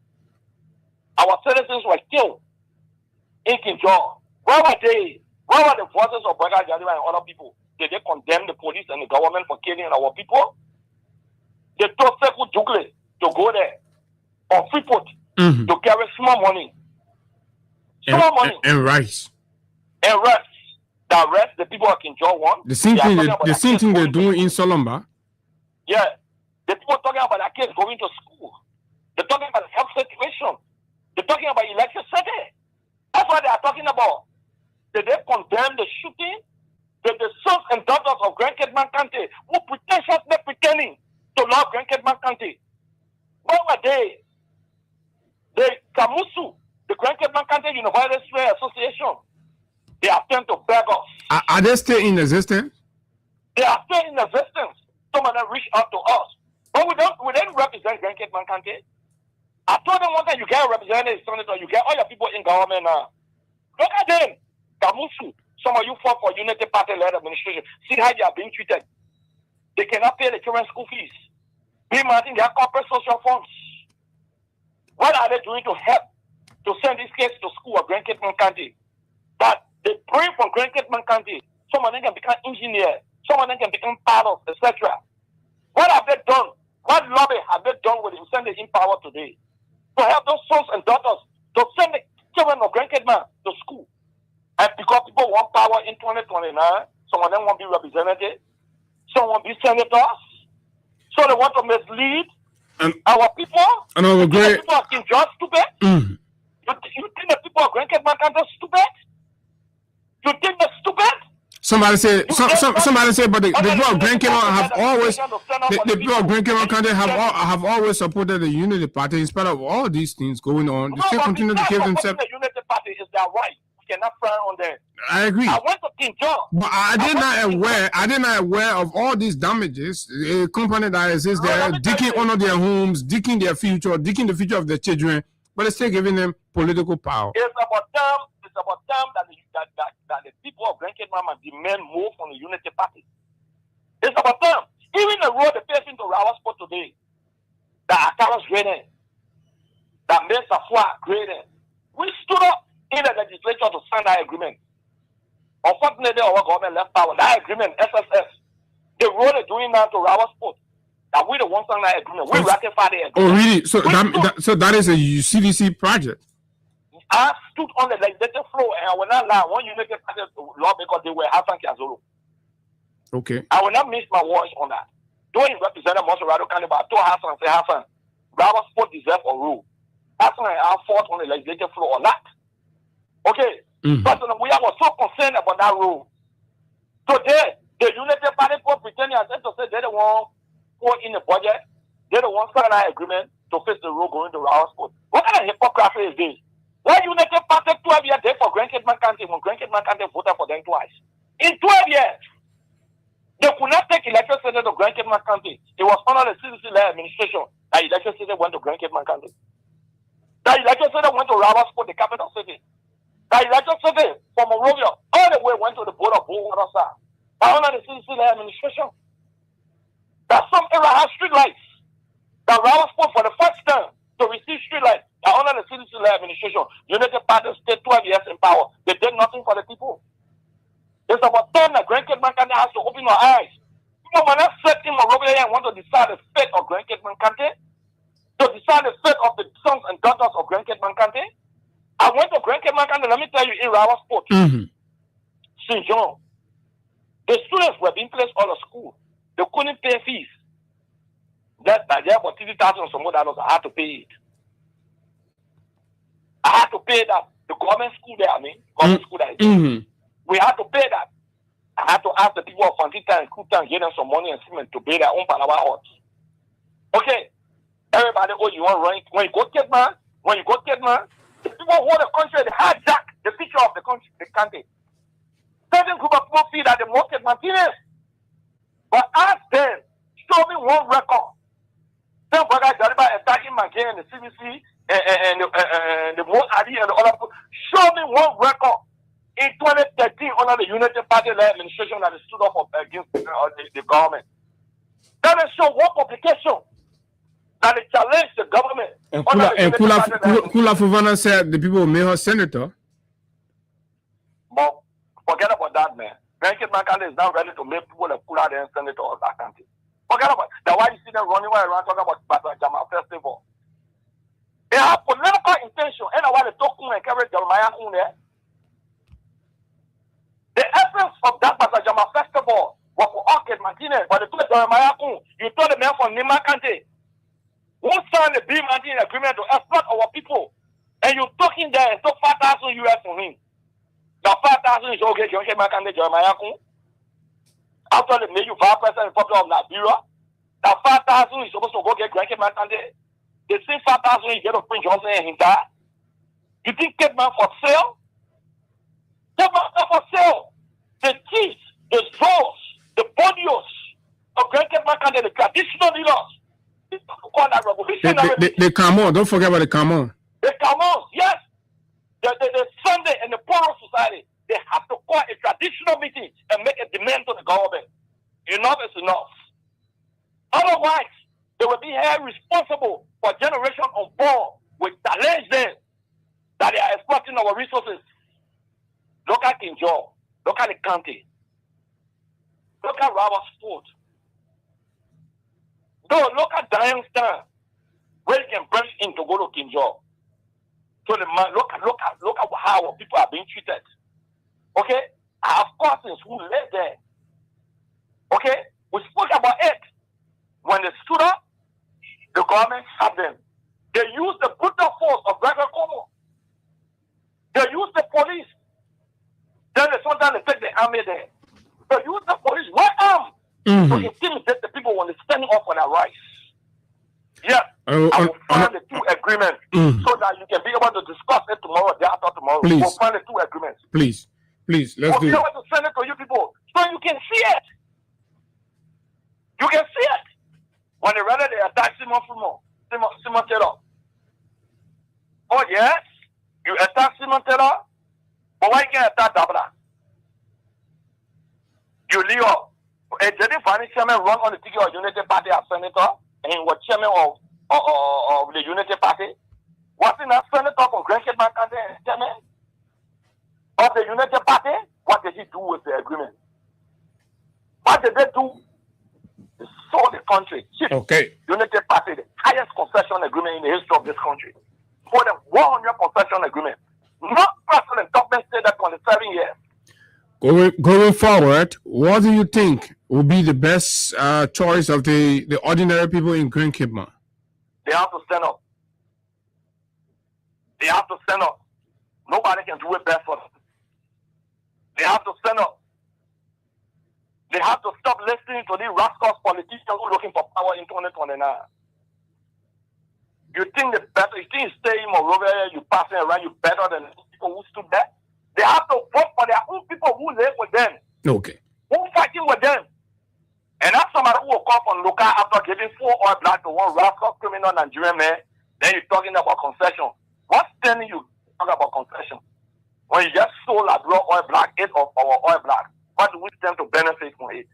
our citizens were killed in King George. Where were they? Where were the voices of Boyka Jaliba and other people? Did they condemn the police and the government for killing our people? They told Sekou Dougle to go there on Freeport to carry small money. Small money. And rice. And rice. That rest the people of King George won. The same thing they're doing in Solomba. Yeah. The people talking about their kids going to school. They're talking about the health situation. They're talking about electricity. That's what they are talking about. Did they condemn the shooting? Did the sons and daughters of Grand Cape County who pretentiously pretending to love Grand Cape County? Where were they? The Kamusu, the Grand Cape County University Association, they attempt to beg us. Are they still in existence? They are still in existence. Some of them reach out to us. But we don't represent Grand Cape County. I told them one time, you get a representative, senator, you get all your people in government now. Look at them. Kamusu, some of you fought for Unity Party-led administration. See how they are being treated. They cannot pay the children's school fees. B Martin, they have corporate social funds. What are they doing to help to send these kids to school at Grand Cape County? That they bring from Grand Cape County. Some of them can become engineers. Some of them can become pilots, etc. What have they done? What lobby have they done with sending in power today? To help those sons and daughters to send the children of Grand Cape to school. And because people want power in 2029, some of them want to be representatives, some want to be senators, so they want to mislead our people. And our great people are King George stupid. You think the people of Grand Cape are stupid? You think they're stupid? Somebody said, but the people of Grand Cape have always, the people of Grand Cape County have always supported the Unity Party in spite of all these things going on. They still continue to give themselves. The Unity Party is their right. We cannot frown on them. I agree. I went to King George. But I did not aware of all these damages. A company that exists there, digging under their homes, digging their future, digging the future of their children, but they're still giving them political power. It's about time that the people of Grand Cape demand more from the Unity Party. It's about time. Even the road they face into Rawasport today, that Akaras grading, that Mesa Fua grading, we stood up in the legislature to sign that agreement. Unfortunately, our government left power. That agreement, SSS, the road they're doing now to Rawasport, That we the ones on that agreement. We ratify the agreement. Oh, really? So that is a CDC project. I stood on the legislative floor and I will not lie. When you make a law because they were Hassan Kiazulu. Okay. I will not miss my words on that. Don't represent Monserrado County, but I told Hassan, say Hassan, Bravo Sport deserve a rule. Hassan and I fought on the legislative floor on that. Okay. But we are so concerned about that rule. Today, the United Party for pretending as to say they're the one who in the budget, they're the ones signing an agreement to face the rule going to Bravo Sport. What kind of hypocrisy is this? Why United Party 12 years there for Grand Cape County when Grand Cape County voted for them twice? In 12 years, they could not take election center to Grand Cape County. It was under the CDC administration that election center went to Grand Cape County. That election center went to Ravasport, the capital city. That election center from Monrovia all the way went to the border of Bullwater. That under the CDC administration. That some area has street lights. That Ravasport for the first time to receive street lights. That under the CDC administration, United Party stayed 12 years in power. They did nothing for the people. It's about time that Grand Cape County has to open our eyes. You know, when I said in Monrovia and want to decide the fate of Grand Cape County, to decide the fate of the sons and daughters of Grand Cape County, I went to Grand Cape County, let me tell you, in Ravasport, St. John, the students were being placed out of school. They couldn't pay fees. That there for $30,000 or some more dollars, I had to pay it. I had to pay that. The government school there, government school there. We had to pay that. I had to ask the people of Fantita and Kuta and give them some money and cement to pay their own Palawa huts. Okay. Everybody, you want to run? When you go Kidman, the people who the country, they hijack the picture of the country, the country. Certain group of people feel that the most Martinez. But ask them, show me one record. Some brother Jariba attacking McCain and the CBC and the most Ali and the other people. Show me one record. In 2013, under the United Party administration that stood up against the government. That is show one publication that they challenged the government. And Kula Fuvana said the people made her senator. But forget about that, man. Grand Cape County is now ready to make people like Kula the senator of that country. Forget about that. Why you see them running around talking about Bata Jama Festival? They have political intention. And why they talk and carry Jeremiah on there. The essence of that Basajama festival was for Orchid Martinez, but the two Jeremiah Kun, you told the man from Nima Kante, who signed the B Martin agreement to exploit our people, and you talking there and took $5,000 US from him. Now 5,000 is okay, Jeremiah Kun. After they made you vice president in Republic of Liberia, now 5,000 is supposed to go get Grand Cape Kante. They say 5,000 you get to Prince Johnson and him die. You think Cape Man for sale? Cape Man for sale. The chiefs, the souls, the bodios of Grand Cape County, the traditional leaders. The Camon, don't forget about the Camon. The Camons, yes. The Sunday and the Poro Society, they have to call a traditional meeting and make a demand to the government. Enough is enough. Otherwise, they will be held responsible for generation on board. We challenge them that they are exploiting our resources. Look at Kinjo. Look at the county. Look at Ravasport. Look at Diane Star, where you can break in to go to Kinjo. So the man, look at how our people are being treated. Okay? I have cousins who live there. Okay? We spoke about it. When they stood up, the government had them. They used the brutal force of Gregory Como. They used the police. Then sometimes they take the army there. They use the police right arm to intimidate the people when they're standing up for their rights. Yeah, I will find the two agreements so that you can be able to discuss it tomorrow, day after tomorrow. Please. We'll find the two agreements. Please, let's do it. We'll be able to send it to you people so you can see it. You can see it. When they rather they attack Simon Taylor. Oh yes, you attack Simon Taylor, but why you can't attack Dabla? You leave up. A Jadi Fani chairman run on the ticket of Unity Party as senator, and he was chairman of the Unity Party. Wasn't that senator from Grand Cape County chairman of the Unity Party? What did he do with the agreement? What did they do? They sold the country. Okay. Unity Party, the highest concession agreement in the history of this country. More than 100 concession agreement. Not President government said that 27 years. Going forward, what do you think will be the best choice of the ordinary people in Grand Cape, man? They have to stand up. They have to stand up. Nobody can do it best for them. They have to stand up. They have to stop listening to these rascals politicians who are looking for power in 2029. You think the better, you think you stay in Monrovia, you passing around, you better than people who stood there? They have to vote for their own people who live with them. Okay. Who fighting with them? And that's somebody who will come from local after giving 4 oil black to one rascal criminal Nigerian man. Then you're talking about concession. What's telling you talk about concession? When you just sold a raw oil black, 8 of our oil black, what do we stand to benefit from it?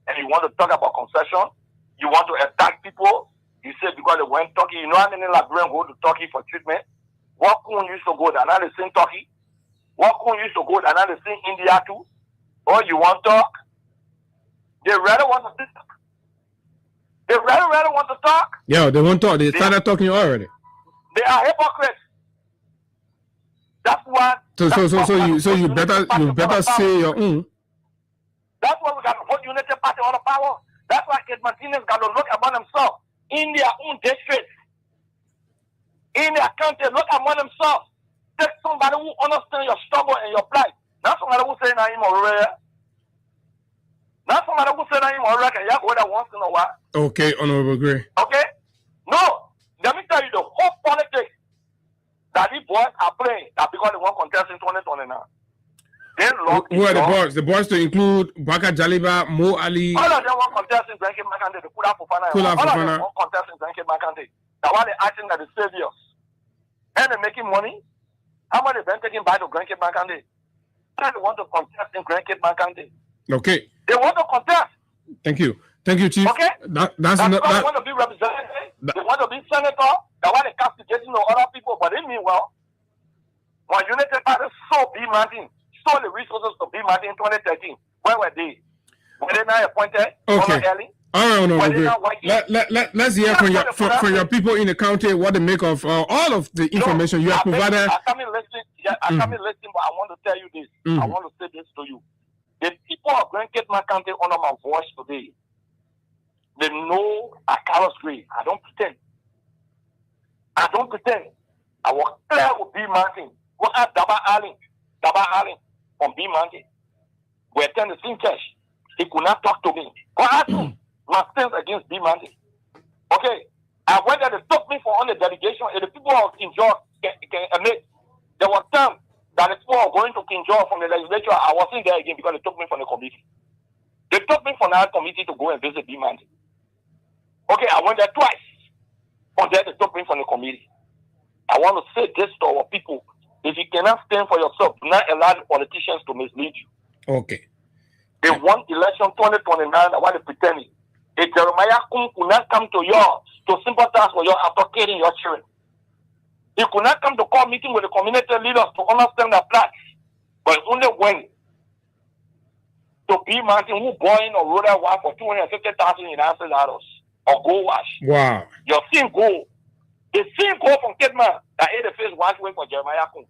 And you want to talk about concession? You want to attack people? You say because they went Turkey, you know how many Liberians go to Turkey for treatment? What could used to go there? Now they sing Turkey. What could used to go there? Now they sing India too. Or you want to talk? They rather want to talk. They rather want to talk. Yeah, they won't talk. They started talking already. They are hypocrites. That's why. So you better say your own. That's why we got to put Unity Party on the power. That's why Kate Martinez got to look about themselves in their own districts, in their country. Look among themselves. Take somebody who understands your struggle and your plight. Not somebody who say I'm already. Not somebody who say I'm already. Can you go there once in a while? Okay, Honorable Gray. Okay? No. Let me tell you the whole politics that these boys are playing that because they want contest in 2029. Who are the boys? The boys to include Baka Jaliba, Mo Ali. All of them want contest in Grand Cape Makande, the Kula Fofana. All of them want contest in Grand Cape Makande. That's why they're acting like the saviors. And they're making money. How much they've been taking by to Grand Cape Makande? They want to contest in Grand Cape Makande. Okay. They want to contest. Thank you. Thank you, Chief. Okay? That's not. They want to be representative. They want to be senator. That's why they're castigating other people. But they mean well. When Unity Party saw B. Martin, saw the resources to B. Martin in 2013, where were they? Were they not appointed? Okay. All right, let's hear from your people in the county what they make of all of the information you have provided. I can't listen, but I want to tell you this. I want to say this to you. The people of Grand Cape County honor my voice today. They know I cannot scream. I don't pretend. I was clear with B. Martin. What at Daba Allen from B. Martin. We attend the same church. He could not talk to me. What happened? My stance against B. Martin. Okay. I went there, they took me for on the delegation, and the people of King George can admit there was time that the people were going to King George from the legislature. I wasn't there again because they took me from the committee. They took me from that committee to go and visit B. Martin. Okay, I went there twice. From there, they took me from the committee. I want to say this to our people. If you cannot stand for yourself, do not allow the politicians to mislead you. Okay. They won election 2029, while they pretending. If Jeremiah Kum could not come to yours to sympathize for your after killing your children. He could not come to call meeting with the community leaders to understand their plight. But only when to be Martin who going or rode a wife for 250,000 in answer dollars or go wash. Wow. Your same goal. The same goal from Kidman that ate the face wash way for Jeremiah Kum.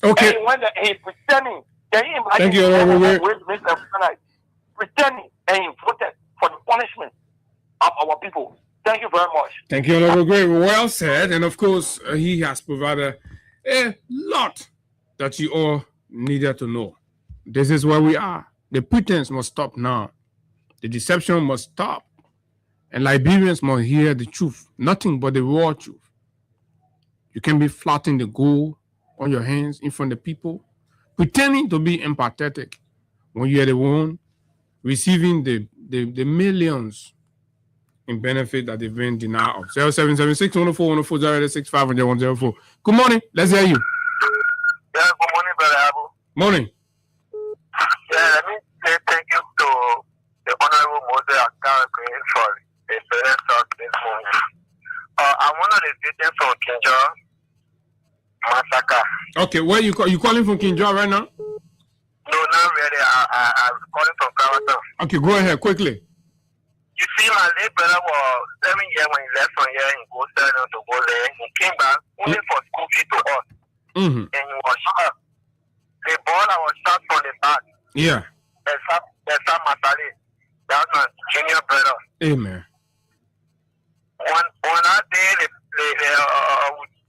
Okay. And when he pretending, can you imagine? Thank you, pretending and he voted for the punishment of our people. Thank you very much. Thank you, Honorable Gray. Well said. And of course, he has provided a lot that you all needed to know. This is where we are. The pretense must stop now. The deception must stop. And Liberians must hear the truth, nothing but the raw truth. You can be flaunting the gold on your hands in front of people, pretending to be empathetic when you are the one receiving the millions in benefit that they've been denied of. 0776 104 104 065 104. Good morning. Let's hear you. Yeah, good morning, Brother Abu. Morning. Yeah, let me say thank you to the Honorable Moses Akara for the presence of this morning. I'm one of the victims from Kinjo massacre. Okay, where you calling from Kinjo right now? No, not really. I'm calling from Kawatan. Okay, go ahead quickly. You see, my late brother was 7 years when he left from here in Coastal to go there. He came back only for school fee to us. Mm-hmm. And he was shot. The ball I was shot from the back. Yeah. That's Masale. That's my junior brother. Amen. On that day, they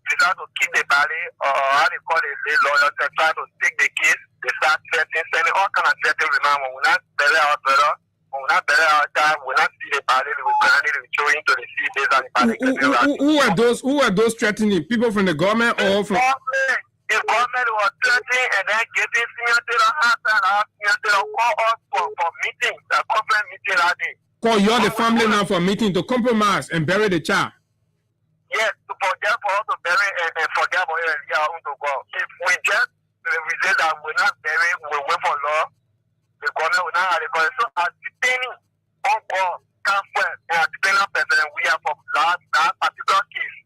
decided to keep the body, how they call it, the lawyers, they try to take the case. They start sending all kind of threatening remarks. When we not bury our brother, when we not bury our child, we not see the body, we grind it, we throw it into the sea, days and the body. Who are those threatening? People from the government or from? The government was threatening and then getting senior to the house and senior to call us for meetings, a conference meeting that day. Call you all the family now for a meeting to compromise and bury the child. Yes, to forget for us to bury and forget for him and to go. If we just we say that we're not burying, we wait for law, the government will not have the government. So as depending on God, council, and depending on person, we are for that particular case.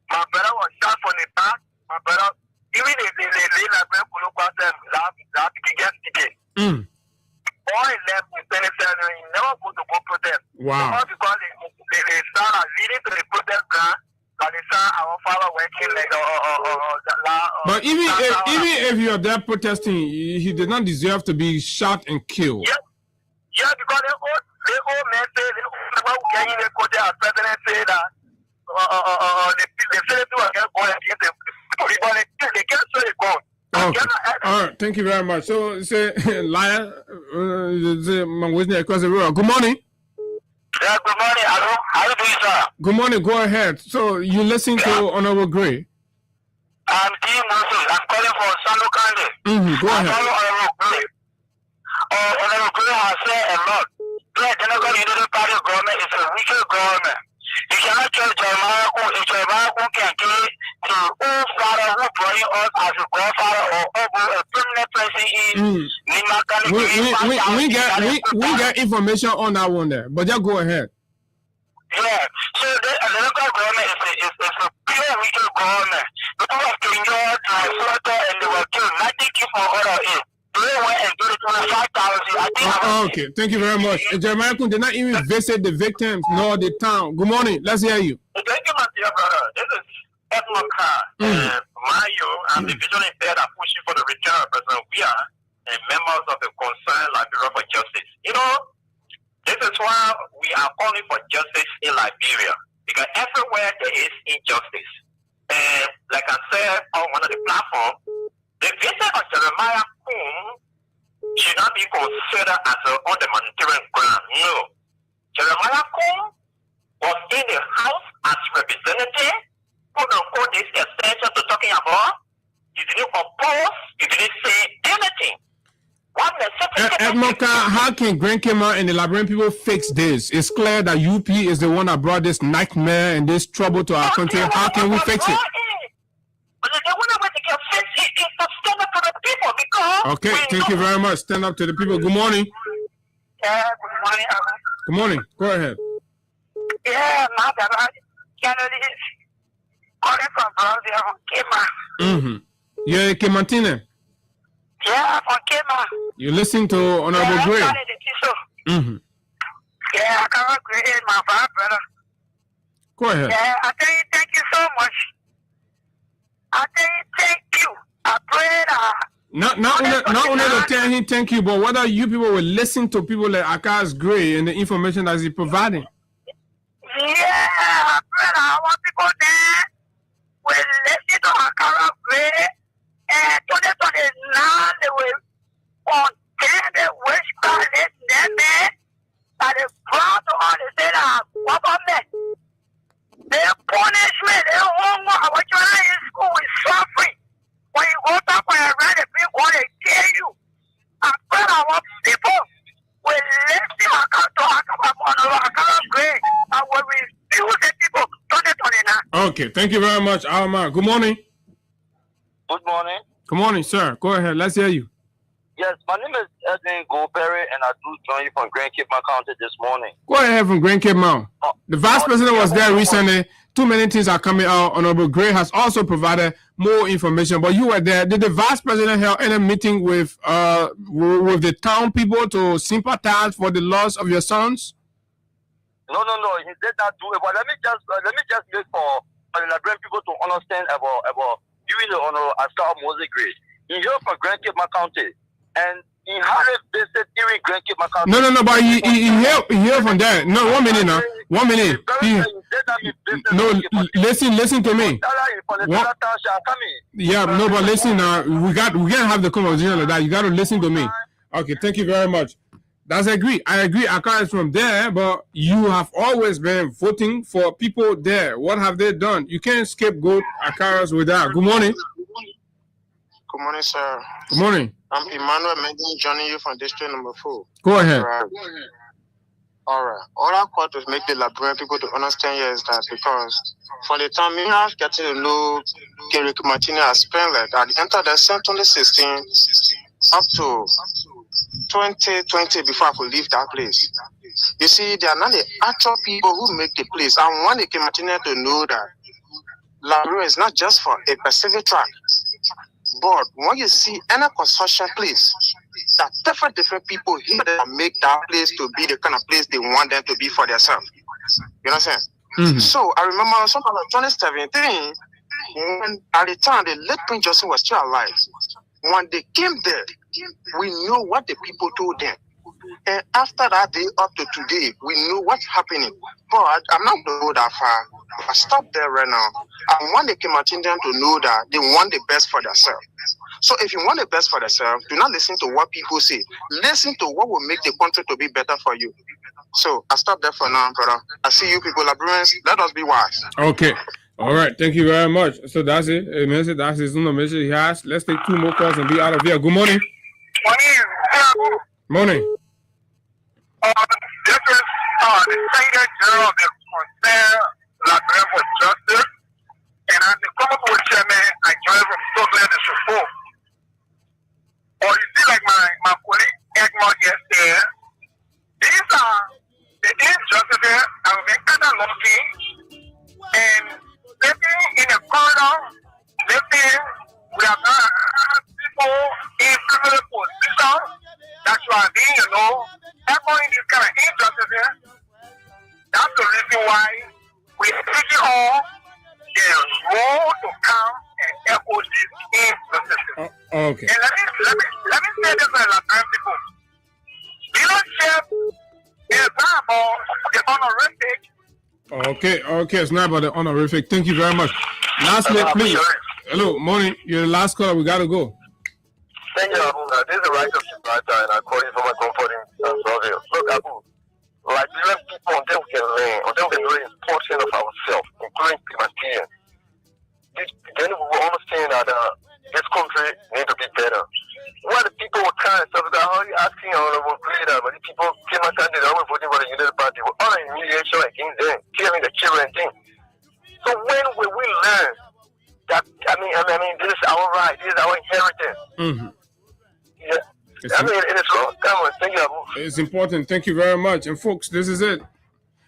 My brother was shot from the back. My brother, even if they like when Kulu Kwasem, that yesterday. All he left in Venezuela, he never go to go protest. Wow. Because they start leading to the protest ground. Our father working like but even if you're there protesting, he did not deserve to be shot and killed. Yeah, because they all men say they all getting the court as president say that they say they are going against the people, they can't say they go. Okay. All right, thank you very much. So say liar across the road. Good morning. Yeah, good morning. Hello. How are you doing, sir? Good morning. Go ahead. So you listen to Honorable Gray. I'm Dean Moses. I'm calling for Sando Kande. Go ahead. Honorable Gray. Honorable Gray has said a lot. The Democrat United Party government is a wicked government. You cannot tell Jeremiah who can kill to who father who brought us as a grandfather or a permanent president in we get information on that one there, but just go ahead. Yeah, so the local government is a pure wicked government. People have to enjoy the slaughter and they were killed. Nothing keep on order in. They went and did it to 5,000. Okay, thank you very much. Jeremiah Kun did not even visit the victims nor the town. Good morning. Let's hear you. Thank you, my dear brother. This is Edmund Carr. I'm the vision impaired and pushing for the return of President. We are members of the concerned Liberia for justice. You know, this is why we are calling for justice in Liberia. Because everywhere there is injustice. And like I said on one of the platforms, the visit of Jeremiah Kun should not be considered as on the humanitarian ground. No. Jeremiah Kun was in the House as representative, quote unquote, this extension to talking about. You didn't oppose, you didn't say anything. Edmond, how can Grand Kema and the Liberian people fix this? It's clear that UP is the one that brought this nightmare and this trouble to our country. How can we fix it? Okay, thank you very much. Stand up to the people. Good morning. Yeah, good morning. Good morning. Go ahead. Yeah, my brother, Kennedy is calling from Brazil, Kema. You're a Kematine? Yeah, from Kema. You listen to Honorable Gray? Yeah, I can't agree with my brother. Go ahead. Yeah, I tell you, thank you so much. I tell you, thank you. I pray that. Not only to tell him thank you, but whether you people will listen to people like Akash Gray and the information that he's providing. Yeah, I pray that our people there will listen to Akash Gray and 2029 they will contend the witchcraft them that is proud to understand our government. Their punishment, their homework, our children in school is suffering. When you go back when you read the people, they kill you. I pray our people will listen to Akash Gray and will refuse the people 2029. Okay, thank you very much, Alma. Good morning. Good morning. Good morning, sir. Go ahead. Let's hear you. Yes, my name is Edwin Goldberry, and I do join you from Grand Cape Mount County this morning. Go ahead from Grand Cape Mount. The vice president was there recently. Too many things are coming out. Honorable Gray has also provided more information, but you were there. Did the vice president have any meeting with the town people to sympathize for the loss of your sons? No. He did not do it. But let me just make for the Liberian people to understand about doing the honor as Moses Grace. He here for Grand Cape County, and he had a visit during Grand Cape County. No, but he here from there. No, 1 minute now. 1 minute. Listen to me. Yeah, no, but listen now. We can't have the conversation like that. You got to listen to me. Okay, thank you very much. I agree. Accra is from there, but you have always been voting for people there. What have they done? You can't scapegoat Accra with that. Good morning. Good morning, sir. Good morning. I'm Emmanuel Mendy, joining you from District Number 4. Go ahead. All right. All I want to make the Liberian people to understand here is that because from the time me have getting to know Ricky Martinez, I spent like at the end of the 2016 up to 2020 before I could leave that place. You see, they are not the actual people who make the place. I want Ricky Martinez to know that Liberia is not just for a Pacific track. But when you see any construction place, that different people here that make that place to be the kind of place they want them to be for themselves. You know what I'm saying? Mm-hmm. So I remember something like 2017, when at the time the late Prince Johnson was still alive. When they came there, we knew what the people told them. And after that day up to today, we know what's happening. But I'm not going to go that far. I stop there right now. I want the Kematinians to know that they want the best for themselves. So if you want the best for themselves, do not listen to what people say. Listen to what will make the country to be better for you. So I stop there for now, brother. I see you people, Liberians. Let us be wise. Okay. All right. Thank you very much. So that's it. That's his message he has. Let's take 2 more calls and be out of here. Good morning. Morning. This is the Secretary General of the Concern Library for Justice, and I'm the Commonwealth Chairman. I joined from Stockland to support. Or you see, like my colleague Egmont yesterday, these are the injustices that will make kind of lucky, and living in a corridor, living with people in privileged positions. That's why everyone is kind of injustice. That's the reason why we take it all the role to come and echo these injustices. Okay. And let me say this to the Liberian people. Leadership is not about the honorific. Okay, it's not about the honorific. Thank you very much. Lastly, please. Hello, morning. You're the last caller. We got to go. Thank you, Abu. This is the right of Gibraltar, and I call you for my comforting survey. Look, Abu, Liberian people, until we can learn a portion of ourselves, including Palestinians, then we will understand that this country needs to be better. When the people were trying to stuff that, how are you asking honorable leader, but the people came out and they were voting for the United Party, were on an humiliation against them, killing the children thing. So when will we learn that, I mean, this is our right, this is our inheritance. Mm-hmm. Yeah. It's long time. Thank you, Abu. It's important. Thank you very much. And folks, this is it.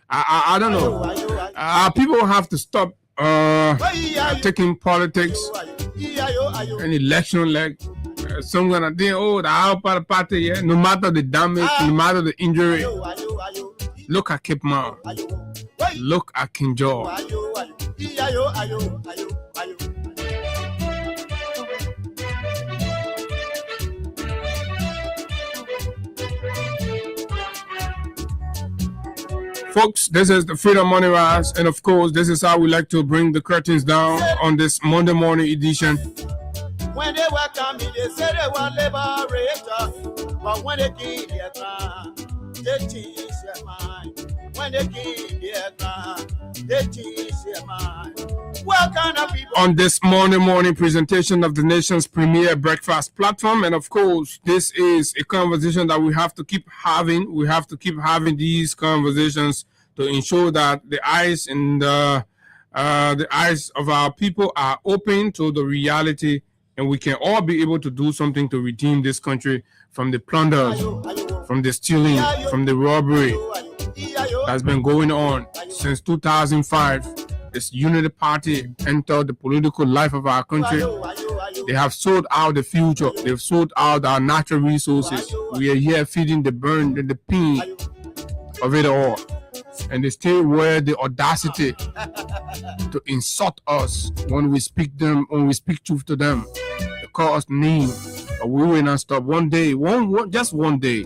I don't know. People have to stop taking politics and election like some gonna think, the party, yeah. No matter the damage, no matter the injury. Look at Cape Mount. Look at King George. Folks, this is the Freedom Money Rise, and of course, this is how we like to bring the curtains down on this Monday morning edition. When they welcome me, they say they want liberator, but when they kill their ground, they change their mind. When they kill their ground, they change their mind. What kind of people? On this Monday morning presentation of the nation's premier breakfast platform, and of course, this is a conversation that we have to keep having. We have to keep having these conversations to ensure that the eyes and the eyes of our people are open to the reality, and we can all be able to do something to redeem this country from the plunders, from the stealing, from the robbery that's been going on since 2005. This Unity Party entered the political life of our country. They have sold out the future. They've sold out our natural resources. We are here feeding the burn and the pain of it all. And they still wear the audacity to insult us when we speak truth to them. They call us names, but we will not stop. One day, just one day.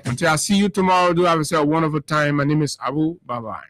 Until I see you tomorrow, do have yourself a wonderful time. My name is Abu. Bye-bye.